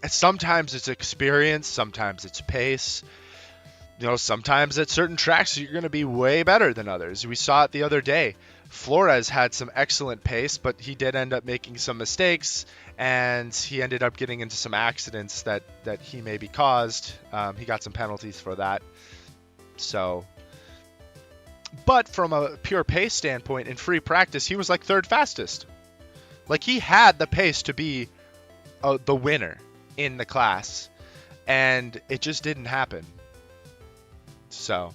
sometimes it's experience, sometimes it's pace. You know, sometimes at certain tracks you're going to be way better than others. We saw it the other day. Flores had some excellent pace, but he did end up making some mistakes, and he ended up getting into some accidents that he maybe caused. He got some penalties for that. So, but from a pure pace standpoint, in free practice, he was like third fastest. Like, he had the pace to be the winner in the class, and it just didn't happen. So,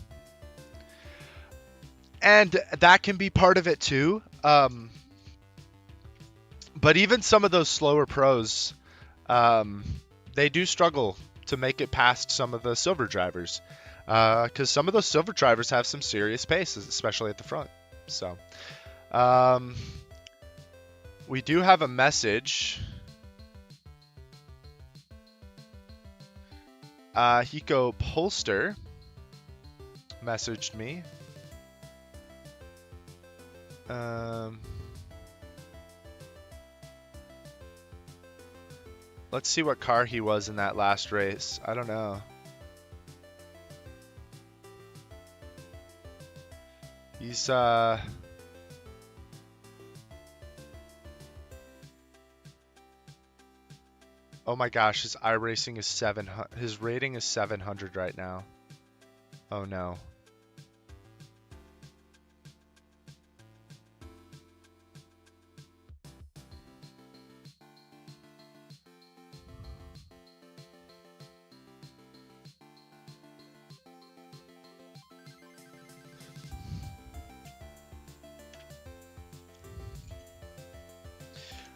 and that can be part of it too. But even some of those slower pros, they do struggle to make it past some of the silver drivers, because some of those silver drivers have some serious paces, especially at the front. So we do have a message. Hiko Polster messaged me. Let's see what car he was in that last race. I don't know. He's oh my gosh, his iRacing is 700. His rating is 700 right now. Oh no.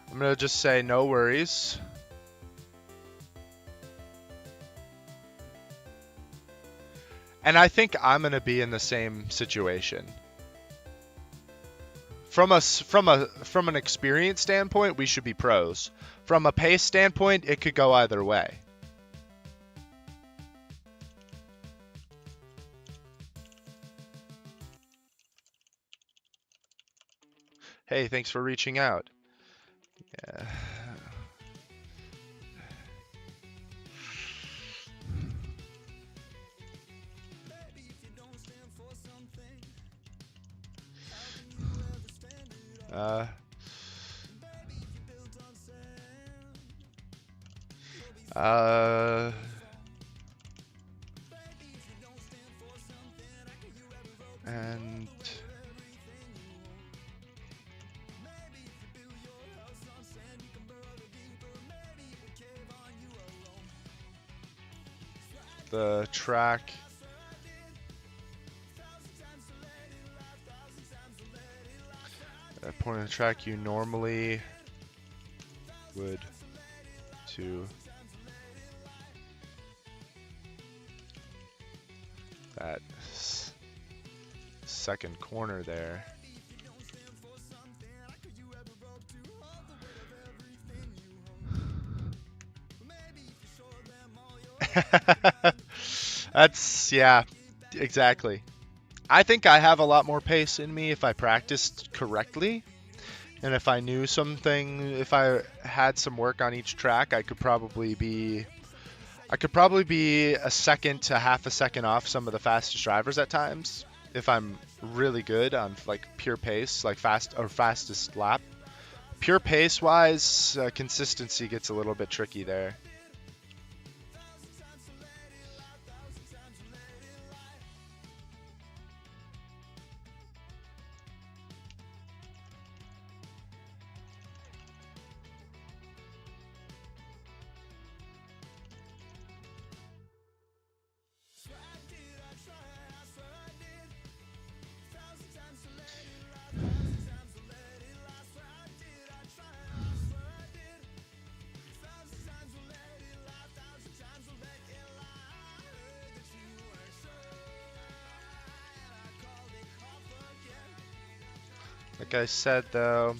I'm gonna just say no worries. And I think I'm gonna be in the same situation. From an experience standpoint, we should be pros. From a pace standpoint, it could go either way. Hey, thanks for reaching out. Yeah. And the track that point of the track you normally would to that second corner there. That's, yeah, exactly. I think I have a lot more pace in me if I practiced correctly. And if I knew something, if I had some work on each track, I could probably be a second to half a second off some of the fastest drivers at times. If I'm really good on like pure pace, like fastest lap. Pure pace wise, consistency gets a little bit tricky there. Like I said, though,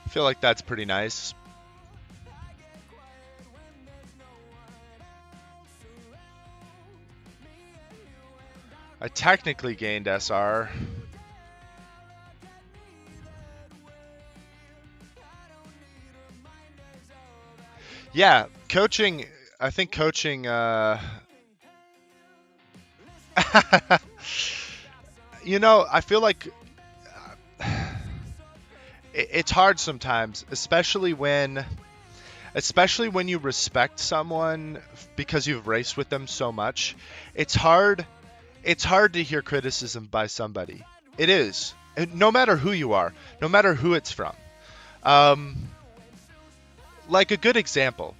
I feel like that's pretty nice. I technically gained SR. Yeah, coaching, I think coaching, you know, I feel like it's hard sometimes, especially when you respect someone because you've raced with them so much. It's hard to hear criticism by somebody. It is. No matter who you are, no matter who it's from. like a good example.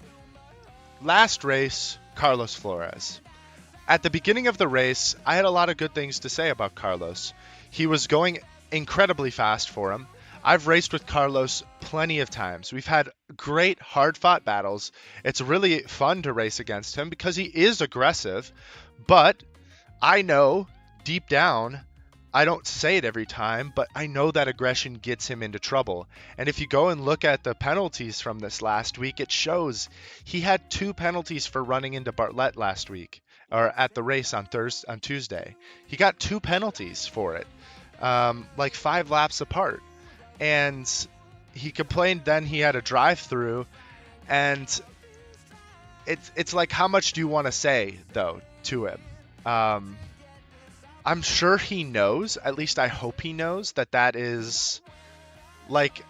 Last race, Carlos Flores. At the beginning of the race, I had a lot of good things to say about Carlos. He was going incredibly fast for him. I've raced with Carlos plenty of times. We've had great hard-fought battles. It's really fun to race against him because he is aggressive, but I know deep down, I don't say it every time, but I know that aggression gets him into trouble. And if you go and look at the penalties from this last week, it shows he had 2 penalties for running into Bartlett last week, or at the race on Tuesday. He got 2 penalties for it, like 5 laps apart. And he complained then he had a drive-through, and it's like, how much do you want to say, though, to him? I'm sure he knows, at least I hope he knows, that is, like,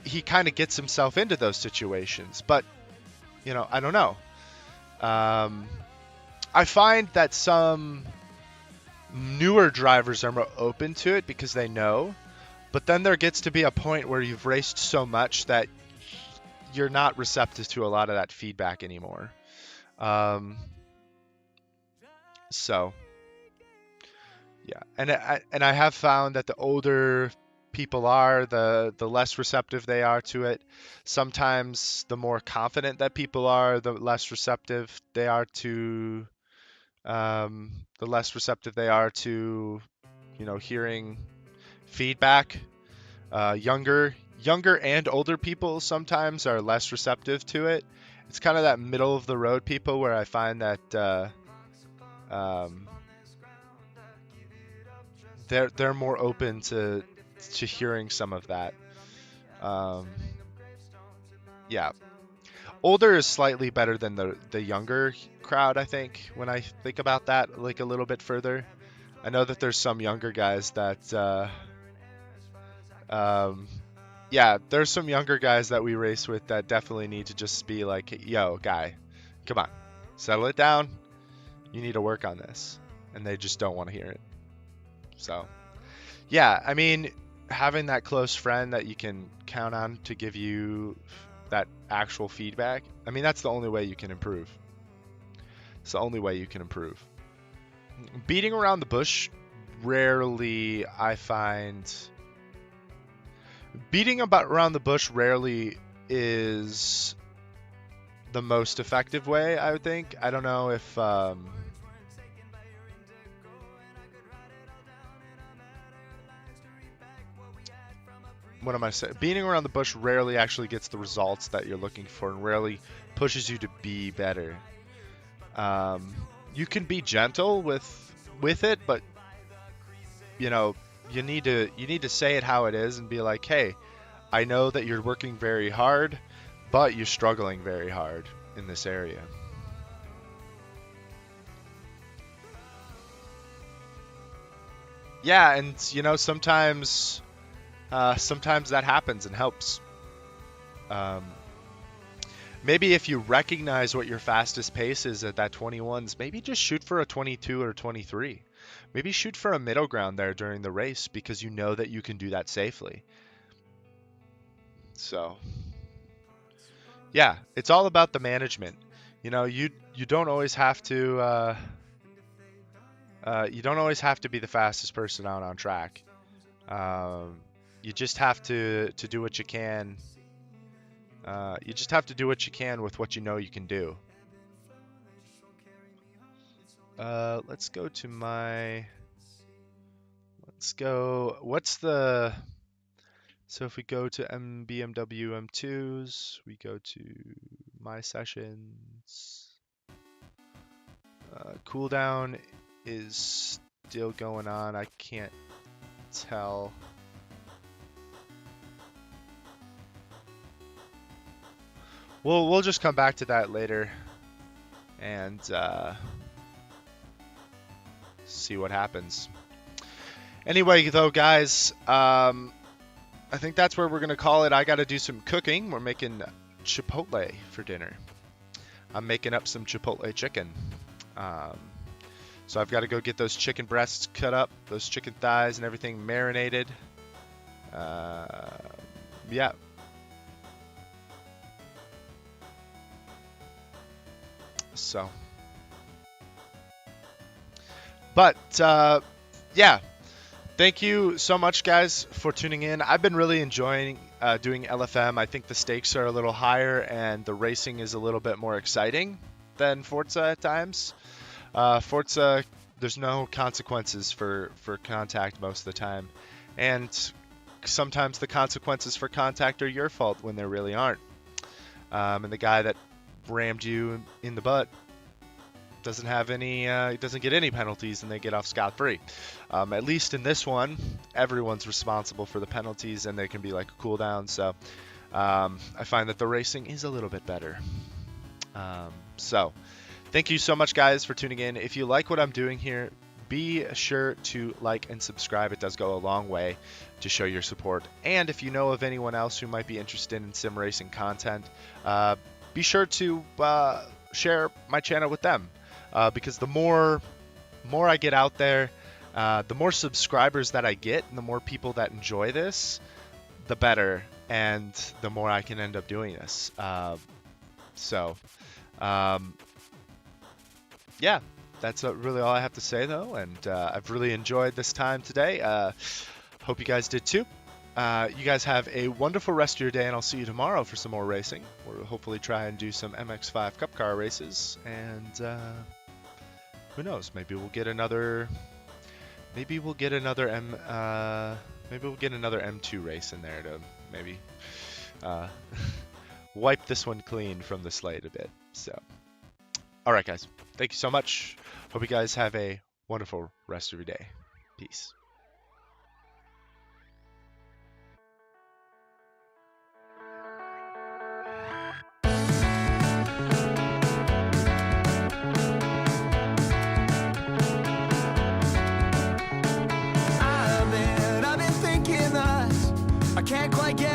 he kind of gets himself into those situations. But, I don't know. I find that some newer drivers are more open to it because they know. But then there gets to be a point where you've raced so much that you're not receptive to a lot of that feedback anymore. So... yeah, and I have found that the older people are, the less receptive they are to it. Sometimes the more confident that people are, the less receptive they are to, hearing feedback. Younger and older people sometimes are less receptive to it. It's kind of that middle of the road people where I find that they're more open to hearing some of that. Yeah, older is slightly better than the younger crowd, I think, when I think about that like a little bit further. I know that there's some younger guys that there's some younger guys that we race with that definitely need to just be like, yo, guy, come on, settle it down, you need to work on this, and they just don't want to hear it. So, yeah, I mean, having that close friend that you can count on to give you that actual feedback, I mean, that's the only way you can improve. It's the only way you can improve. Beating around the bush, rarely is the most effective way, I would think. I don't know if... what am I saying? Beating around the bush rarely actually gets the results that you're looking for and rarely pushes you to be better. You can be gentle with it, but you need to say it how it is and be like, hey, I know that you're working very hard, but you're struggling very hard in this area. Yeah, and sometimes that happens and helps. Maybe if you recognize what your fastest pace is at that 21s, maybe just shoot for a 22 or 23. Maybe shoot for a middle ground there during the race because you know that you can do that safely. So, yeah, it's all about the management. You don't always have to be the fastest person out on track. You just have to do what you can. You just have to do what you can with what you know you can do. Let's go. So if we go to BMW M2s, we go to my sessions. Cooldown is still going on. I can't tell. We'll just come back to that later and see what happens. Anyway, though, guys, I think that's where we're going to call it. I got to do some cooking. We're making Chipotle for dinner. I'm making up some Chipotle chicken. So I've got to go get those chicken breasts cut up, those chicken thighs and everything marinated. Yeah. So, but yeah, thank you so much, guys, for tuning in. I've been really enjoying doing LFM. I think the stakes are a little higher and the racing is a little bit more exciting than Forza at times. Forza, there's no consequences for contact most of the time, and sometimes the consequences for contact are your fault when there really aren't. And the guy that rammed you in the butt doesn't have any, he doesn't get any penalties, and they get off scot-free. At least in this one, everyone's responsible for the penalties, and they can be like a cooldown. So I find that the racing is a little bit better. So thank you so much, guys, for tuning in. If you like what I'm doing here, be sure to like and subscribe. It does go a long way to show your support. And if you know of anyone else who might be interested in sim racing content, be sure to share my channel with them, because the more I get out there, the more subscribers that I get and the more people that enjoy this, the better, and the more I can end up doing this. Yeah, that's really all I have to say, though, and I've really enjoyed this time today. Hope you guys did too. You guys have a wonderful rest of your day, and I'll see you tomorrow for some more racing. We'll hopefully try and do some MX-5 Cup car races, and who knows? Maybe we'll get another. Maybe we'll get another M2 race in there to maybe wipe this one clean from the slate a bit. So, all right, guys. Thank you so much. Hope you guys have a wonderful rest of your day. Peace. I've been thinking that I can't quite get